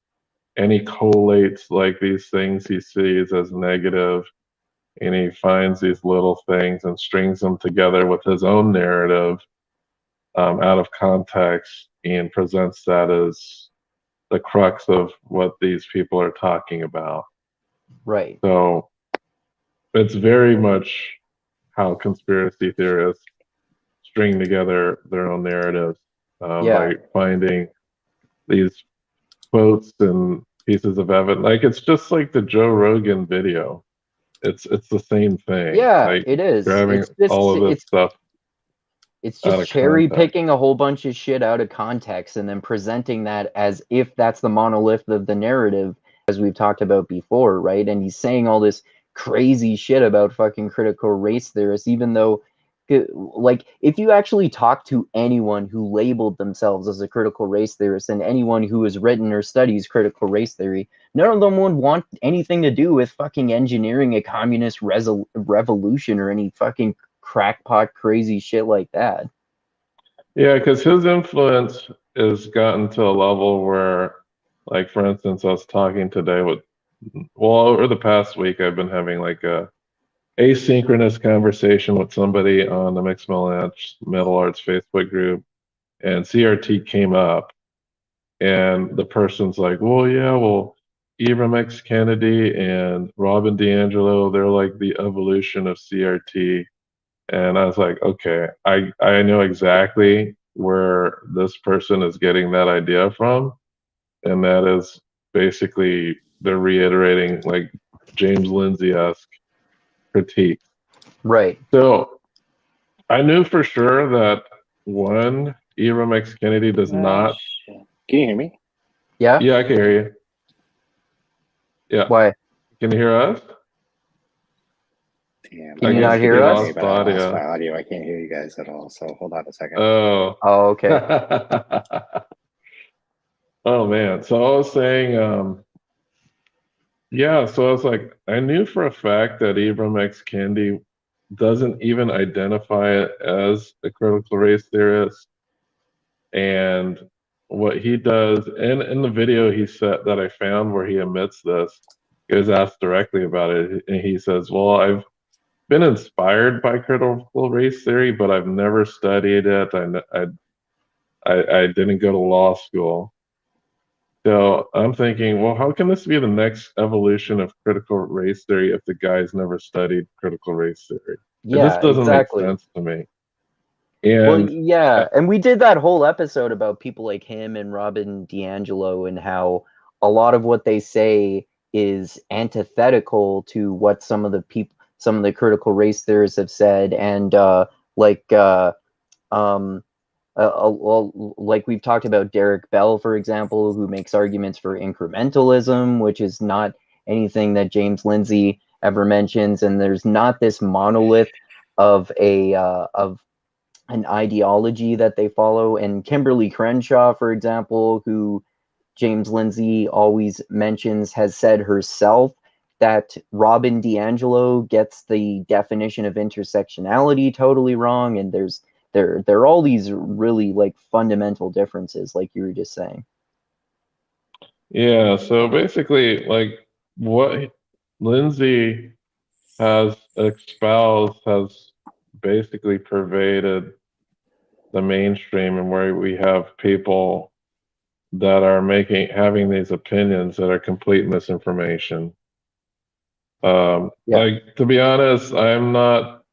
and he collates like these things he sees as negative and he finds these little things and strings them together with his own narrative out of context and presents that as the crux of what these people are talking about. Right. So it's very much how conspiracy theorists string together their own narratives by finding these quotes and pieces of evidence. Like it's just like the Joe Rogan video. It's the same thing. Yeah, like, it is. Grabbing all of this stuff. It's just cherry picking a whole bunch of shit out of context and then presenting that as if that's the monolith of the narrative, as we've talked about before, right? And he's saying all this crazy shit about fucking critical race theorists, even though, like, if you actually talk to anyone who labeled themselves as a critical race theorist and anyone who has written or studies critical race theory, none of them would want anything to do with fucking engineering a communist revolution or any fucking crackpot crazy shit like that. Yeah, because his influence has gotten to a level where, like, for instance, I was talking today over the past week, I've been having like a asynchronous conversation with somebody on the Mixed Metal Arts Facebook group, and CRT came up, and the person's like, well, yeah, well, Ibram X. Kennedy and Robin DiAngelo, they're like the evolution of CRT. And I was like, okay, I know exactly where this person is getting that idea from. And that is basically they're reiterating like James Lindsay-esque critique. Right. So I knew for sure that one, Ibram X. Kennedy does not. Shit. Can you hear me? Yeah. Yeah, I can hear you. Yeah. Why? Can you hear us? Damn, Can you not hear us? Lost but I lost audio. my audio. I can't hear you guys at all. So hold on a second. Oh. Oh, okay. Oh man. So I was saying, yeah, so I was like, I knew for a fact that Ibram X. Kendi doesn't even identify it as a critical race theorist. And what he does, and in the video he said that I found where he admits this, he was asked directly about it, and he says, well, I've been inspired by critical race theory, but I've never studied it. I didn't go to law school. So I'm thinking, well, how can this be the next evolution of critical race theory if the guy's never studied critical race theory? It Yeah, just doesn't exactly. make sense to me. Well, And yeah, and we did that whole episode about people like him and Robin DiAngelo and how a lot of what they say is antithetical to what some of the critical race theorists have said, and like um, like we've talked about Derek Bell, for example, who makes arguments for incrementalism, which is not anything that James Lindsay ever mentions, and there's not this monolith of of an ideology that they follow. And Kimberly Crenshaw, for example, who James Lindsay always mentions, has said herself that Robin DiAngelo gets the definition of intersectionality totally wrong, and there are all these really like fundamental differences, like you were just saying. yeah, so basically, like what Lindsay has espoused has basically pervaded the mainstream, and where we have people that are having these opinions that are complete misinformation. Yeah. Like, to be honest, I'm not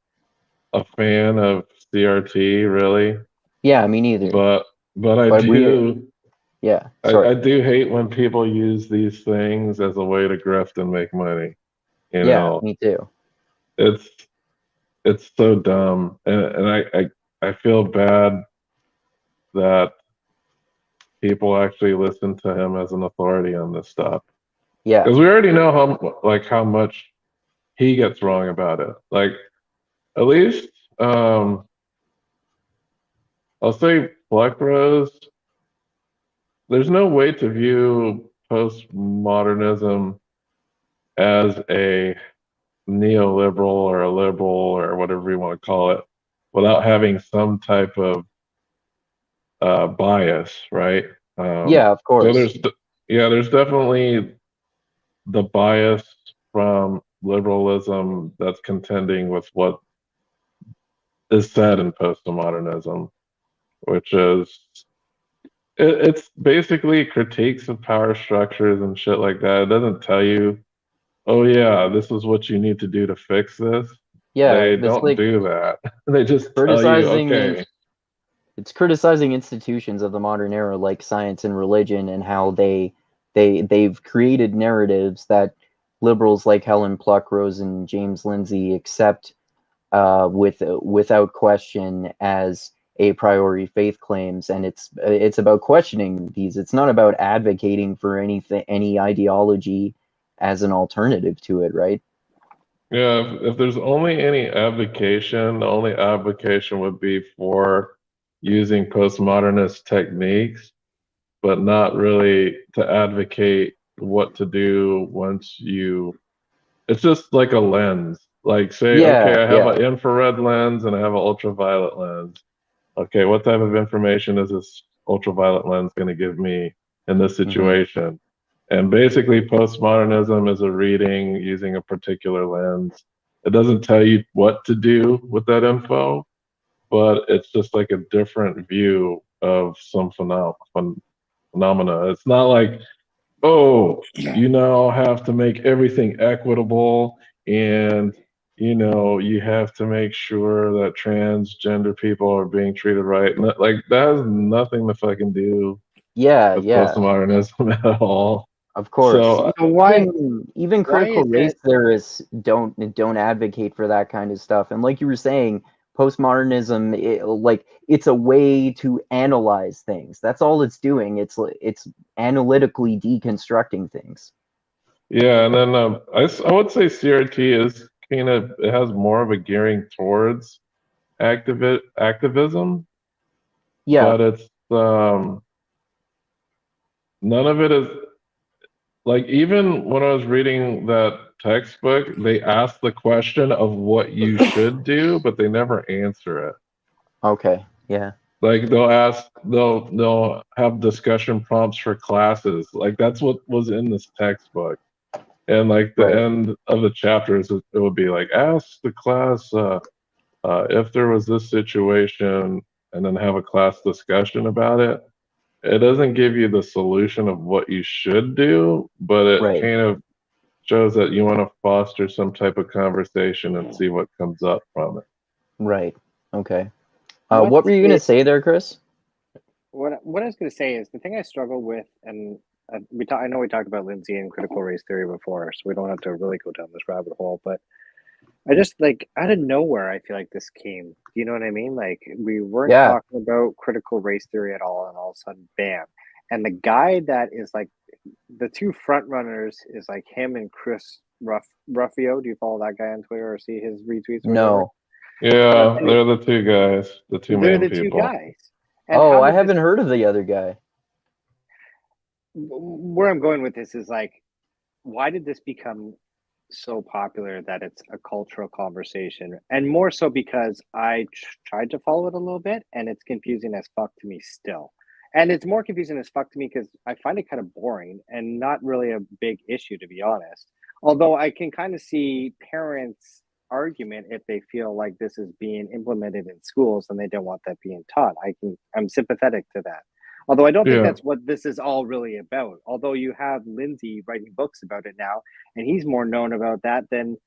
a fan of CRT really, Yeah, me neither. but I But do yeah, sorry. I do hate when people use these things as a way to grift and make money. You Yeah, know, me too. it's so dumb, and I feel bad that people actually listen to him as an authority on this stuff. Yeah. Because we already know how much he gets wrong about it. Like, at least I'll say Plecros, there's no way to view postmodernism as a neoliberal or a liberal or whatever you want to call it without having some type of bias, right? Yeah, of course. So there's definitely the bias from liberalism that's contending with what is said in postmodernism, which is it's basically critiques of power structures and shit like that. It doesn't tell you, oh yeah, this is what you need to do to fix this. Yeah, They it's don't like do that. They just tell you, criticizing okay. it's criticizing institutions of the modern era like science and religion, and how they've created narratives that liberals like Helen Pluckrose and James Lindsay accept without question as a priori faith claims. And it's about questioning these. It's not about advocating for any ideology as an alternative to it, right? Yeah, if there's only any advocation, the only advocation would be for using postmodernist techniques, but not really to advocate what to do once you. It's just like a lens. Like, say, okay, I have Yeah. an infrared lens and I have an ultraviolet lens. Okay, what type of information is this ultraviolet lens going to give me in this situation? And basically, postmodernism is a reading using a particular lens. It doesn't tell you what to do with that info, but it's just like a different view of some phenomenon. phenomena. It's not like, oh, you now have to make everything equitable, and you have to make sure that transgender people are being treated right. Like that has nothing to fucking do Yeah, with yeah, postmodernism at all. of course. So So why Even why critical is race it? theorists don't advocate for that kind of stuff. And like you were saying, postmodernism, it's a way to analyze things. That's all it's doing. It's analytically deconstructing things. yeah, and then I would say CRT is kind of, it has more of a gearing towards activism, Yeah, but it's none of it is like, even when I was reading that textbook, they ask the question of what you should do, but they never answer it. okay, yeah, Like they'll have discussion prompts for classes. Like that's what was in this textbook. And like the right, end of the chapters, it would be like, ask the class if there was this situation, and then have a class discussion about it. It doesn't give you the solution of what you should do, but it right, kind of shows that you want to foster some type of conversation and see what comes up from it. right. Okay. What What were you gonna is say there, Chris? what I was going to say is the thing I struggle with, and I know we talked about Lindsay and critical race theory before, so we don't have to really go down this rabbit hole. But I just like out of nowhere, I feel like this came. Do you know what I mean? Like we weren't Yeah, talking about critical race theory at all, and all of a sudden, bam! And the guy that is like the two front runners is like him and Chris Ruffio. Do you follow that guy on Twitter or see his retweets or whatever? no. Yeah, Anyway, they're the two guys, the two they're main the two people. guys. And Oh, how I did this? haven't heard of the other guy. Where I'm going with this is like, why did this become so popular that it's a cultural conversation? And more so because I tried to follow it a little bit, and it's confusing as fuck to me still. And it's more confusing as fuck to me because I find it kind of boring and not really a big issue, to be honest. Although I can kind of see parents' argument if they feel like this is being implemented in schools and they don't want that being taught. I'm sympathetic to that. Although I don't think Yeah. that's what this is all really about. Although you have Lindsay writing books about it now, and he's more known about that than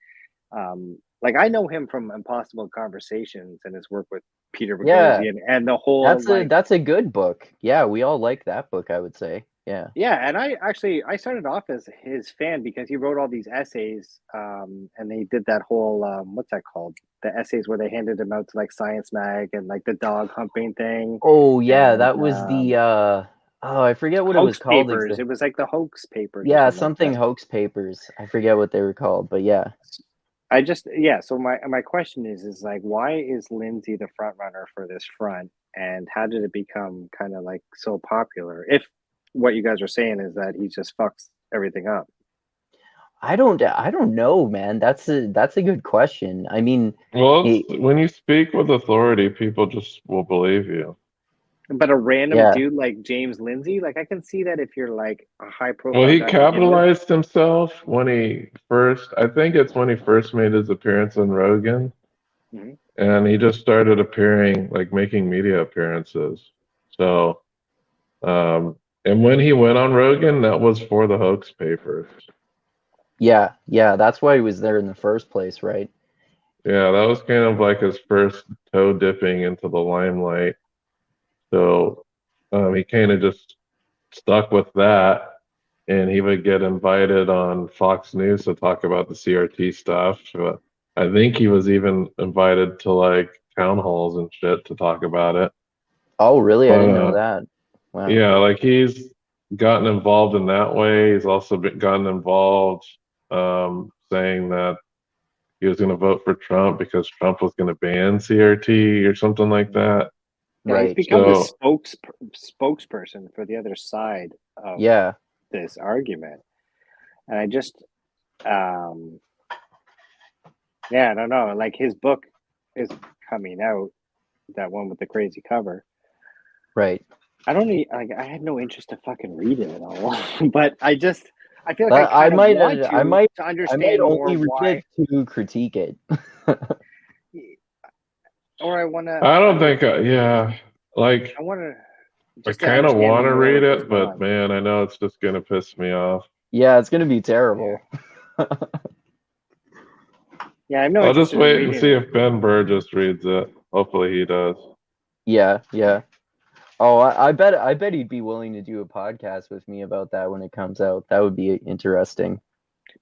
like I know him from Impossible Conversations and his work with Peter Yeah, Boghossian and the whole like that's a good book. Yeah, we all like that book, I would say. Yeah. yeah, and I started off as his fan because he wrote all these essays, and they did that whole what's that called? The essays where they handed them out to like Science Mag and like the dog humping thing, Oh yeah, and that was the oh, I forget what it was hoax called papers. exactly. It was like the hoax papers or Yeah, something like something that. hoax papers. I forget what they were called, but yeah. I just yeah. So my question is like, why is Lindsay the front runner for this front, and how did it become kind of like so popular? If what you guys are saying is that he just fucks everything up. I don't know, man. That's a good question. I mean, Well, he, when you speak with authority, people just will believe you. But a random yeah. dude like James Lindsay, like I can see that if you're like a high Well, profile he guy to begin with. capitalized himself when I think it's when he first made his appearance on Rogan, Mm-hmm. and he just started appearing, like making media appearances. So, and when he went on Rogan, that was for the hoax papers. Yeah, yeah, that's why he was there in the first place, right? Yeah, that was kind of like his first toe dipping into the limelight. So, he kind of just stuck with that, and he would get invited on Fox News to talk about the CRT stuff. But I think he was even invited to like town halls and shit to talk about it. Oh, really? I But didn't know that. Wow. yeah, like he's gotten involved in that way. He's also gotten involved, saying that he was going to vote for Trump because Trump was going to ban CRT or something like that. Yeah, he's Right. become the So spokesperson for the other side of Yeah. this argument, and I just, yeah, I don't know. Like his book is coming out, that one with the crazy cover. Right. I don't need like I had no interest to fucking read it at all, but I feel like I But kind of want I might to I might understand more only read why, it to critique it. or I want to I don't under think, yeah, like I want to. I kind of want to read it, but man, I know it's just gonna piss me off. Yeah, it's gonna be terrible. Yeah, I have no I'll interest just wait in and see if Ben Burgess reads it. Hopefully he does. Yeah, yeah. Oh, I bet he'd be willing to do a podcast with me about that when it comes out. That would be interesting.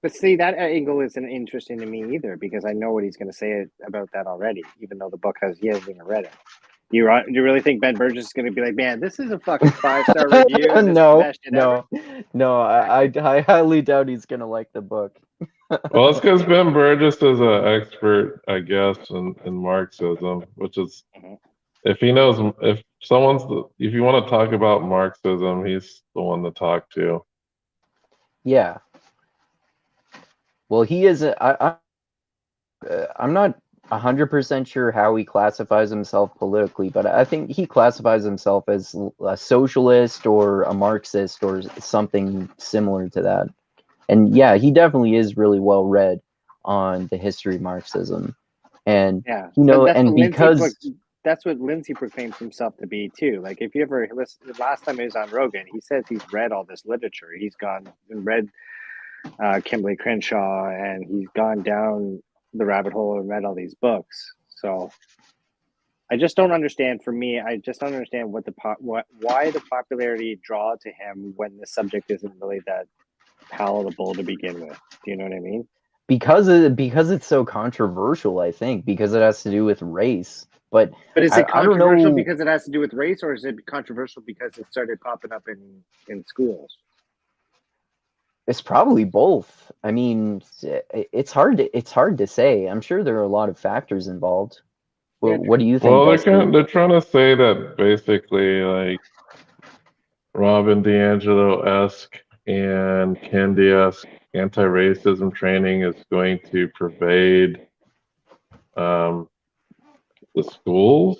But see, that angle isn't interesting to me either, because I know what he's going to say about that already, even though the book he hasn't even read it. Do you really think Ben Burgess is going to be like, man, this is a fucking 5-star review? This is the best shit ever? I highly doubt he's going to like the book. Well, it's because Ben Burgess is an expert, I guess, in Marxism, which is, if he knows, if you want to talk about Marxism, he's the one to talk to. Yeah. Well, he is. I'm not 100% sure how he classifies himself politically, but I think he classifies himself as a socialist or a Marxist or something similar to that. And yeah, he definitely is really well read on the history of Marxism. And yeah, and because that's what Lindsay proclaims himself to be too. Like, if you ever listen, last time he was on Rogan, he says he's read all this literature. He's gone and read Kimberly Crenshaw, and he's gone down the rabbit hole and read all these books. So I just don't understand. For me, I just don't understand why the popularity draw to him when the subject isn't really that palatable to begin with. Do you know what I mean? Because it's so controversial, I think, because it has to do with race. But is it controversial because it has to do with race, or is it controversial because it started popping up in schools? It's probably both. I mean, it's hard to say. I'm sure there are a lot of factors involved. Well, what do you think? Well, they're trying to say that basically, like, Robin DiAngelo-esque and Kendi-esque anti-racism training is going to pervade the schools.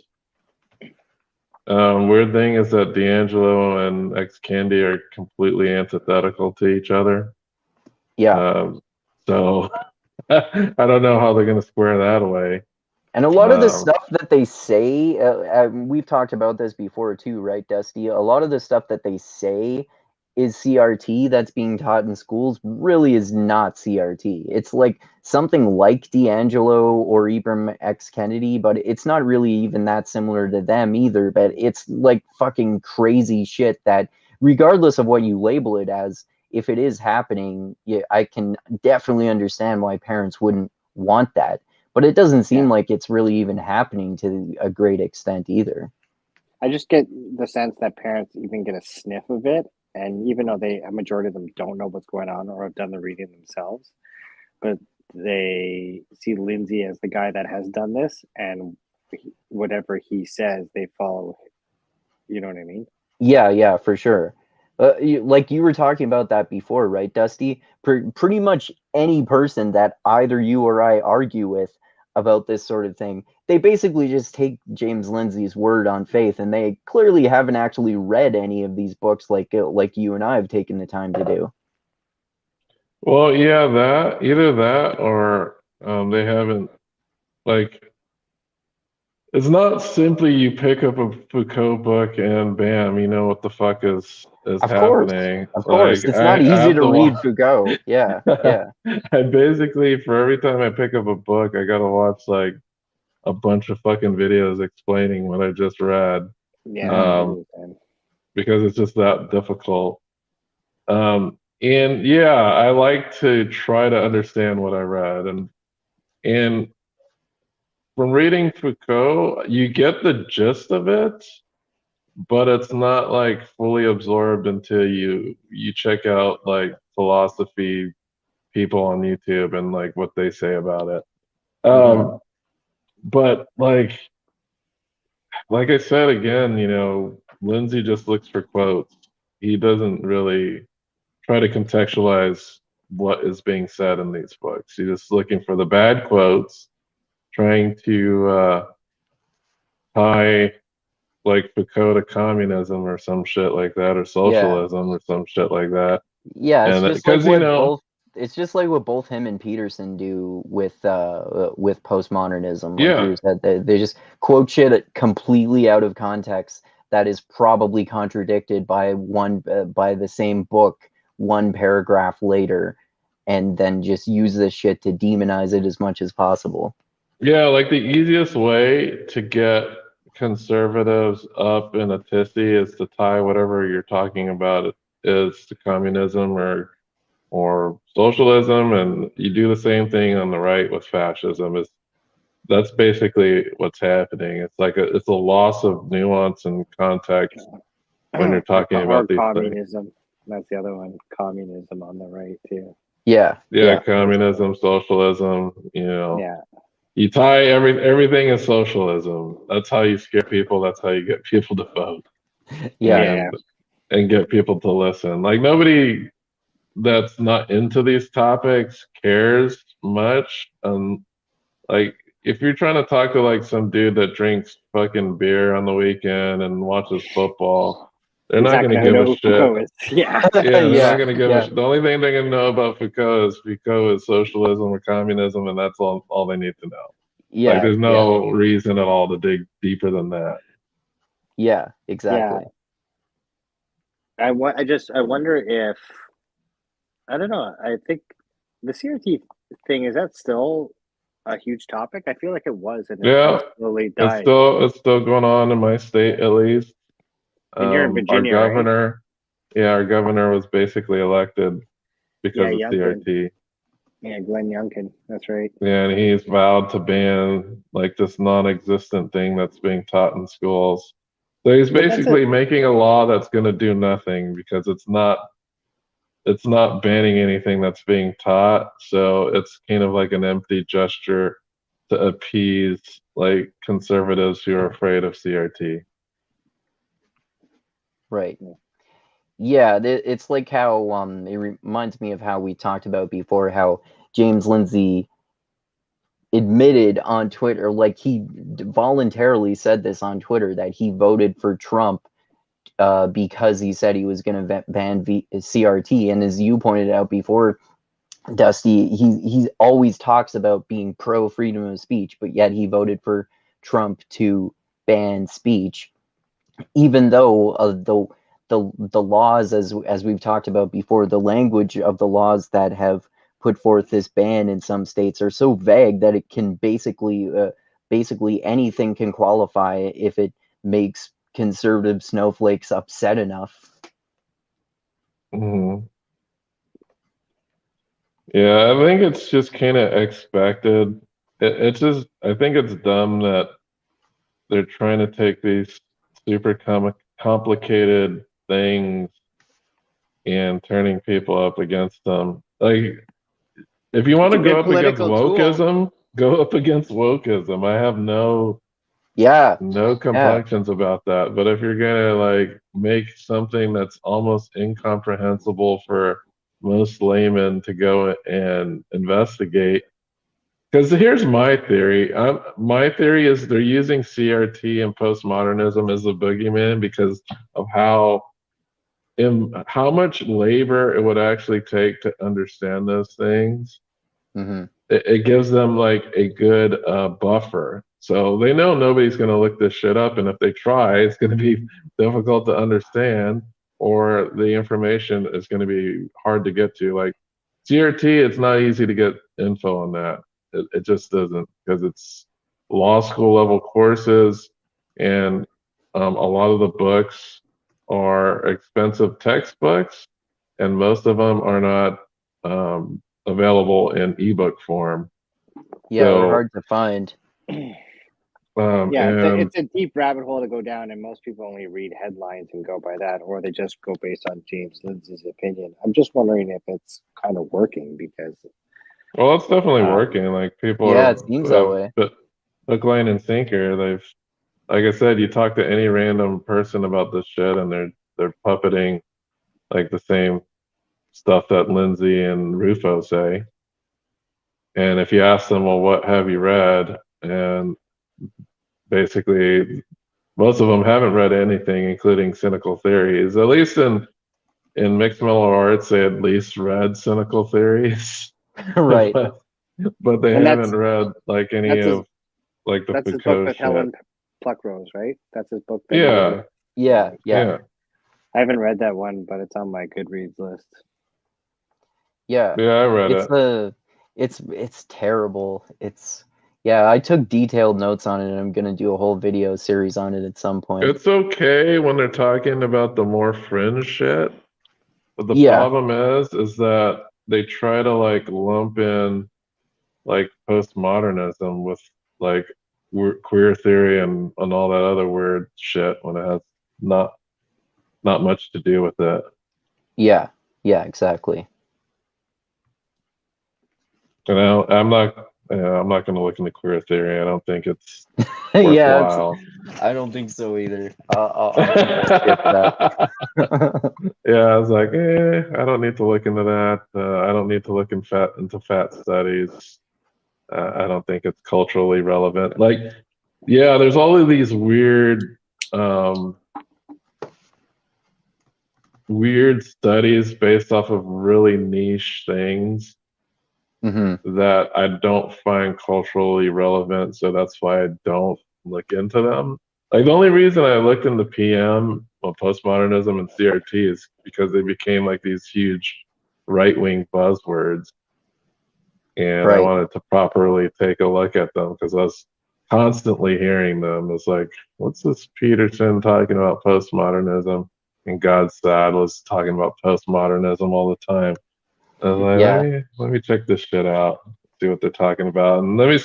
Weird thing is that DiAngelo and ex-Kendi are completely antithetical to each other. Yeah. So I don't know how they're going to square that away. And a lot of the stuff that they say, we've talked about this before too, right, Dusty? A lot of the stuff that they say is CRT that's being taught in schools really is not CRT. It's like something like DiAngelo or Ibram X. Kennedy, but it's not really even that similar to them either. But it's like fucking crazy shit that, regardless of what you label it as, if it is happening, I can definitely understand why parents wouldn't want that. But it doesn't seem like it's really even happening to a great extent either. I just get the sense that parents even get a sniff of it. And even though a majority of them don't know what's going on or have done the reading themselves, but they see Lindsay as the guy that has done this, and whatever he says, they follow. You know what I mean? Yeah, for sure. Like you were talking about that before, right, Dusty? Pretty much any person that either you or I argue with about this sort of thing, they basically just take James Lindsay's word on faith, and they clearly haven't actually read any of these books like you and I have taken the time to do. Well, yeah, either that or they haven't, like, it's not simply you pick up a Foucault book and bam, you know what the fuck is happening. Of course, it's not easy to read Foucault. Yeah. I basically, for every time I pick up a book, I gotta watch like a bunch of fucking videos explaining what I just read. Yeah. Because it's just that difficult. And yeah, I like to try to understand what I read, and from reading Foucault, you get the gist of it, but it's not like fully absorbed until you check out like philosophy people on YouTube and like what they say about it. But like I said again, you know, Lindsay just looks for quotes. He doesn't really try to contextualize what is being said in these books. He's just looking for the bad quotes, trying to tie like Foucault to communism or some shit like that, or socialism or some shit like that. Yeah, it's just like it's just like what both him and Peterson do with postmodernism. Like you said, they just quote shit completely out of context. that is probably contradicted by by the same book one paragraph later, and then just use this shit to demonize it as much as possible. Yeah, like the easiest way to get conservatives up in a tizzy is to tie whatever you're talking about is to communism or socialism, and you do the same thing on the right with fascism. That's basically what's happening. It's a loss of nuance and context when you're talking about these communism. things. That's the other one. Communism on the right too. Yeah. Communism, socialism. Yeah. You tie everything is socialism. That's how you scare people. That's how you get people to vote. Yeah. And get people to listen. Like nobody that's not into these topics cares much. Like if you're trying to talk to like some dude that drinks fucking beer on the weekend and watches football, they're not going to give a shit. Yeah. They're not going to give a shit. The only thing they're going to know about Foucault is socialism or communism, and that's all they need to know. Yeah. Like there's no reason at all to dig deeper than that. Yeah, exactly. I wonder if, I don't know, I think the CRT thing, is that still a huge topic? I feel like it was, and it's slowly died. It's still going on in my state at least. And you're in Virginia, our governor, right? Our governor was basically elected because of CRT. Yeah, Glenn Youngkin, that's right. Yeah, and he's vowed to ban like this non-existent thing that's being taught in schools. So he's basically making a law that's going to do nothing because it's not banning anything that's being taught. So it's kind of like an empty gesture to appease like conservatives who are afraid of CRT. Right. Yeah, it's like how it reminds me of how we talked about before, how James Lindsay admitted on Twitter, like he voluntarily said this on Twitter, that he voted for Trump because he said he was going to ban CRT. And as you pointed out before, Dusty, he always talks about being pro freedom of speech, but yet he voted for Trump to ban speech, even though the laws, as we've talked about before, the language of the laws that have put forth this ban in some states are so vague that it can basically anything can qualify if it makes conservative snowflakes upset enough. Mm-hmm. Yeah, I think it's just kind of expected. It's just, I think it's dumb that they're trying to take these super complicated things and turning people up against them. Like, if you want to go up against wokeism, go up against wokeism. I have no compunctions about that. But if you're gonna like make something that's almost incomprehensible for most laymen to go and investigate, because here's my theory. My theory is they're using CRT and postmodernism as a boogeyman because of how much labor it would actually take to understand those things. Mm-hmm. It gives them like a good buffer. So they know nobody's going to look this shit up. And if they try, it's going to be difficult to understand, or the information is going to be hard to get to. Like CRT, it's not easy to get info on that. It just doesn't, because it's law school level courses, and a lot of the books are expensive textbooks, and most of them are not available in ebook form. Yeah, they're hard to find. It's a deep rabbit hole to go down, and most people only read headlines and go by that, or they just go based on James Lindsay's opinion. I'm just wondering if it's kind of working, because it's definitely working. Like people it seems that way. But hook, line, and sinker. They've, like I said, you talk to any random person about this shit, and they're puppeting like the same stuff that Lindsay and Rufo say. And if you ask them, well, what have you read? And basically, most of them haven't read anything, including cynical theories. At least in mixed martial arts, they at least read cynical theories. Right. but they haven't read like any of like the that's Foucault his book with shit. Helen Pluckrose, right? That's his book. Yeah. Yeah. I haven't read that one, but it's on my Goodreads list. Yeah. Yeah, I read It's it. it's terrible. I took detailed notes on it, and I'm gonna do a whole video series on it at some point. It's okay when they're talking about the more fringe shit, but the Yeah. problem is that they try to like lump in like postmodernism with like queer theory and all that other weird shit when it has not much to do with it. Yeah. Yeah, exactly. And I'm not going to look into queer theory. I don't think it's Yeah, worthwhile. I don't think so either. I think I'll skip that. Yeah, I was like, I don't need to look into that. I don't need to look into fat studies. I don't think it's culturally relevant. Like, yeah, there's all of these weird studies based off of really niche things that I don't find culturally relevant. So that's why I don't look into them. Like the only reason I looked into PM, postmodernism and CRT is because they became like these huge right-wing buzzwords. And I wanted to properly take a look at them because I was constantly hearing them. It's like, what's this Peterson talking about postmodernism? And Godstad was talking about postmodernism all the time. I was like, let me check this shit out, see what they're talking about, and let me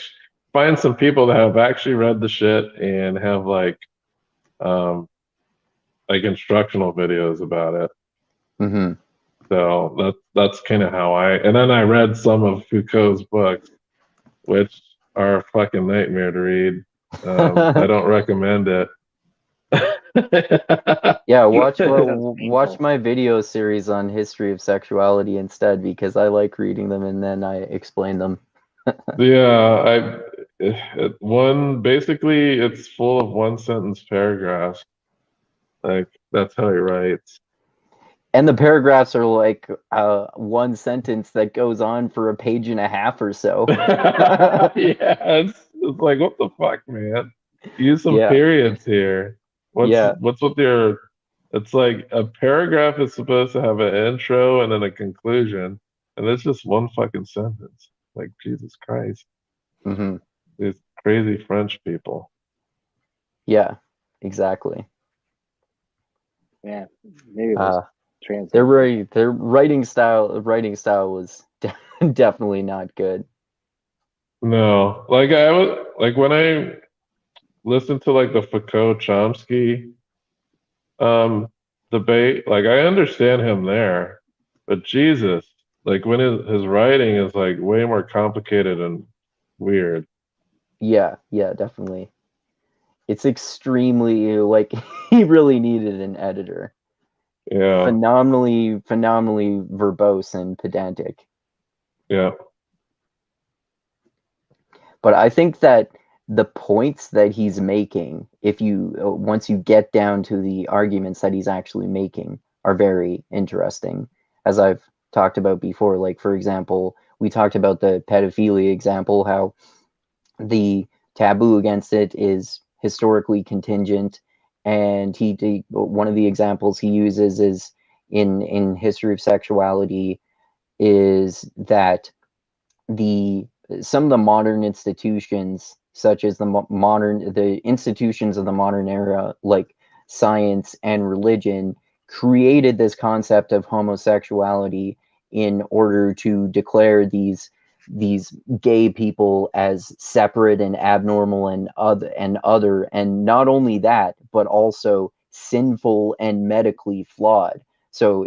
find some people that have actually read the shit and have like instructional videos about it. So that's kind of how and then I read some of Foucault's books, which are a fucking nightmare to read. I don't recommend it. Yeah, watch my video series on history of sexuality instead, because I like reading them and then I explain them. Yeah, basically it's full of one sentence paragraphs. Like that's how he writes. And the paragraphs are like one sentence that goes on for a page and a half or so. Yeah, it's like, what the fuck, man? Use some periods here. What's with your? It's like a paragraph is supposed to have an intro and then a conclusion, and it's just one fucking sentence. Like Jesus Christ, these crazy French people. Yeah, exactly. Yeah, maybe their writing style was definitely not good. No, like I was like when I listened to like the Foucault Chomsky debate, like I understand him there, but Jesus, like when his writing is like way more complicated and weird. Yeah, definitely. It's extremely like he really needed an editor. Yeah. Phenomenally verbose and pedantic. Yeah. But I think that the points that he's making, once you get down to the arguments that he's actually making, are very interesting. As I've talked about before, like for example, we talked about the pedophilia example, how the taboo against it is historically contingent, and one of the examples he uses is in history of sexuality is that some of the modern institutions, such as the institutions of the modern era, like science and religion, created this concept of homosexuality in order to declare these gay people as separate and abnormal and other, and not only that, but also sinful and medically flawed. So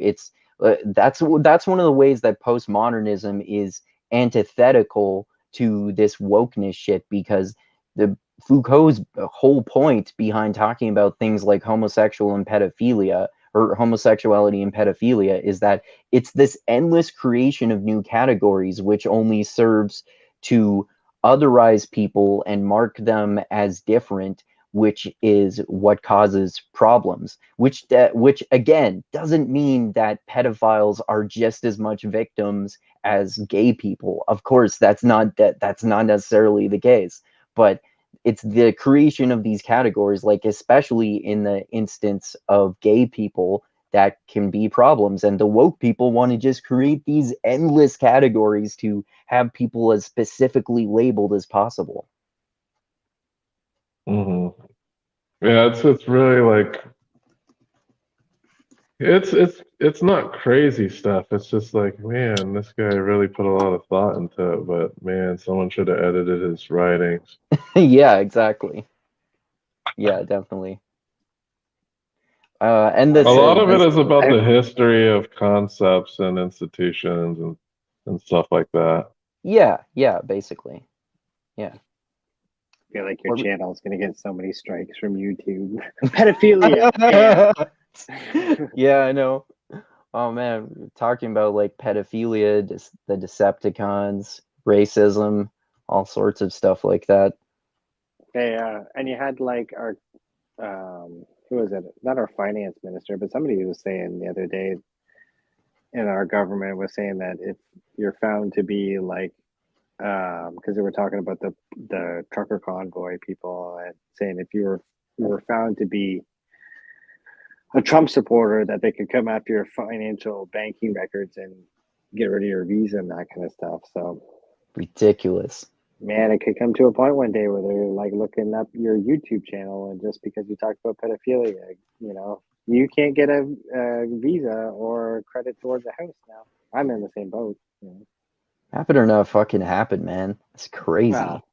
that's one of the ways that postmodernism is antithetical to this wokeness shit, because the Foucault's whole point behind talking about things like homosexuality and pedophilia is that it's this endless creation of new categories which only serves to otherize people and mark them as different, which is what causes problems, which again doesn't mean that pedophiles are just as much victims as gay people. Of course, that's not necessarily the case, but it's the creation of these categories, like especially in the instance of gay people, that can be problems. And the woke people want to just create these endless categories to have people as specifically labeled as possible. Mm-hmm. Yeah, it's really like it's not crazy stuff. It's just like, man, this guy really put a lot of thought into it, but man, someone should have edited his writings. Yeah, exactly. Yeah, definitely. And A lot of it this is about the history of concepts and institutions and stuff like that. yeah, basically. Yeah. I feel like your What we- channel is going to get so many strikes from YouTube. Pedophilia. Yeah. Yeah, I know. Oh man, talking about like pedophilia, the Decepticons, racism, all sorts of stuff like that. They and you had like our who was it? Not our finance minister, but somebody was saying the other day in our government was saying that if you're found to be like because they were talking about the trucker convoy people and saying if you were found to be a Trump supporter, that they could come after your financial banking records and get rid of your visa and that kind of stuff. So, Ridiculous. man, it could come to a point one day where they're like looking up your YouTube channel, and just because you talk about pedophilia, you can't get a visa or credit towards a house now. I'm in the same boat. Happen or not fucking happen, man. It's crazy. Well,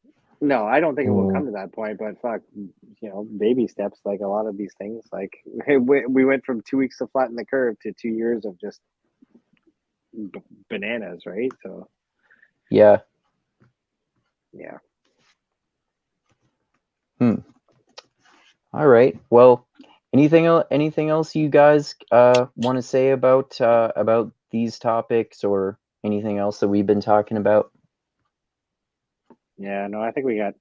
no, I don't think it will Mm. come to that point, but fuck, baby steps, like a lot of these things. Like we went from 2 weeks to flatten the curve to 2 years of just bananas, right? So, Yeah. yeah. All right. Well, anything else you guys want to say about these topics, or anything else that we've been talking about? Yeah, no, I think we got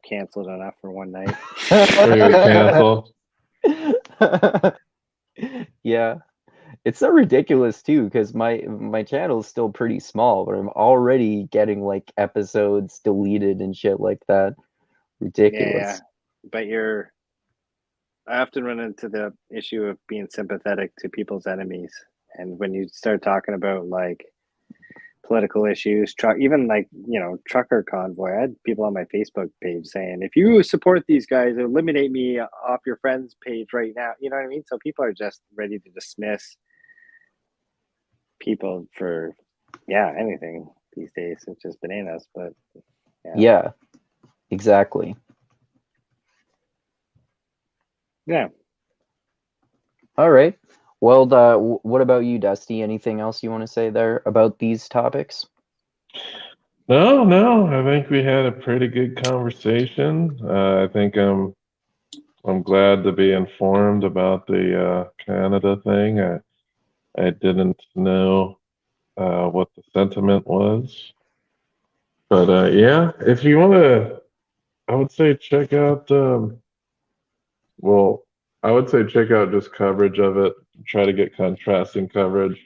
canceled enough for one night. We're gonna cancel. Yeah. It's so ridiculous too, because my channel is still pretty small, but I'm already getting like episodes deleted and shit like that. Ridiculous. Yeah, but I often run into the issue of being sympathetic to people's enemies. And when you start talking about like political issues, even like, trucker convoy, I had people on my Facebook page saying, if you support these guys, eliminate me off your friends page right now. You know what I mean? So people are just ready to dismiss people for, anything these days. It's just bananas, but Yeah, exactly. yeah. All right. Well, what about you, Dusty? Anything else you want to say there about these topics? No, I think we had a pretty good conversation. I think I'm glad to be informed about the Canada thing. I didn't know what the sentiment was, but yeah, if you want to, I would say check out. Well, I would say check out just coverage of it. Try to get contrasting coverage,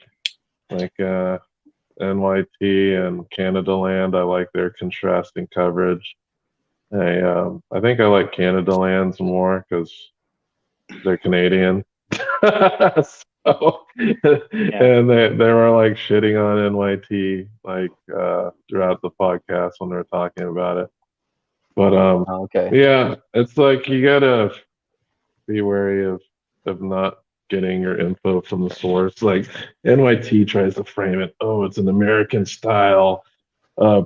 like NYT and Canada Land. I like their contrasting coverage. I think I like Canada Lands more because they're Canadian. So, and they were like shitting on NYT like throughout the podcast when they were talking about it. But Okay. yeah, it's like you gotta be wary of not getting your info from the source. Like NYT tries to frame it, oh, it's an American style uh,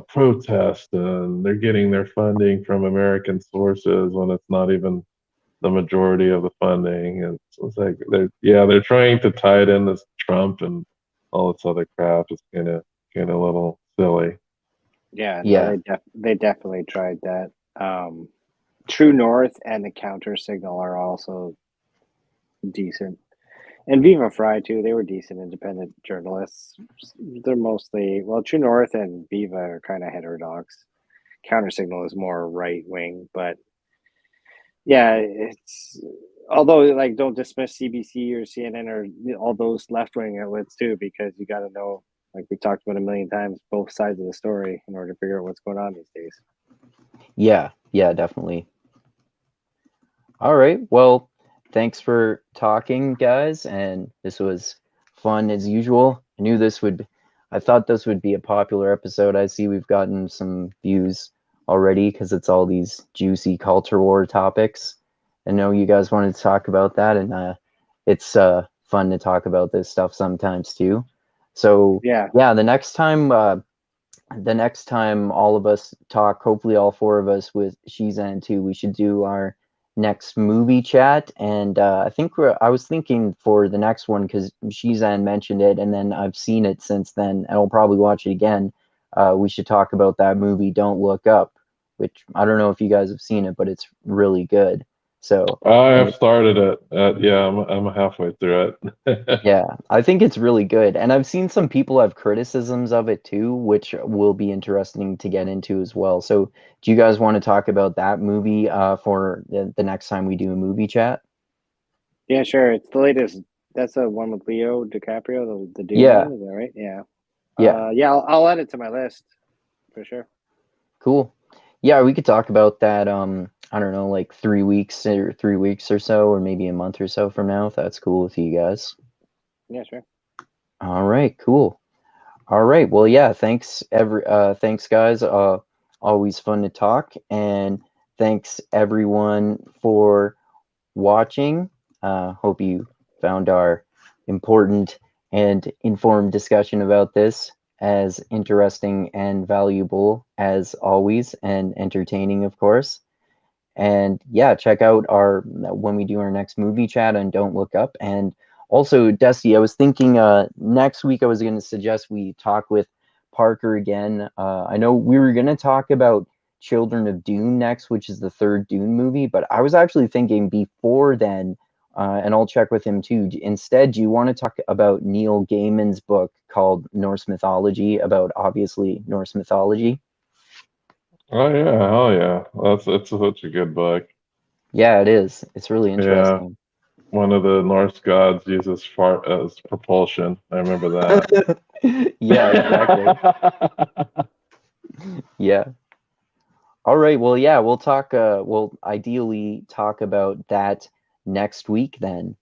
protest, and they're getting their funding from American sources when it's not even the majority of the funding. And so it's like they're trying to tie it in this Trump and all this other crap. It's kind of a little silly. Yeah, no, Yeah. they definitely tried that. True North and the Counter Signal are also decent, and Viva Fry too. They were decent independent journalists. They're mostly, well, True North and Viva are kind of heterodox. Counter Signal is more right wing, but yeah, it's, although like don't dismiss CBC or CNN or all those left wing outlets too, because you got to know, like we talked about a million times, both sides of the story in order to figure out what's going on these days. Yeah, definitely. All right. Well, thanks for talking, guys, and this was fun as usual. I thought this would be a popular episode. I see we've gotten some views already because it's all these juicy culture war topics. I know you guys wanted to talk about that, and it's fun to talk about this stuff sometimes too. So Yeah. yeah, the next time all of us talk, hopefully all four of us with Shizan too, we should do our next movie chat. And I was thinking for the next one, because Shizan mentioned it, and then I've seen it since then, and I'll probably watch it again. We should talk about that movie, Don't Look Up, which I don't know if you guys have seen it, but it's really good. So, I and have started it. Yeah, I'm halfway through it. yeah, I think it's really good. And I've seen some people have criticisms of it too, which will be interesting to get into as well. So, do you guys want to talk about that movie for the next time we do a movie chat? Yeah, sure. It's the latest. That's the one with Leo DiCaprio, the Dune Yeah, one. Is that right? Yeah. yeah, Yeah. I'll add it to my list for sure. cool. Yeah, we could talk about that. I don't know, like 3 weeks or so, or maybe a month or so from now, if that's cool with you guys. Yeah, sure. All right, cool. All right. Well, yeah, thanks guys. Always fun to talk, and thanks everyone for watching. Hope you found our important and informed discussion about this as interesting and valuable as always, and entertaining, of course. And yeah, check out our when we do our next movie chat and Don't Look Up. And also, Dusty, I was thinking next week I was going to suggest we talk with Parker again. I know we were going to talk about Children of Dune next, which is the third Dune movie, but I was actually thinking before then, and I'll check with him too. Instead, do you want to talk about Neil Gaiman's book called Norse Mythology, about obviously Norse mythology? Oh yeah, hell yeah. It's such a good book. Yeah, it is. It's really Yeah, interesting. one of the Norse gods uses fart as propulsion. I remember that. Yeah, exactly. Yeah. All right. Well, yeah, we'll ideally talk about that next week then.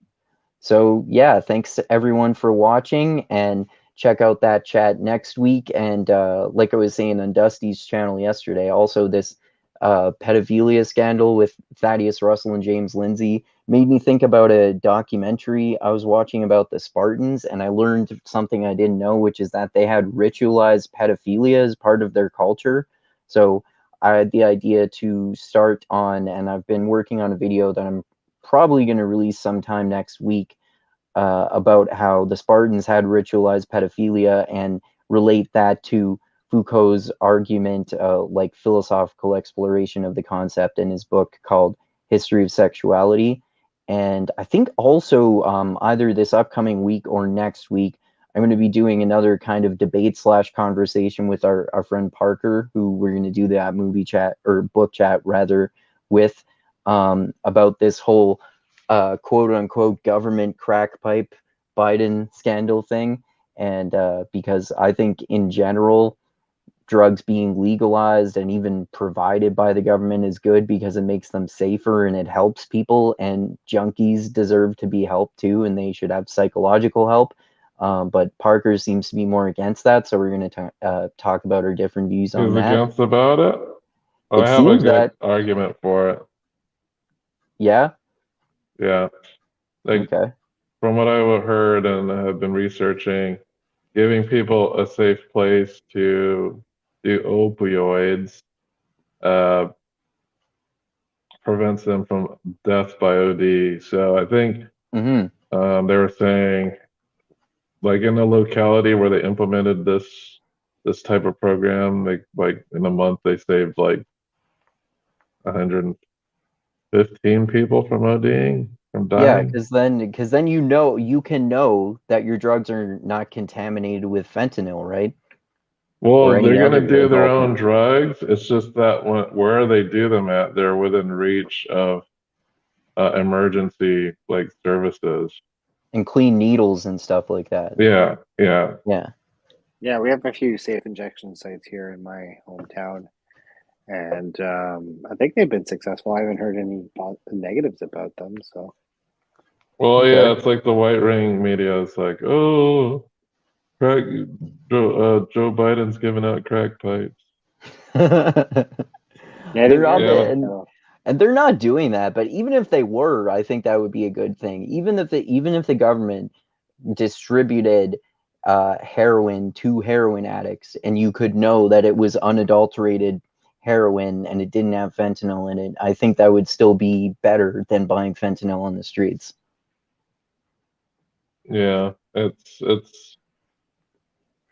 So, yeah, thanks to everyone for watching, and check out that chat next week. And like I was saying on Dusty's channel yesterday, also this pedophilia scandal with Thaddeus Russell and James Lindsay made me think about a documentary I was watching about the Spartans, and I learned something I didn't know, which is that they had ritualized pedophilia as part of their culture. So I had the idea to start on, and I've been working on a video that I'm probably going to release sometime next week about how the Spartans had ritualized pedophilia, and relate that to Foucault's argument, like philosophical exploration of the concept in his book called History of Sexuality. And I think also either this upcoming week or next week, I'm going to be doing another kind of debate slash conversation with our friend Parker, who we're going to do that movie chat or book chat rather with, about this whole quote unquote government crack pipe Biden scandal thing. And because I think in general, drugs being legalized and even provided by the government is good because it makes them safer and it helps people, and junkies deserve to be helped too, and they should have psychological help. But Parker seems to be more against that, so we're going to talk about our different views on Who's that. against about it? It I have a seems good that, argument for it. yeah, Yeah. Like okay, from what I've heard and have been researching, giving people a safe place to do opioids uh, prevents them from death by OD. So I think mm-hmm. they were saying, like in a locality where they implemented this type of program, like in a month they saved like 115 people from ODing, from Yeah, dying. because then you can know that your drugs are not contaminated with fentanyl, right? Or Well, any they're gonna other do like their own opiate. drugs. It's just that where they do them at, they're within reach of emergency like services. And clean needles and stuff like that. Yeah, yeah. Yeah. Yeah, we have a few safe injection sites here in my hometown. and I think they've been successful. I haven't heard any negatives about them. So, Well, Okay. yeah, it's like the white ring media is like, oh, crack, Joe Biden's giving out crack pipes. They're not, Yeah. and they're not doing that. But even if they were, I think that would be a good thing. Even if the government distributed heroin to heroin addicts, and you could know that it was unadulterated heroin and it didn't have fentanyl in it, I think that would still be better than buying fentanyl on the streets. Yeah, it'd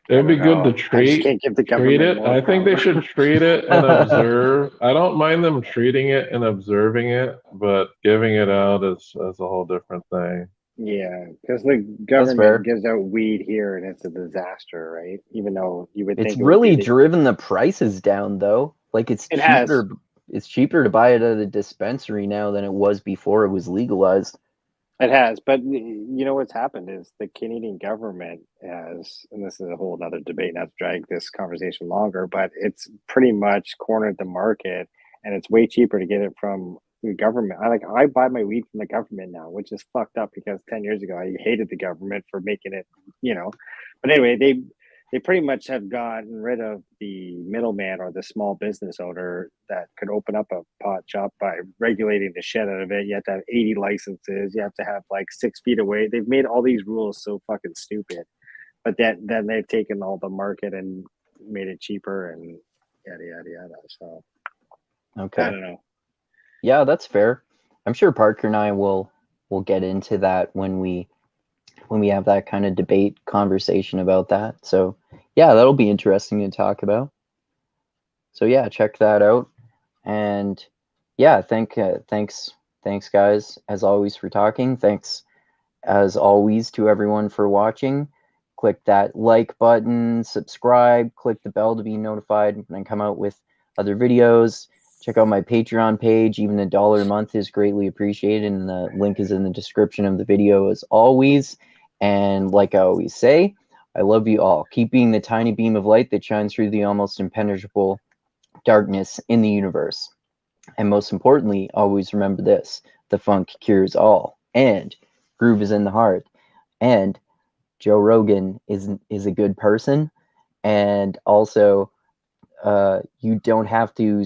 I be don't good to know. I just treat can't give the treat government it. more I think they power. should treat it and observe. I don't mind them treating it and observing it, but giving it out is a whole different thing. Yeah, because the That's fair. government gives out weed here and it's a disaster, right? Even though you would It's think it would really be driven the prices down, though. Like It has. it's cheaper to buy it at a dispensary now than it was before it was legalized. It has, but you know what's happened is the Canadian government has, and this is a whole other debate, not to drag this conversation longer, but it's pretty much cornered the market, and it's way cheaper to get it from the government. I buy my weed from the government now, which is fucked up because 10 years ago I hated the government for making it, you know. But anyway, they pretty much have gotten rid of the middleman or the small business owner that could open up a pot shop by regulating the shit out of it. You have to have 80 licenses. You have to have like 6 feet away. They've made all these rules so fucking stupid. But then they've taken all the market and made it cheaper and yada yada yada. So Okay. I don't know. Yeah, that's fair. I'm sure Parker and I will get into that when we have that kind of debate conversation about that. So yeah, that'll be interesting to talk about. So yeah, check that out. And yeah, thanks guys as always for talking. Thanks as always to everyone for watching. Click that like button, subscribe, click the bell to be notified when I come out with other videos. Check out my Patreon page. Even $1 a month is greatly appreciated, and the link is in the description of the video as always. And like I always say, I love you all. Keep being the tiny beam of light that shines through the almost impenetrable darkness in the universe. And most importantly, always remember this: the funk cures all, and groove is in the heart, and Joe Rogan is a good person, and also you don't have to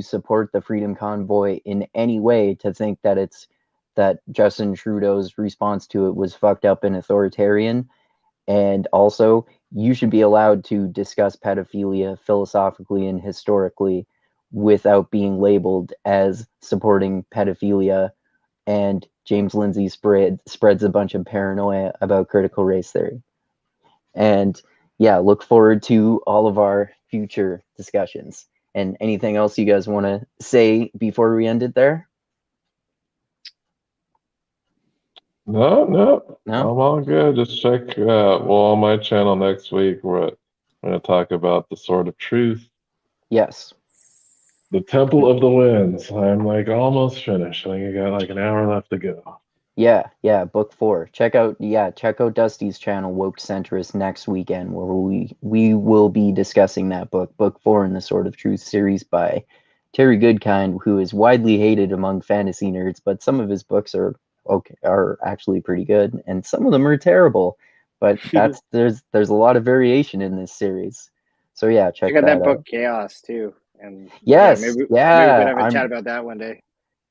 support the Freedom Convoy in any way to think that Justin Trudeau's response to it was fucked up and authoritarian. And also, you should be allowed to discuss pedophilia philosophically and historically without being labeled as supporting pedophilia. And James Lindsay spreads a bunch of paranoia about critical race theory. And yeah, look forward to all of our future discussions. And anything else you guys want to say before we end it there? No, I'm all good. Just check on my channel next week. We're going to talk about the sword of truth. Yes. The Temple of the Winds. I'm like almost finished. I think I got like an hour left to go. Yeah, book 4. Check out Dusty's channel, Woke Centrist, next weekend, where we will be discussing that book 4 in the Sword of Truth series by Terry Goodkind, who is widely hated among fantasy nerds, but some of his books are actually pretty good, and some of them are terrible. But there's a lot of variation in this series. So yeah, check out that book out. Chaos too. And yes, maybe we could have a chat about that one day.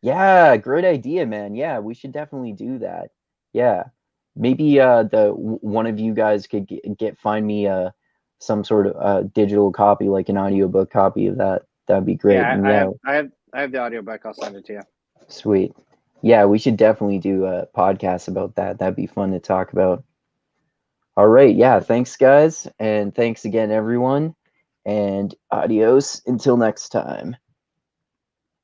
Yeah, great idea, man. Yeah, we should definitely do that. Yeah, maybe one of you guys could find me some sort of digital copy, like an audiobook copy of that. That'd be great. Yeah, I have the audiobook. I'll send it to you. Sweet. Yeah, we should definitely do a podcast about that. That'd be fun to talk about. All right. Yeah, thanks, guys, and thanks again, everyone. And adios until next time.